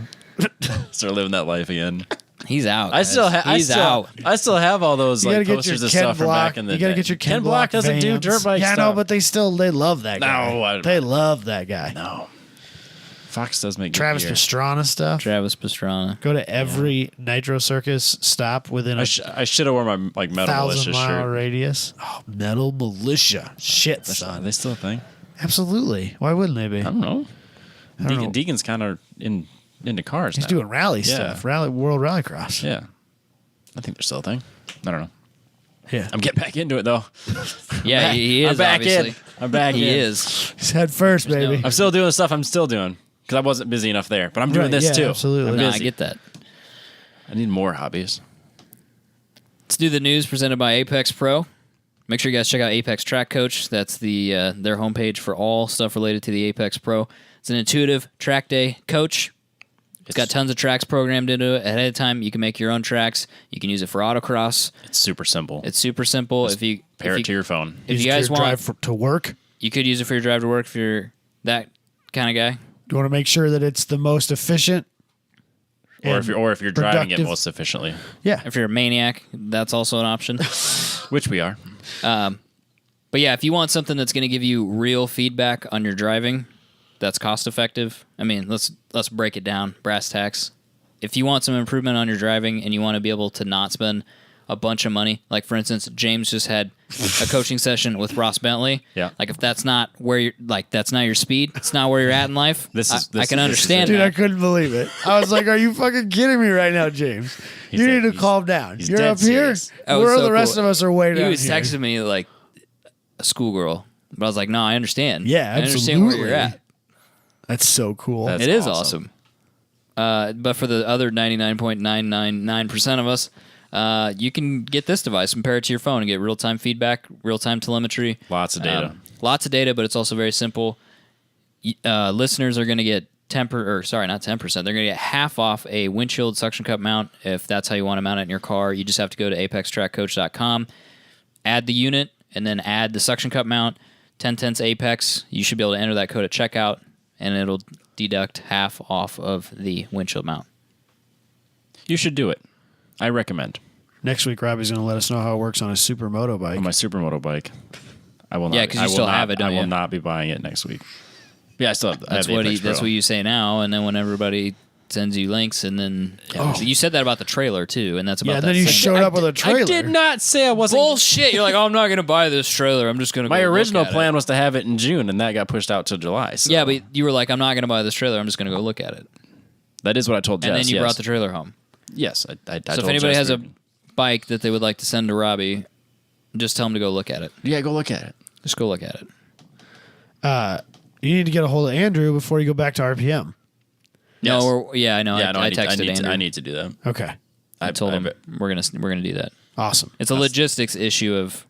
Start living that life again. He's out. I still guys. have. He's out. I still have all those You like gotta get posters your and Ken stuff from Block. back in the You gotta day. get your Ken Block doesn't do vans. dirt bike yeah, stuff. no, but they love that guy. No, they love that guy. no. Fox does make Travis good gear. Pastrana stuff. Travis Pastrana. Go to every Nitro Circus stop within I a should have worn my Metal Militia 1,000-mile shirt. radius. Oh, Metal Militia. Shit, Are son. they still a thing? Absolutely. Why wouldn't they be? I don't know. I don't know. Deacon's kind of into cars He's now. doing rally stuff. World Rallycross. Yeah. I think they're still a thing. I don't know. Yeah. I'm getting back into it, though. Yeah, he is. I'm back obviously. in. I'm back He in. is. He's head first, baby. I'm still doing stuff I'm still doing because I wasn't busy enough there. But I'm doing Right, this yeah, too. absolutely. I'm No, busy. I get that. I need more hobbies. Let's do the news presented by Apex Pro. Make sure you guys check out Apex Track Coach. That's their homepage for all stuff related to the Apex Pro. It's an intuitive track day coach. It's got tons of tracks programmed into it ahead of time. You can make your own tracks. You can use it for autocross. It's super simple. It's super simple. If you Pair it to your phone. if Use you it guys for your want, drive to work. you could use it for your drive to work if you're that kind of guy. You want to make sure that it's the most efficient. Or and if you're driving it productive. most efficiently, Yeah. If you're a maniac, that's also an option. which we are. But yeah, if you want something that's going to give you real feedback on your driving, that's cost effective. I mean, let's break it down, brass tacks. If you want some improvement on your driving and you want to be able to not spend a bunch of money, like for instance, James just had a coaching session with Ross Bentley. Yeah. Like if that's not where you're that's not your speed, it's not where you're at in life. I can understand Dude, that. I couldn't believe it. I was like, are you fucking kidding me right now, James? You need to calm down. he's You're dead up here. serious. That was Where so the rest cool. of us are way He down was here. texting me like a schoolgirl, but I was like, no, I understand. Yeah, I understand where absolutely. you're at. That's so cool. That's It is awesome. awesome. But for the other 99.999% of us, you can get this device, compare it to your phone, and get real-time feedback, real-time telemetry. Lots of data. Lots of data, but it's also very simple. Listeners are going to get not 10%. They're going to get half off a windshield suction cup mount if that's how you want to mount it in your car. You just have to go to apextrackcoach.com, add the unit, and then add the suction cup mount, 10 Apex. You should be able to enter that code at checkout, and it'll deduct half off of the windshield mount. You should do it. I recommend. Next week, Robbie's going to let us know how it works on his supermoto bike. On my supermoto bike. I will not. Yeah, 'cause you I will still not- have it, don't I will you? not be buying it next week. Yeah, I still have. I That's have what Apex that's Pro. what you say now, and then when everybody sends you links, and then you said that about the trailer too, and that's about yeah, that then you same- showed up with a trailer. I did not say I wasn't. Bullshit! You're like, oh, I'm not going to buy this trailer. I'm just going to. My original look at plan was to have it in June, and that got pushed out to July. So. Yeah, but you were like, I'm not going to buy this trailer. I'm just going to go look at it. that is what I told Jess. And then you yes. brought the trailer home. Yes, I So told if anybody Jess has we- a bike that they would like to send to Robbie, just tell him to go look at it. yeah, go look at it. Just go look at it. You need to get a hold of Andrew before you go back to RPM. Yes. No, I know. Yeah, no, I I need, texted Andrew. I need to do that. Okay. I told him we're gonna do that. Awesome. It's a logistics issue of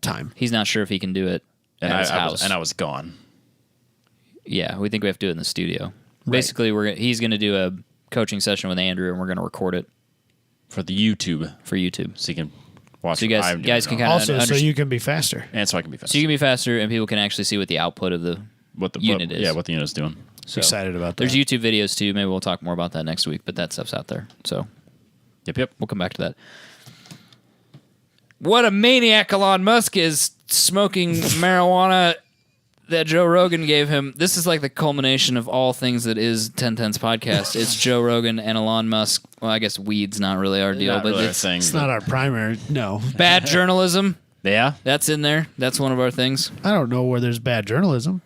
Time. he's not sure if he can do it And at his I house. was gone. Yeah, we think we have to do it in the studio. Basically, he's going to do a coaching session with Andrew, and we're going to record it For the YouTube, for YouTube. so you can watch. So you what I'm guys doing can now. kind of Also, so you can be faster. and so I can be fast. so you can be faster, and people can actually see what the output of the what the unit is. Yeah, what the unit's doing. So Excited about that. there's YouTube videos too. Maybe we'll talk more about that next week, but that stuff's out there. So Yep. we'll come back to that. What a maniac Elon Musk is smoking marijuana that Joe Rogan gave him. This is like the culmination of all things that is 1010's podcast. It's Joe Rogan and Elon Musk. Well, I guess weed's not really our deal, Not but really our it's thing, It's but- not our primary. No. bad journalism. Yeah. That's in there. That's one of our things. I don't know where there's bad journalism.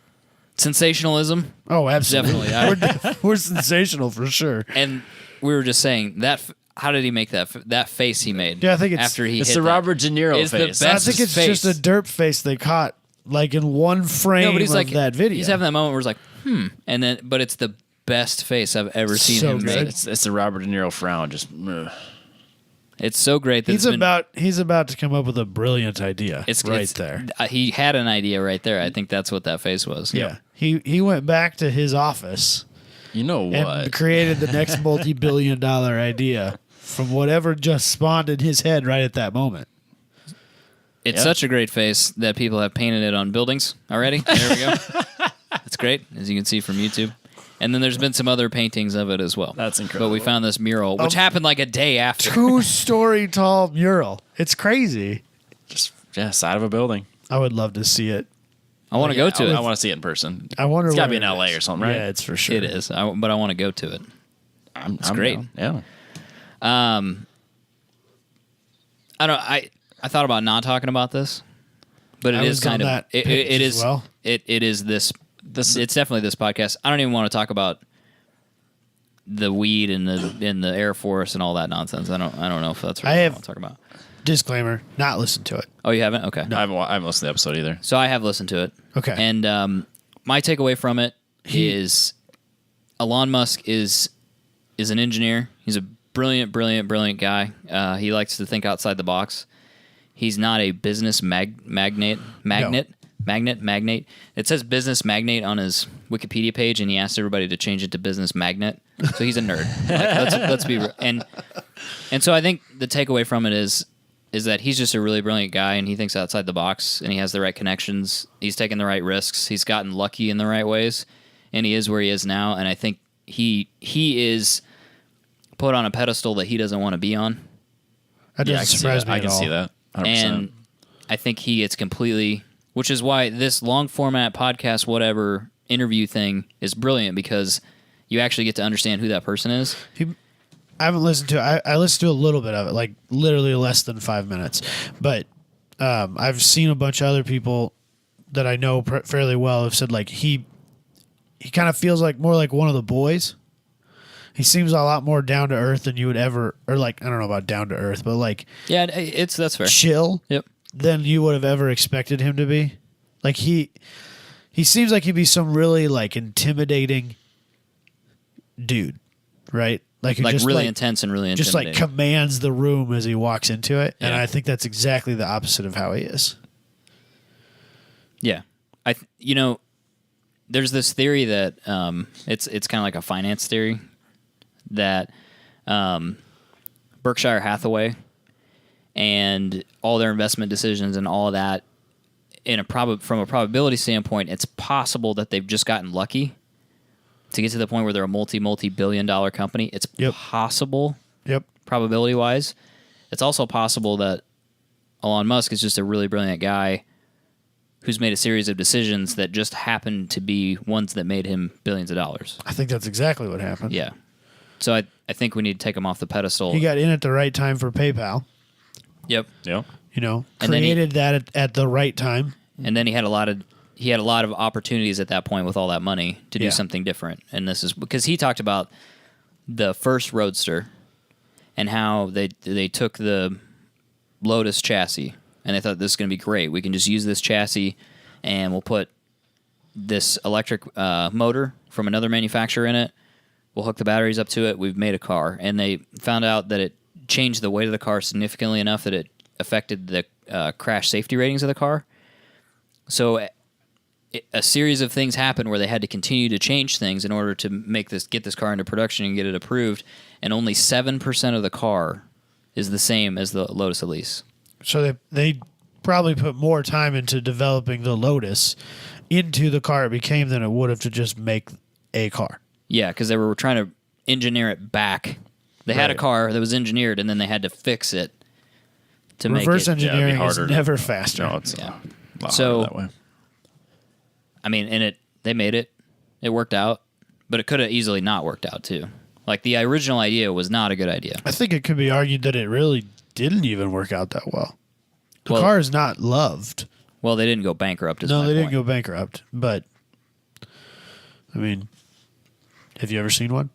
Sensationalism. Oh, absolutely. Definitely. We're sensational for sure. And we were just saying that. How did he make that face he made? Yeah, I think it's- after he It's hit the that. Robert De Niro It's the face. best I think it's face. just a derp face they caught like in one frame No, but he's of like that video. He's having that moment where it's like, and then, but it's the best face I've ever seen So him good. make. It's the Robert De Niro frown. Just It's so great that he's it's been, he's about to come up with a brilliant idea. it's right it's- there. He had an idea right there. I think that's what that face was. Yeah. He went back to his office you know and what? created the next multi-billion-dollar idea from whatever just spawned in his head right at that moment. It's Yeah. such a great face that people have painted it on buildings already. There we go. It's great, as you can see from YouTube. And then there's been some other paintings of it as well. That's incredible. But we found this mural, which happened like a day after. 2-story tall mural. It's crazy. Just side of a building. I would love to see it. I want to go to it. I want to see it in person. I wonder. It's got to be where in it LA is. or something, right? Yeah, it's for sure. It is, but I want to go to it. It's great. Yeah. I don't. I thought about not talking about this, but it is kind of it is well. it is this it's definitely this podcast. I don't even want to talk about the weed in the Air Force and all that nonsense. I don't know if that's what I want to talk about. Disclaimer: not listen to it. Oh, you haven't? Okay. No. I haven't listened to the episode either. So I have listened to it. Okay. And my takeaway from it is Elon Musk is an engineer. He's a brilliant guy. He likes to think outside the box. He's not a business magnate. It says business magnate on his Wikipedia page, and he asked everybody to change it to business magnet. So he's a nerd. Let's be real. And so I think the takeaway from it is that he's just a really brilliant guy, and he thinks outside the box, and he has the right connections. He's taken the right risks. He's gotten lucky in the right ways, and he is where he is now. And I think he is put on a pedestal that he doesn't want to be on. That doesn't surprise me I at can all. see that. 100%. And I think he gets completely, which is why this long format podcast, whatever interview thing is brilliant, because you actually get to understand who that person is. I haven't listened to it. I listened to a little bit of it, like literally less than 5 minutes. But I've seen a bunch of other people that I know fairly well have said like he kind of feels like more like one of the boys. He seems a lot more down to earth than you would ever, or like, I don't know about down to earth, but like Yeah, that's fair. chill Yep. than you would have ever expected him to be. Like he seems like he'd be some really like intimidating dude, right? Like who Like just really intense and really just intimidating. like commands the room as he walks into it, and Yeah. I think that's exactly the opposite of how he is. Yeah. There's this theory that it's kind of like a finance theory that Berkshire Hathaway and all their investment decisions and all of that, from a probability standpoint, it's possible that they've just gotten lucky to get to the point where they're a multi-billion-dollar company. It's possible, probability-wise. It's also possible that Elon Musk is just a really brilliant guy who's made a series of decisions that just happen to be ones that made him billions of dollars. I think that's exactly what happened. Yeah. So I think we need to take him off the pedestal. He got in at the right time for PayPal. Yep. Yeah. You know, And then created that at the right time. And then he had a lot of opportunities at that point with all that money to do Yeah. something different. And this is because he talked about the first Roadster and how they took the Lotus chassis and they thought this is going to be great. We can just use this chassis and we'll put this electric motor from another manufacturer in it. We'll hook the batteries up to it. We've made a car. And they found out that it changed the weight of the car significantly enough that it affected the crash safety ratings of the car. So a series of things happened where they had to continue to change things in order to get this car into production and get it approved. And only 7% of the car is the same as the Lotus Elise. So they probably put more time into developing the Lotus into the car it became than it would have to just make a car. Yeah, because they were trying to engineer it back. They had a Right. car that was engineered, and then they had to fix it to make it. Reverse engineering is harder to- never faster. No, it's Yeah. a lot So- harder that way. I mean, they made it. It worked out, but it could have easily not worked out too. Like the original idea was not a good idea. I think it could be argued that it really didn't even work out that well. The Well- car is not loved. Well, they didn't go bankrupt. Is No, my they didn't point. go bankrupt. But, I mean, have you ever seen one?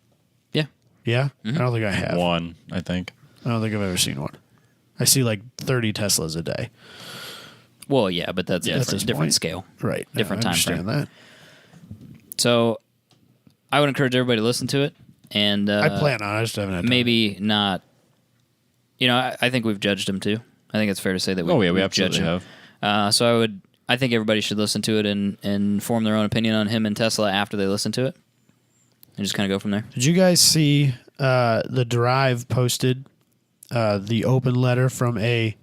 Yeah. Yeah? I don't think I have. One, I think. I don't think I've ever seen one. I see like 30 Teslas a day. Well, yeah, but that's Yeah, a at different, this different point. scale. Right. Different I time frame. understand that. So, I would encourage everybody to listen to it, and I plan on it. I just haven't had time. maybe not. I think we've judged him too. I think it's fair to say that We we've absolutely judged him. have. So I think everybody should listen to it and form their own opinion on him and Tesla after they listen to it, and just kind of go from there. Did you guys see the Drive posted the open letter from an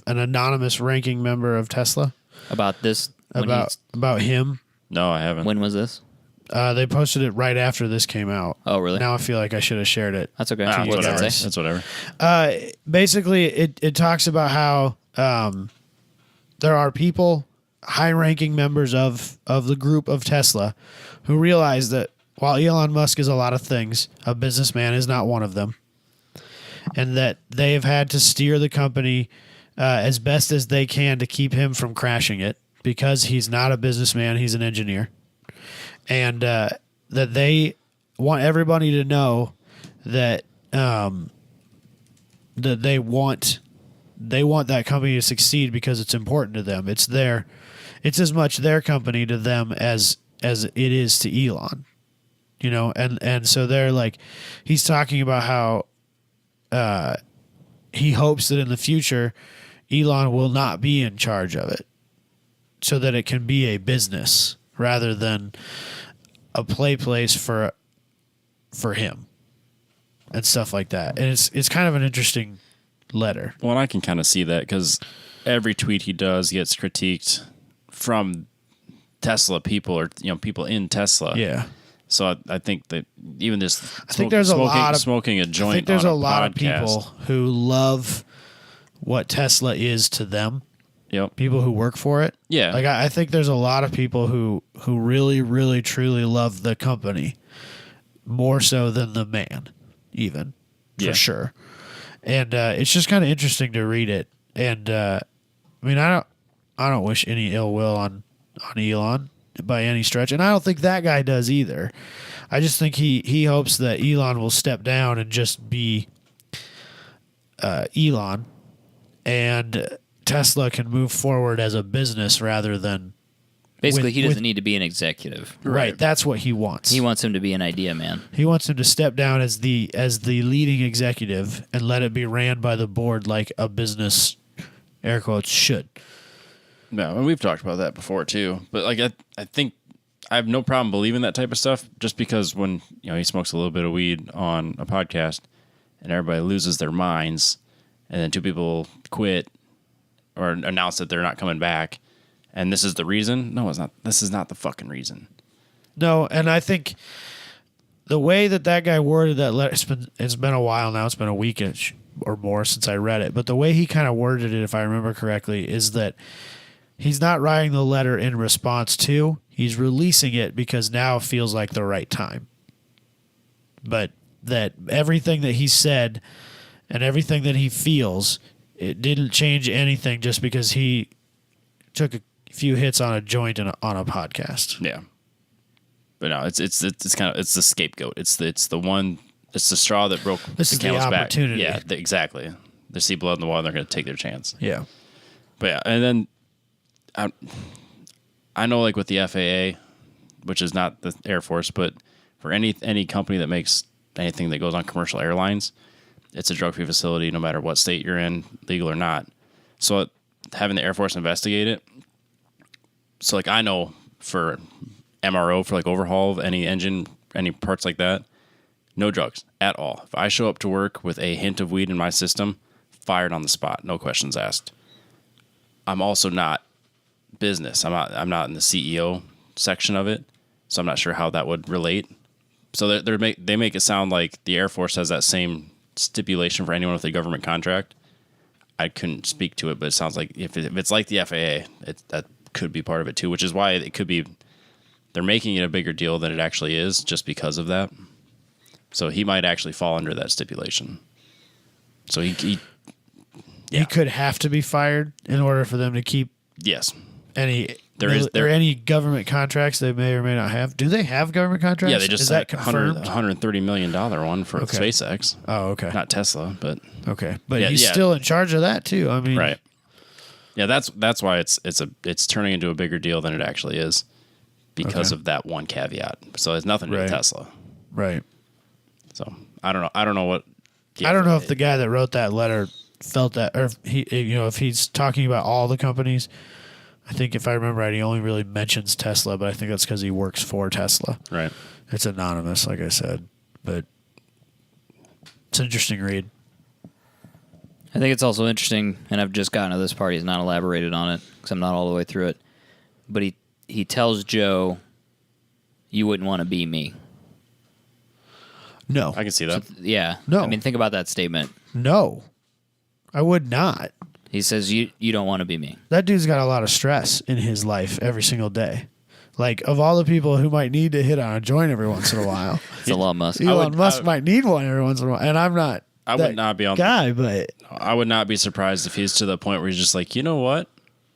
anonymous ranking member of Tesla About this, about him? No, I haven't. when was this? They posted it right after this came out. Oh, really? Now I feel like I should have shared it. That's okay. Ah, What does whatever. it say? That's whatever. Basically, it talks about how there are people high-ranking members of the group of Tesla who realize that while Elon Musk is a lot of things, a businessman is not one of them, and that they have had to steer the company as best as they can to keep him from crashing it because he's not a businessman, he's an engineer, and that they want everybody to know that that they want that company to succeed because it's important to them. It's as much their company to them as it is to Elon, you know. And so they're like, he's talking about how he hopes that in the future Elon will not be in charge of it, so that it can be a business rather than a place for him and stuff like that. And it's kind of an interesting letter. Well, and I can kind of see that because every tweet he does gets critiqued from Tesla people or people in Tesla. Yeah. So I think that even this, I think there's a lot of smoking a joint. I think there's on a lot of podcast. people who love what Tesla is to them. Yep. People who work for it. Yeah. Like I think there's a lot of people who really, really, truly love the company more so than the man, even for sure. And it's just kind of interesting to read it. And I mean, I don't wish any ill will on Elon by any stretch, and I don't think that guy does either. I just think he hopes that Elon will step down and just be Elon, and Tesla can move forward as a business rather than Basically, he doesn't need to be an executive. Right. That's what he wants. He wants him to be an idea man. He wants him to step down as the leading executive and let it be ran by the board like a business, air quotes, should. No, and we've talked about that before too. But like I think I have no problem believing that type of stuff just because when he smokes a little bit of weed on a podcast and everybody loses their minds and then two people quit or announce that they're not coming back. And this is the reason? No, it's not. This is not the fucking reason. No, and I think the way that guy worded that letter, it's been a while now. It's been a week or more since I read it. But the way he kind of worded it, if I remember correctly, is that he's not writing the letter in response to. He's releasing it because now it feels like the right time. But that everything that he said and everything that he feels, it didn't change anything just because he took a few hits on a joint and on a podcast. Yeah, but no, it's kind of the scapegoat. It's the straw that broke the camel's back. Opportunity. Yeah, exactly. They see blood in the water, they're going to take their chance. Yeah, but yeah, and then I know like with the FAA, which is not the Air Force, but for any company that makes anything that goes on commercial airlines, it's a drug-free facility no matter what state you're in, legal or not. So having the Air Force investigate it. So, like, I know for MRO, for, like, overhaul of any engine, any parts like that, no drugs at all. If I show up to work with a hint of weed in my system, fired on the spot, no questions asked. I'm also not business. I'm not in the CEO section of it, so I'm not sure how that would relate. So they make it sound like the Air Force has that same stipulation for anyone with a government contract. I couldn't speak to it, but it sounds like if it's like the FAA, that could be part of it too, which is why it could be they're making it a bigger deal than it actually is just because of that. So he might actually fall under that stipulation. So he could have to be fired in order for them to keep any any government contracts they may or may not have. Do they have government contracts? Yeah, they just signed $130 million one for SpaceX. Oh, okay. Not Tesla, but okay. But he's still in charge of that too. I mean, right. Yeah, that's why it's turning into a bigger deal than it actually is because of that one caveat. So it's nothing to do with Tesla. Right. So I don't know. I don't know what. I don't know if the guy that wrote that letter felt that, or if he's talking about all the companies. I think if I remember right, he only really mentions Tesla, but I think that's because he works for Tesla. Right. It's anonymous, like I said, but it's an interesting read. I think it's also interesting, and I've just gotten to this part. He's not elaborated on it because I'm not all the way through it. But he tells Joe, "You wouldn't want to be me." No, I can see that. Yeah. No. I mean, think about that statement. No, I would not. He says, you don't want to be me. That dude's got a lot of stress in his life every single day. Like, of all the people who might need to hit on a joint every once in a while, It's Elon Musk. Elon Musk might need one every once in a while. And I'm not I that would not be on guy, but I would not be surprised if he's to the point where he's just like, you know what?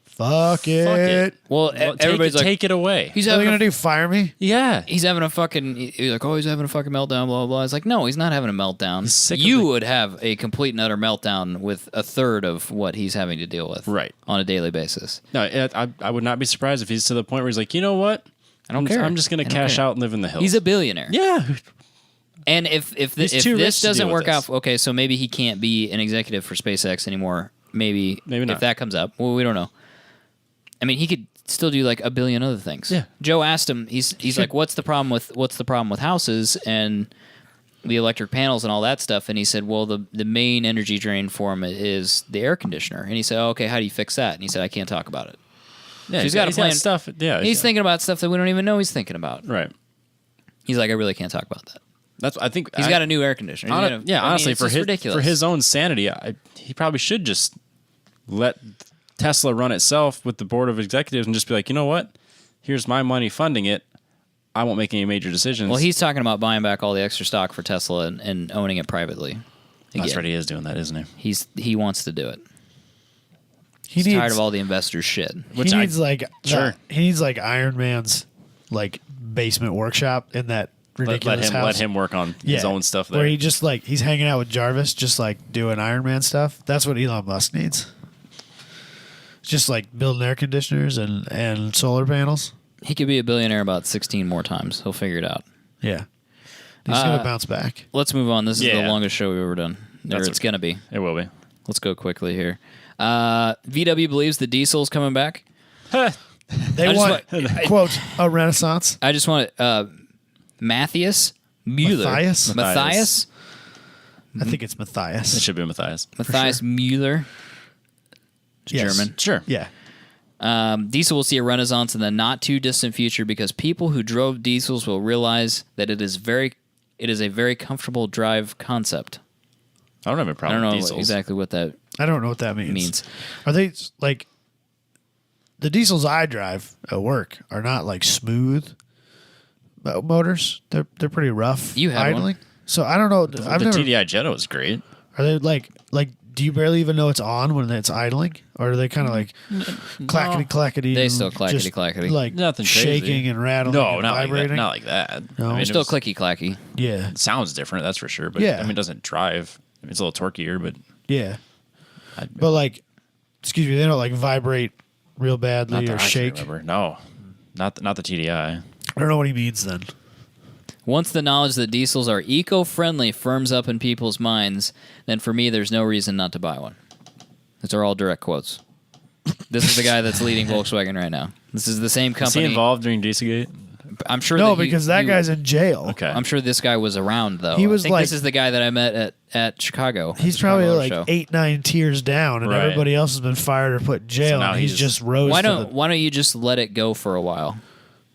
fuck it. Well, everybody's like, take it away. he's What are they having going to do, fire me? Yeah. He's having a fucking. He's like, oh, he's having a fucking meltdown. Blah blah blah. It's like, no, he's not having a meltdown. He's sick of You the- would have a complete and utter meltdown with a third of what he's having to deal with, Right. on a daily basis. No, I would not be surprised if he's to the point where he's like, you know what? I don't care. I'm just going to I don't cash care. out and live in the hills. He's a billionaire. yeah. And if He's too rich this to doesn't deal with work out, this. okay, so maybe he can't be an executive for SpaceX anymore. Maybe not. if that comes up. Well, we don't know. I mean, he could still do like a billion other things. Yeah. Joe asked him. He's like, what's the problem with houses and the electric panels and all that stuff? And he said, well, the main energy drain for him is the air conditioner. And he said, oh, okay, how do you fix that? And he said, I can't talk about it. Yeah, he's got a plan. stuff. Yeah. He's thinking about stuff that we don't even know he's thinking about. Right. He's like, I really can't talk about that. That's I think He's got a new air conditioner. honestly, it's for just his ridiculous. for his own sanity, he probably should just let Tesla run itself with the board of executives and just be like, you know what? Here's my money funding it. I won't make any major decisions. Well, he's talking about buying back all the extra stock for Tesla and owning it privately. That's Again, right. He is doing that, isn't he? he wants to do it. He He's tired of all the investors' shit. Which he needs sure. he needs like Iron Man's like basement workshop in that ridiculous house. Let him work on his own stuff there. Where he just like he's hanging out with Jarvis, just like doing Iron Man stuff. That's what Elon Musk needs. Just like building air conditioners and solar panels. He could be a billionaire about 16 more times. He'll figure it out. Yeah. He's gonna bounce back. Let's move on. This is the Yeah. longest show we've ever done. Or it's going to be. It will be. Let's go quickly here. VW believes the diesel's coming back. They I just want want- quote a renaissance. I just want Matthias Mueller. Matthias? I think it's It Matthias. should be Matthias. Matthias Mueller. Yes. German. Sure. Yeah. Diesel will see a renaissance in the not too distant future because people who drove diesels will realize that it is a very comfortable drive concept. I don't have a I problem don't know with diesels. exactly what that I don't know what that means. means. Are they like the diesels I drive at work are not like smooth motors? They're pretty rough. You have one. idling. So I don't know. I've The never. TDI Jetta was great. Are they like? Do you barely even know it's on when it's idling, or are they kind of like clackety clackety? They still clackety clackety. like Nothing crazy. shaking and rattling. No, and not like vibrating. that. Not like that. No. I mean, Still it was- clicky clacky. Yeah, It sounds different, that's for sure. But Yeah. I mean, it doesn't drive. I mean, it's a little torqueier, but yeah. I, But like, excuse me, they don't like vibrate real badly not that or I can shake. remember. No, not the TDI. I don't know what he means then. Once the knowledge that diesels are eco-friendly firms up in people's minds, then for me, there's no reason not to buy one. These are all direct quotes. This is the guy that's leading Volkswagen right now. This is the same Was he company. involved during Dieselgate? I'm sure. No, that because that he- guy's in jail. Okay. I'm sure this guy was around though. He was I think like- this is the guy that I met at Chicago. He's Chicago probably Auto like Show. 8-9 tiers down, and Right. everybody else has been fired or put in jail. So now and he's he's- just rose. Why to don't you just let it go for a while?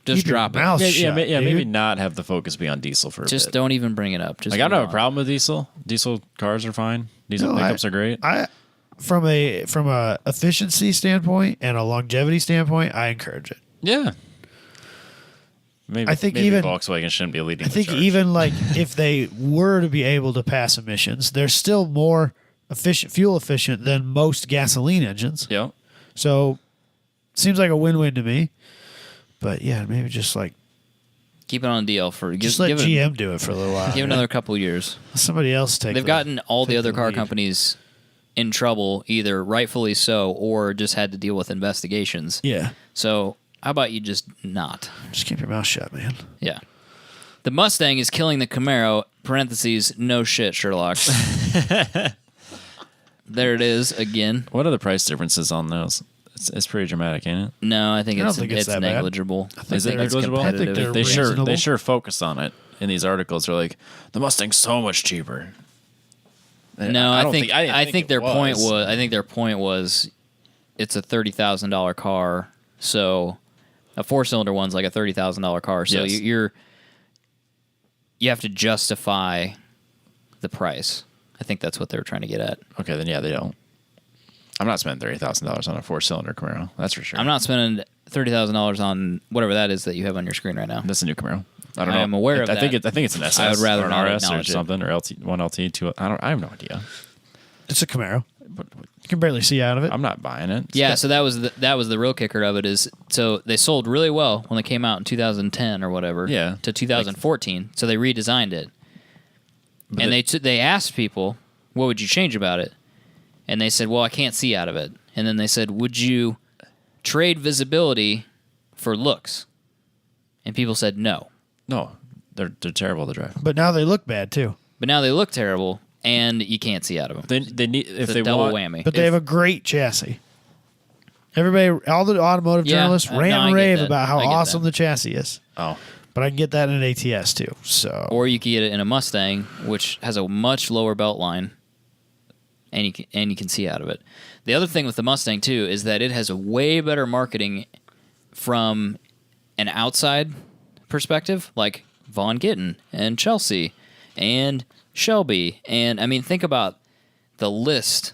Just keep your drop it. mouth Yeah, shut, maybe dude. not have the focus be on diesel for a Just bit. don't even bring it up. Just Like, I don't move have a on. problem with diesel. Diesel cars are fine. Diesel No, pickups are great. From a efficiency standpoint and a longevity standpoint, I encourage it. Yeah. Maybe, I think maybe even- Volkswagen shouldn't be leading I the think charge. even like if they were to be able to pass emissions, they're still more fuel efficient than most gasoline engines. Yeah. So seems like a win-win to me. But yeah, maybe just like Keep it on DL for just let give it, GM do it for a little while. give it another couple years. Somebody else take. They've gotten all the take other the car lead. companies in trouble, either rightfully so or just had to deal with investigations. Yeah, So how about you just not? just keep your mouth shut, man. Yeah. The Mustang is killing the Camaro. Parentheses, no shit, Sherlock. There it is again. What are the price differences on those? It's pretty dramatic, ain't it? No, I think I don't it's think it's that bad. negligible. Is it it's negligible? I think competitive. they're They sure reasonable. focus on it in these articles. They're like, the Mustang's so much cheaper. And No, I don't think I didn't think their it point was I think their point was it's a $30,000 car, so a 4-cylinder one's like a $30,000 car. So Yes. you have to justify the price. I think that's what they were trying to get at. Okay, then yeah, they don't. I'm not spending $30,000 on a 4-cylinder Camaro. That's for sure. I'm not spending $30,000 on whatever that is that you have on your screen right now. That's a new Camaro. I don't know. I am aware of I that. think it's an SS. I would rather or an not RS or acknowledge it. something, or LT, 1LT, 2. I have no idea. It's a Camaro. But You can barely see out of it. I'm not buying it. Yeah, so that was the real kicker of it is so they sold really well when they came out in 2010 or whatever. Yeah. To 2014, so they redesigned it, and they asked people what would you change about it, and they said, well, I can't see out of it, and then they said, would you trade visibility for looks, and people said no. No, they're terrible to drive. But now they look bad too. But now they look terrible, and you can't see out of them. They need if It's they a double want whammy. But they have a great chassis. Everybody, all the automotive Yeah, journalists no, rant I and get rave that. about how I get awesome that. the chassis is. Oh, But I can get that in an ATS too. So Or you could get it in a Mustang, which has a much lower belt line, and you can see out of it. The other thing with the Mustang too is that it has a way better marketing from an outside perspective, like Von Gittin and Chelsea and Shelby, and I mean, think about the list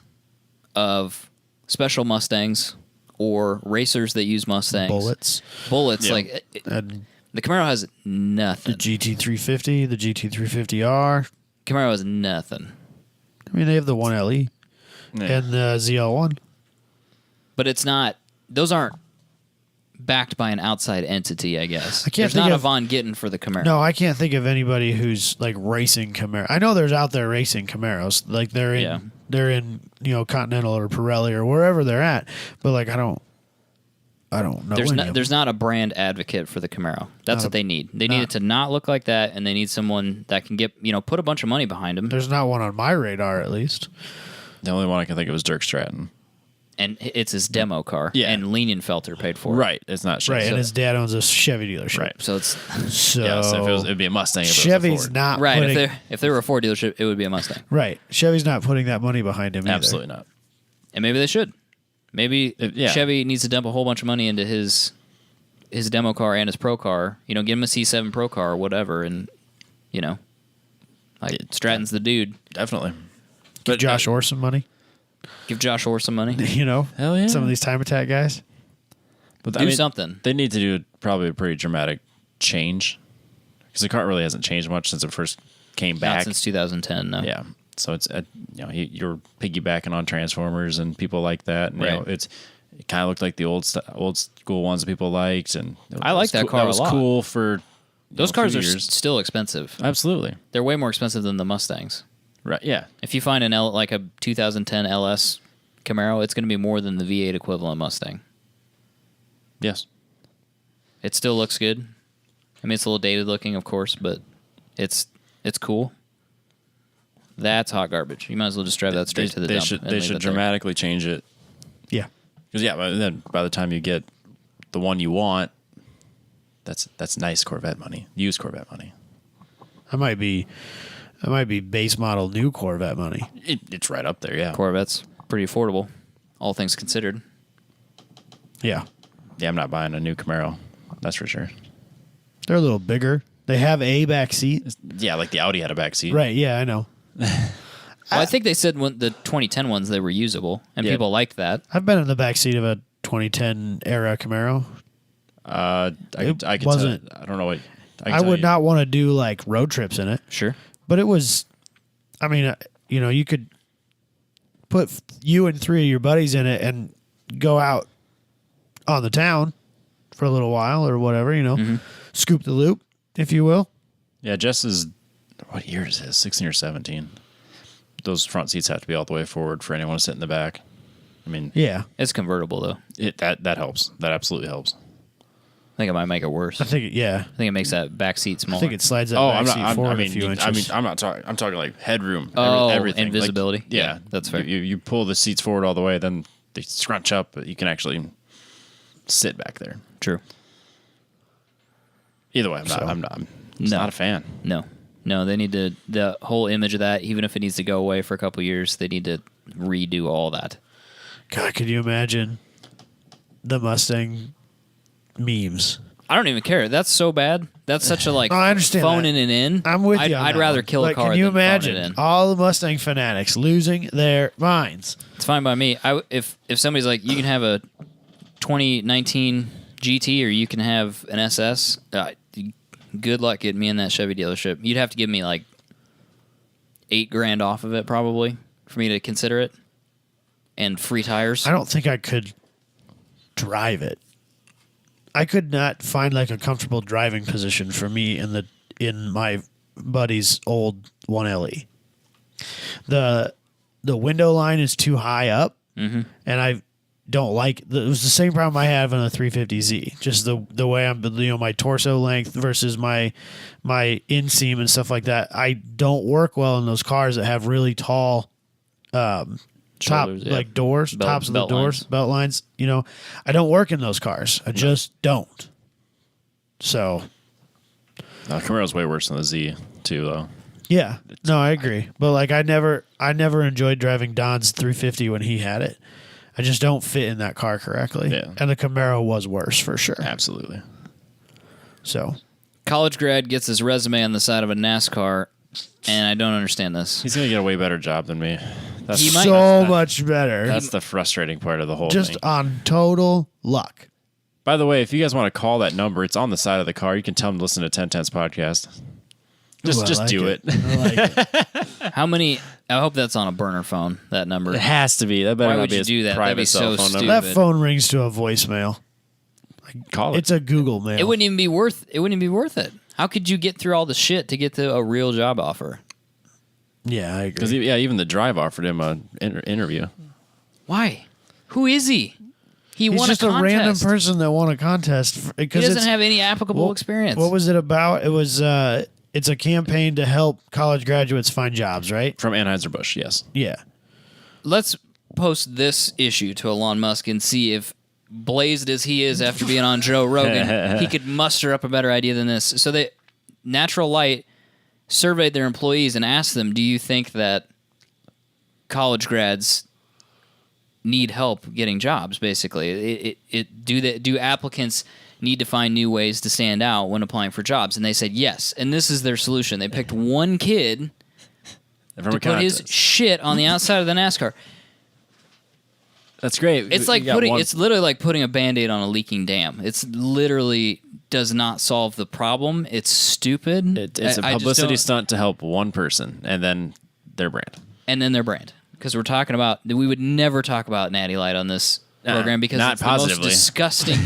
of special Mustangs or racers that use Mustangs. Bullets, Yeah. like and the Camaro has the nothing. GT350, the GT350R. Camaro has nothing. I mean, they have the 1LE yeah. and the ZL1. But it's not; those aren't backed by an outside entity, I guess. I can't There's think not a of- Von Gittin for the Camaro. No, I can't think of anybody who's like racing Camaro. I know there's out there racing Camaros, like they're in Continental or Pirelli or wherever they're at. But like I don't know. There's not a brand advocate for the Camaro. That's what they need. They need not- it to not look like that, and they need someone that can put a bunch of money behind them. There's not one on my radar, at least. The only one I can think of is Dirk Stratton. And it's his demo car. Yeah. And Linienfelter paid for it. Right, it's not Right, Chevy. and his dad owns a Chevy dealership. Right. So it's So, Yeah, so if it'd be a Mustang. If it was a Chevy's Ford. not right. putting, If they were a Ford dealership, it would be a Mustang. right. Chevy's not putting that money behind him either. Absolutely not. And maybe they should. Maybe Yeah. Chevy needs to dump a whole bunch of money into his demo car and his pro car. Give him a C7 pro car or whatever, and Stratton's the dude. Definitely. Give Josh Orr some money. Give Josh Orr some money. Hell yeah. Some of these time attack guys. But Do something. They need to do probably a pretty dramatic change because the car really hasn't changed much since it first came Not back. since 2010. No. Yeah. So it's you're piggybacking on Transformers and people like that. And, Right. it kind of looked like the old school ones that people liked, and I like that car a That was lot. cool for Those a cars few are years. still expensive. Absolutely They're way more expensive than the Mustangs. right. Yeah. If you find like a 2010 LS Camaro, it's going to be more than the V8 equivalent Mustang. Yes. It still looks good. I mean, it's a little dated looking, of course, but it's cool. That's hot garbage. You might as well just drive that straight to the dump. and They leave should it there. dramatically change it Yeah. because then by the time you get the one you want, that's nice Corvette money, used Corvette money. I might be base model new Corvette money. It's right up there. Yeah. Corvette's pretty affordable, all things considered. Yeah. Yeah. I'm not buying a new Camaro. That's for sure. They're a little bigger. They have a back seat. Yeah, like the Audi had a back seat. Right, yeah, I know. Well, I think they said when the 2010 ones, they were usable, and Yeah. people liked that. I've been in the back seat of a 2010 era Camaro. I could wasn't- tell, I don't know what. I would not want to do like road trips in it, Sure. but it was. I mean, you could put you and three of your buddies in it and go out on the town for a little while or whatever. Scoop the loop, if you will. Yeah, Jess is. What year is his? 16 or 17. Those front seats have to be all the way forward for anyone to sit in the back. I mean, Yeah, It's convertible, though. that helps. That absolutely helps. I think it might make it worse. I think. Yeah, I think it makes that back seat I smaller. think it slides that Oh, back I'm not. seat I'm, forward I mean, a few inches. I'm not talking. I'm talking like headroom. Oh, everything. and visibility. Yeah, Yeah, that's fair. You pull the seats forward all the way, then they scrunch up. But you can actually sit back there. True. Either way, I'm not a fan. No, they need to, the whole image of that, even if it needs to go away for a couple years, they need to redo all that. God, could you imagine the Mustang memes? I don't even care. That's so bad. That's such a like I understand phoning that. it in. I'm with you. I'd rather kill a car Can you than phone imagine it in. all the Mustang fanatics losing their minds? It's fine by me. If somebody's like, you can have a 2019 GT or you can have an SS, good luck getting me in that Chevy dealership. You'd have to give me like $8,000 off of it probably for me to consider it, and free tires. I don't think I could drive it. I could not find like a comfortable driving position for me in my buddy's old 1LE. The window line is too high up, and I don't like. It was the same problem I have on a 350Z. Just the way I'm, my torso length versus my inseam and stuff like that. I don't work well in those cars that have really tall Shoulders, like doors, tops of the doors, belt lines. I don't work in those cars. I just don't. So, Camaro's way worse than the Z too, though. yeah, no, I agree. But like, I never enjoyed driving Don's 350 when he had it. I just don't fit in that car correctly. Yeah. And the Camaro was worse for sure. Absolutely. So, College grad gets his resume on the side of a NASCAR, and I don't understand this. He's gonna get a way better job than me. That's He might- so much better. That's the frustrating part of the whole Just thing. on total luck. By the way, if you guys want to call that number, it's on the side of the car. You can tell them to listen to 1010's podcast. Ooh, I Just like do it. I like it. How many? I hope that's on a burner phone. That number. It has to be. That better Why not would be you his do that? That'd be private cell so phone stupid. number. That phone rings to a voicemail. Call it. It's a Google mail. It wouldn't even be worth. It wouldn't even be worth it. How could you get through all the shit to get to a real job offer? Yeah, I agree. Because even the drive offered him an interview. Why? Who is he? He He's won just a a contest. random person that won a contest. He doesn't have any applicable experience. What was it about? It was it's a campaign to help college graduates find jobs, right? From Anheuser-Busch, yes. Yeah. Let's post this issue to Elon Musk and see if, blazed as he is after being on Joe Rogan, he could muster up a better idea than this. So they, Natural Light surveyed their employees and asked them, do you think that college grads need help getting jobs, basically? Do applicants need to find new ways to stand out when applying for jobs? And they said yes. And this is their solution. They picked one kid to put his shit on the outside of the NASCAR. That's great. It's like it's literally like putting a Band-Aid on a leaking dam. It's literally does not solve the problem. It's stupid. It's a publicity stunt to help one person and then their brand. And then their brand. Because we're talking about, we would never talk about Natty Light on this program because not it's positively. the most disgusting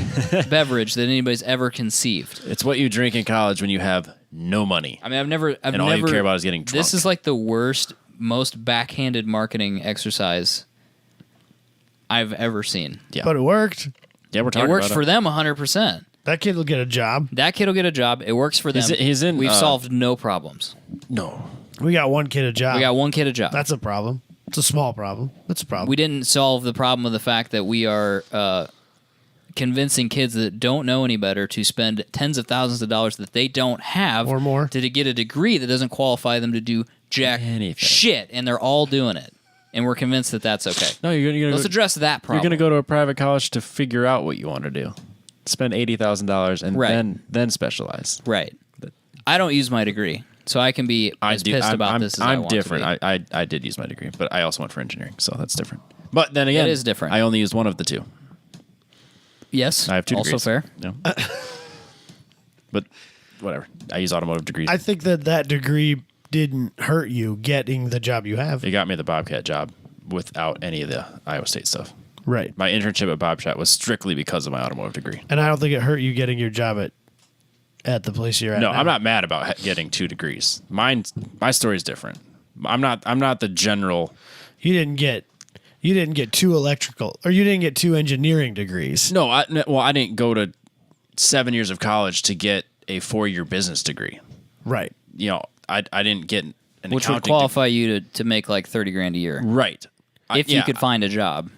beverage that anybody's ever conceived. It's what you drink in college when you have no money. I mean, I've never all you care about is getting drunk. This is like the worst, most backhanded marketing exercise I've ever seen. Yeah. But it worked. Yeah, we're talking It works about for them 100%. That kid will get a job. That kid will get a job. It works for them. He's in, We've solved no problems. No. We got one kid a job. We got one kid a job. That's a problem. It's a small problem. That's a problem. We didn't solve the problem of the fact that we are convincing kids that don't know any better to spend tens of thousands of dollars that they don't have Or more. to get a degree that doesn't qualify them to do jack Anything. shit, and they're all doing it. And we're convinced that that's okay. No, you're gonna Let's address that You're problem. going to go to a private college to figure out what you want to do. Spend $80,000 and Right. then specialize. Right. I don't use my degree, so I can be as pissed about this as I I'm want different. to be. I did use my degree, but I also went for engineering, so that's different. But then again, It is different. I only used one of the two. Yes. I have two also degrees. fair. Yeah. But whatever. I use automotive degrees. I think that degree didn't hurt you getting the job you have. It got me the Bobcat job without any of the Iowa State stuff. Right. My internship at Bobcat was strictly because of my automotive degree. And I don't think it hurt you getting your job at the place you're at. No, now. I'm not mad about getting 2 degrees. My story is different. I'm not the general. You didn't get 2 electrical, or you didn't get 2 engineering degrees. No, I didn't go to 7 years of college to get a 4-year business degree. Right. You know, I didn't get an Which would accounting qualify you to make like $30,000 a year right. if you could find a job.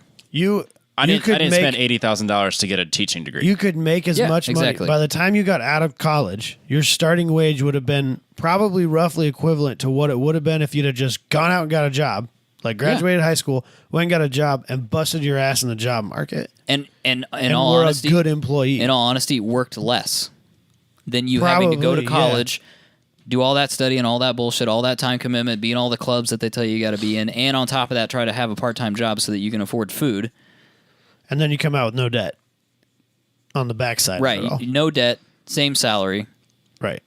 I didn't spend $80,000 to get a teaching degree. You could make as Yeah, much exactly. money. By the time you got out of college, your starting wage would have been probably roughly equivalent to what it would have been if you'd have just gone out and got a job, like graduated high school, went and got a job, and busted your ass in the job market. And in And all were honesty, a good employee. in all honesty, worked less. than you having to go to Probably, yeah. college, do all that study and all that bullshit, all that time commitment, be in all the clubs that they tell you got to be in, and on top of that, try to have a part-time job so that you can afford food. And then you come out with no debt on the backside. Right. Of it all. No debt, same salary. Right.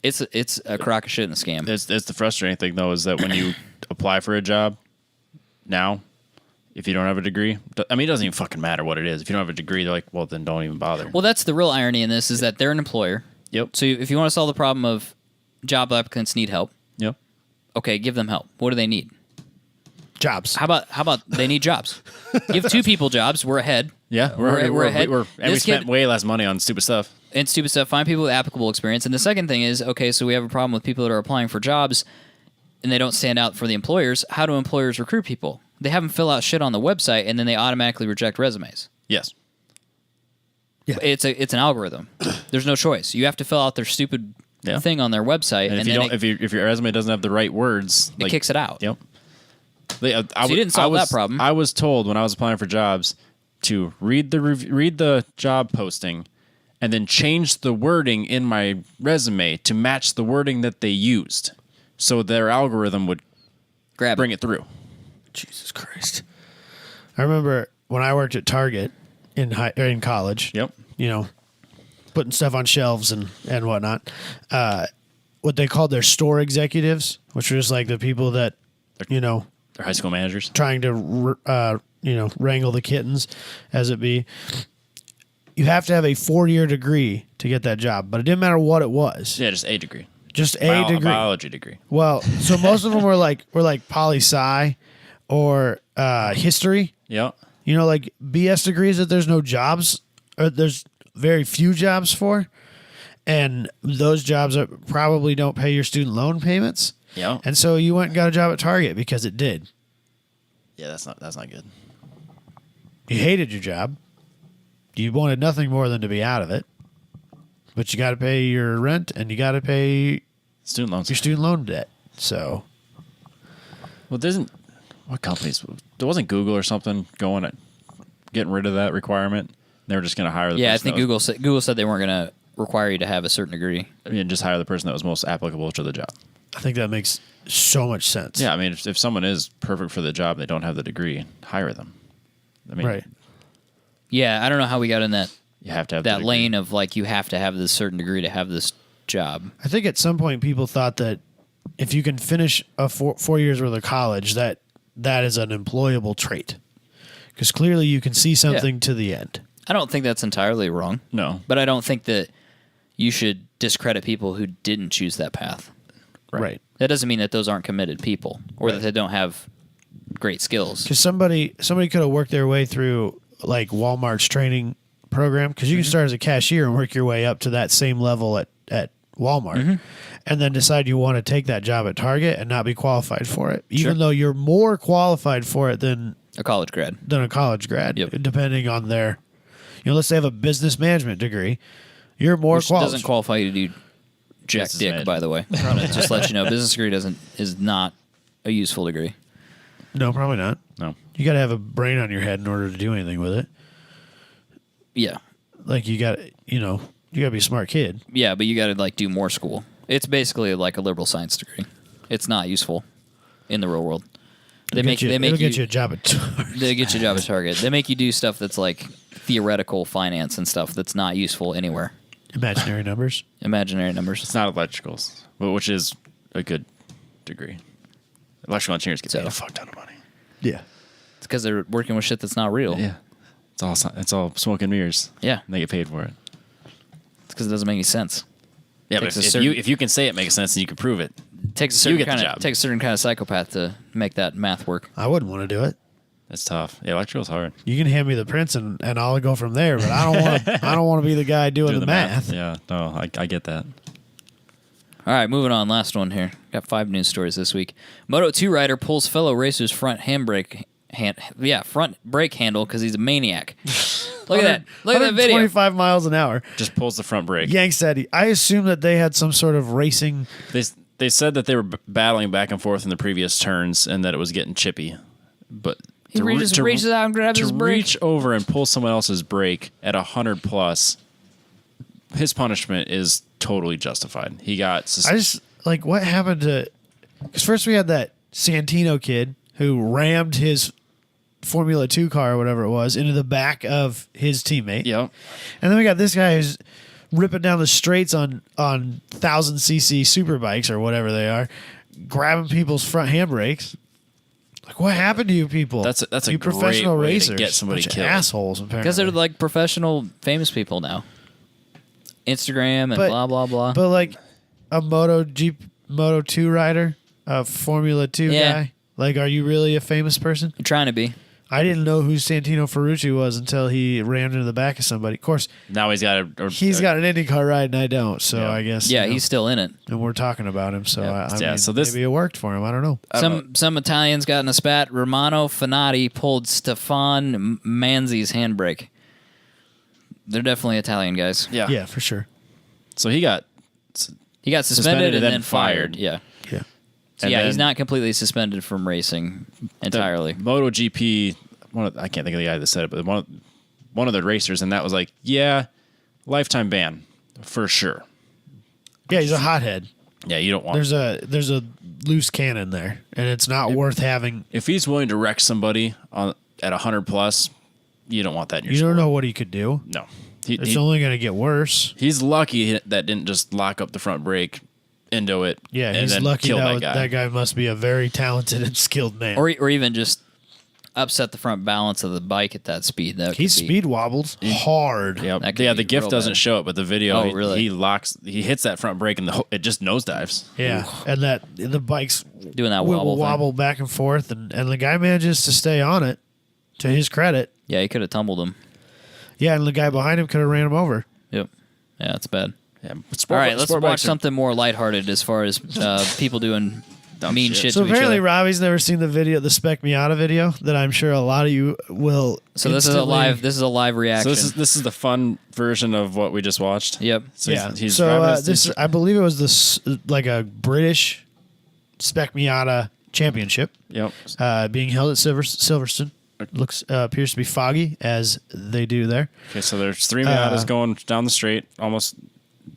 It's a crock of shit and a scam. It's the frustrating thing though is that when you apply for a job now, if you don't have a degree, I mean, it doesn't even fucking matter what it is. If you don't have a degree, they're like, well, then don't even bother. Well, that's the real irony in this is that they're an employer. Yep. So if you want to solve the problem of job applicants need help, Yep. okay, give them help. What do they need? Jobs. How about they need jobs? Give 2 people jobs. We're ahead. Yeah, we're ahead. and we This spent kid- way less money on stupid stuff. And stupid stuff. Find people with applicable experience. And the second thing is, okay, so we have a problem with people that are applying for jobs and they don't stand out for the employers. How do employers recruit people? They have them fill out shit on the website and then they automatically reject resumes. Yes. Yeah. It's an algorithm. There's no choice. You have to fill out their stupid thing on their website, And if you then don't, if your resume doesn't have the right words, it kicks it out. Yep. So you didn't solve that problem. I was told when I was applying for jobs to read the job posting, and then change the wording in my resume to match the wording that they used, so their algorithm would bring it through. Jesus Christ. I remember when I worked at Target in college. Yep. You know, putting stuff on shelves and whatnot. What they called their store executives, which were just like the people that, you know, They're high school managers. trying to, wrangle the kittens, as it be. You have to have a 4-year degree to get that job, but it didn't matter what it was. Yeah, just a degree. Just a degree. Biology degree. Well, so most of them were like poli-sci or history. Yep. You know, like BS degrees that there's no jobs, or there's very few jobs for, and those jobs probably don't pay your student loan payments. Yeah. And so you went and got a job at Target because it did. Yeah, that's not good. You hated your job. You wanted nothing more than to be out of it. But you got to pay your rent and you got to pay Student loans. your student loan debt. So, Well, what companies? There wasn't Google or something going at getting rid of that requirement. They were just going to hire the Yeah, I person think that was- Google said they weren't going to require you to have a certain degree. just hire the person that was most applicable to the job. I think that makes so much sense. Yeah, I mean, if someone is perfect for the job, they don't have the degree, hire them. I mean, Right. Yeah, I don't know how we got in that you have to have the that degree. lane of like you have to have this certain degree to have this job. I think at some point people thought that if you can finish a 4 years worth of college, that is an employable trait. Because clearly you can see something to the end. I don't think that's entirely wrong. No. But I don't think that you should discredit people who didn't choose that path. Right. That doesn't mean that those aren't committed people or that they don't have great skills. Because somebody could have worked their way through like Walmart's training program. Because you can start as a cashier and work your way up to that same level at Walmart. And then decide you want to take that job at Target and not be qualified for it. Even though you're more qualified for it than A college grad. a college grad. Yep. Depending on their, let's say they have a business management degree. You're more Which qualified. doesn't qualify you to do jack Business dick, management. by the way. Just let you know, business degree is not a useful degree. No, probably not. No. You got to have a brain on your head in order to do anything with it. Yeah. Like you got to be a smart kid. Yeah, but you got to like do more school. It's basically like a liberal science degree. It's not useful in the real world. They make it'll you get you a job at Target. they get you a job at Target. They make you do stuff that's like theoretical finance and stuff that's not useful anywhere. Imaginary numbers. Imaginary numbers. It's not electricals, which is a good degree. Electrical engineers get paid a fuck ton of money. Yeah. It's because they're working with shit that's not real. Yeah. It's all smoke and mirrors. Yeah. And they get paid for it. It's because it doesn't make any sense. Yeah, but Takes a if certain- you can say it makes sense and you can prove it, It takes a You certain get the kind job. of certain kind of psychopath to make that math work. I wouldn't want to do it. that's tough. Yeah, electrical's hard. You can hand me the prints and I'll go from there, but I don't want to I don't want to be the guy doing the math. Yeah, no, I get that. All right, moving on. Last one here. Got 5 news stories this week. Moto 2 rider pulls fellow racer's front front brake handle because he's a maniac. Look at that. Look at that video. 25 miles an hour. Just pulls the front brake. Yank said I assume that they had some sort of racing. They said that they were battling back and forth in the previous turns and that it was getting chippy. But He reaches out and grabs his brake. reach over and pull someone else's brake at 100 plus his punishment is totally justified. He got. I just like what happened to. Because first we had that Santino kid who rammed his Formula 2 car or whatever it was into the back of his teammate. Yep. And then we got this guy who's ripping down the straights on 1,000cc super bikes or whatever they are, grabbing people's front handbrakes. Like, what happened to you people? That's a you great professional way to racers. get somebody Bunch of killed. assholes, apparently. Because they're like professional, famous people now. Instagram and But- blah blah blah. But like a Moto 2 rider, a Formula 2 Yeah. guy. Like, are you really a famous person? You're trying to be. I didn't know who Santino Ferrucci was until he rammed into the back of somebody. Of course, Now he's got he's got an IndyCar ride and I don't. So Yeah. I guess Yeah, you know, he's still in it. and we're talking about him. So I Yeah, mean, so this- maybe it worked for him. I don't know. Some Italians got in a spat. Romano Fanati pulled Stefan Manzi's handbrake. They're definitely Italian guys. Yeah. Yeah, for sure. So he got. He got suspended and then fired. Yeah. Yeah. So And yeah, then- he's not completely suspended from racing entirely. MotoGP. I can't think of the guy that said it, but one of the racers, and that was like, yeah, lifetime ban for sure. Yeah, he's a hothead. Yeah, you don't want. There's a loose cannon there, and it's not worth having. If he's willing to wreck somebody at 100 plus, you don't want that in your You sport. don't know what he could do. No. It's only going to get worse. He's lucky that didn't just lock up the front brake, into it, Yeah, and he's then lucky kill that that guy. guy must be a very talented and skilled man. Or even just upset the front balance of the bike at that speed. That He could be- speed wobbles hard. Yep. That could Yeah, be the GIF real doesn't bad. show it, but the video, Oh, really? he hits that front brake and it just nosedives. Yeah, and that the bikes doing that will wobble thing. back and forth, and the guy manages to stay on it. To his credit, Yeah, he could have tumbled him. yeah, and the guy behind him could have ran him over. Yep. Yeah, it's bad. Yeah. All right, let's watch something more lighthearted as far as people doing Dumb mean shit. shit So to each apparently, other. Robbie's never seen the Spec Miata video that I'm sure a lot of you will. So this is a live So reaction. this is the fun version of what we just watched. Yep. So Yeah. he's So driving this, I believe it was this like a British Spec Miata championship Yep. being held at Silverstone. Looks appears to be foggy as they do there. Okay, so there's three Miatas going down the straight, almost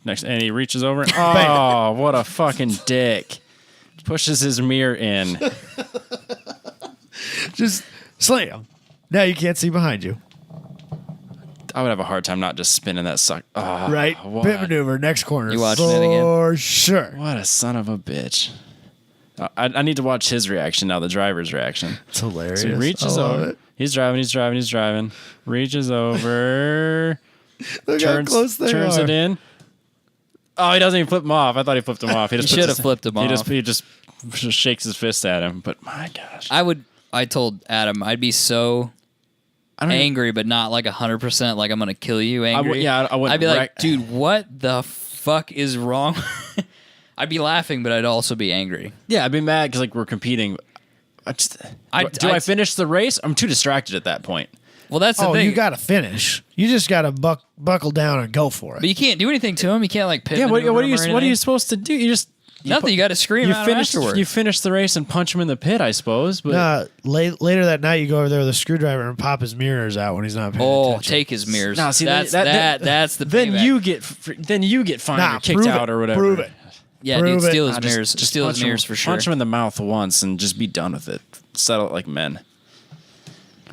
next, and he reaches over. Oh, what a fucking dick! Pushes his mirror in. Just slam. Now you can't see behind you. I would have a hard time not just spinning that suck. Oh, Right? What, Pit maneuver next corner. You watching it again? For sure. what a son of a bitch! I need to watch his reaction now. The driver's reaction. It's hilarious. So he reaches I love over. it. He's driving. Reaches over. Look how close they turns are. it in. Oh, he doesn't even flip him off. I thought he flipped him off. He He just should puts have his- flipped him off. He just shakes his fist at him. But my gosh, I told Adam I'd be so I don't even- angry, but not like 100%. Like I'm gonna kill you. Angry. I wouldn't I'd be like, wreck- dude, what the fuck is wrong? I'd be laughing, but I'd also be angry. Yeah, I'd be mad because like we're competing. Do I finish the race? I'm too distracted at that point. Well, that's the Oh, thing. you got to finish. You just got to buckle down and go for but it. you can't do anything to him. You can't like pit Yeah, what maneuver are him you or what are you anything. supposed to do? You just Nothing. You got to scream you out finish afterwards. you finish the race and punch him in the pit, I suppose. But Later that night, you go over there with a screwdriver and pop his mirrors out when he's not paying Oh, attention. take his mirrors. Nah, see, that's the then payback. you get fined Nah, or kicked prove out it. or whatever. Prove it. Yeah, Prove dude, it. steal his Nah, mirrors. Steal his punch him- mirrors for sure. Punch him in the mouth once and just be done with it. Settle it like men.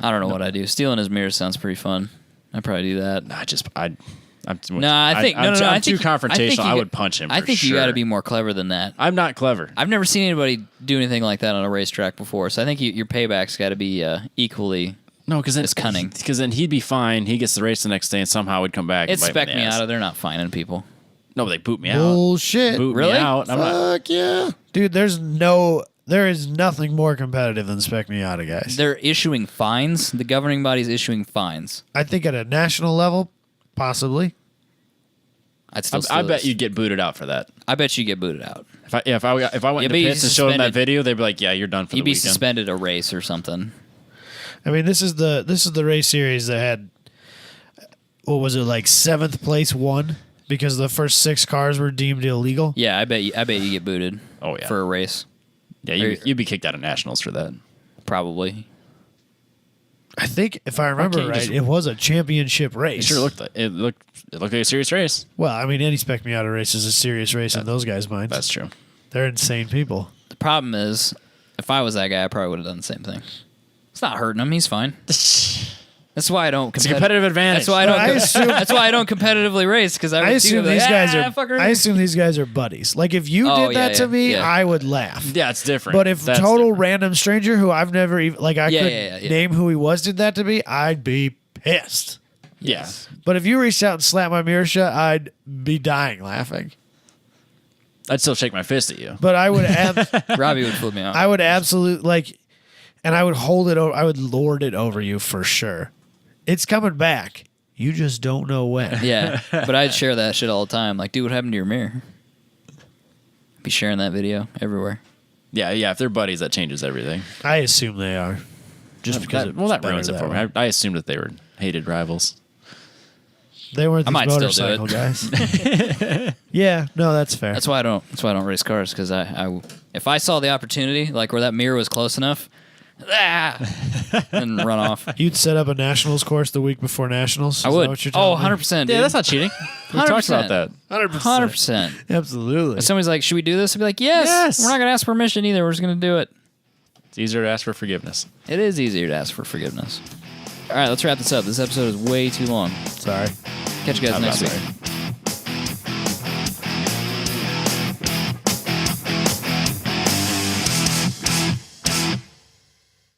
I don't know what I do. Stealing his mirrors sounds pretty fun. I'd probably do that. I'm I too confrontational. I would punch him. I for think you sure. got to be more clever than that. I'm not clever. I've never seen anybody do anything like that on a racetrack before, so I think your payback's got to be equally. No, because It's cunning. Because then he'd be fine. He gets the race the next day and somehow would come back. It's and bite spec my me ass. out. They're not finding people. No, they boot me out. Bullshit. Boot Really? me out. I'm not. Fuck yeah. Dude, there is nothing more competitive than Spec Miata, guys. They're issuing fines. The governing body's issuing fines. I think at a national level, possibly. I'd still. I steal bet this. you'd get booted out for that. I bet you get booted out. If I went Yeah, to but you'd pits and showed them that suspended. video, they'd be like, "Yeah, you're done for You'd the be weekend." suspended a race or something. I mean, this is the race series that had what was it, like 7th place won because the first 6 cars were deemed illegal. Yeah, I bet you get booted. Oh, yeah. For a race, Yeah, you'd be kicked out of nationals for that. probably. I think if I remember can't you right, just- it was a championship race. It sure looked like it looked like a serious race. Well, I mean, any Spec Miata race is a serious race in those guys' minds. That's true. They're insane people. The problem is, if I was that guy, I probably would have done the same thing. It's not hurting him. He's fine. That's why I don't. It's a competitive advantage. That's why I don't. I assume- that's why I don't competitively race because I assume these guys are. Fucker. I assume these guys are buddies. Like if you Oh, did that yeah, to me, yeah. I would laugh. Yeah, it's different. But if That's total different. random stranger who I've never even I Yeah, couldn't yeah. name who he was did that to me, I'd be pissed. Yeah. But if you reached out and slapped my mirror shut, I'd be dying laughing. I'd still shake my fist at you. But I would Robbie would flip me out. I would absolutely and I would hold it over. I would lord it over you for sure. It's coming back. You just don't know when. Yeah, but I'd share that shit all the time. Like, dude, what happened to your mirror? Be sharing that video everywhere. Yeah. If they're buddies, that changes everything. I assume they are. Just because that ruins it for me. I assumed that they were hated rivals. They weren't I these might still do motorcycle it. guys. Yeah, no, that's fair. That's why I don't. That's why I don't race cars because if I saw the opportunity, like where that mirror was close enough, and run off. You'd set up a nationals course the week before nationals. I Is would. that what you're Oh, telling me? 100%. Yeah, that's not cheating. We talked about 100%. that. 100%. 100%. Absolutely. If somebody's like, "Should we do this?" I'd be like, "Yes." Yes. We're not gonna ask permission either. We're just gonna do it. It's easier to ask for forgiveness. It is easier to ask for forgiveness. All right, let's wrap this up. This episode is way too long. Sorry. Catch you guys I'm next not week. sorry.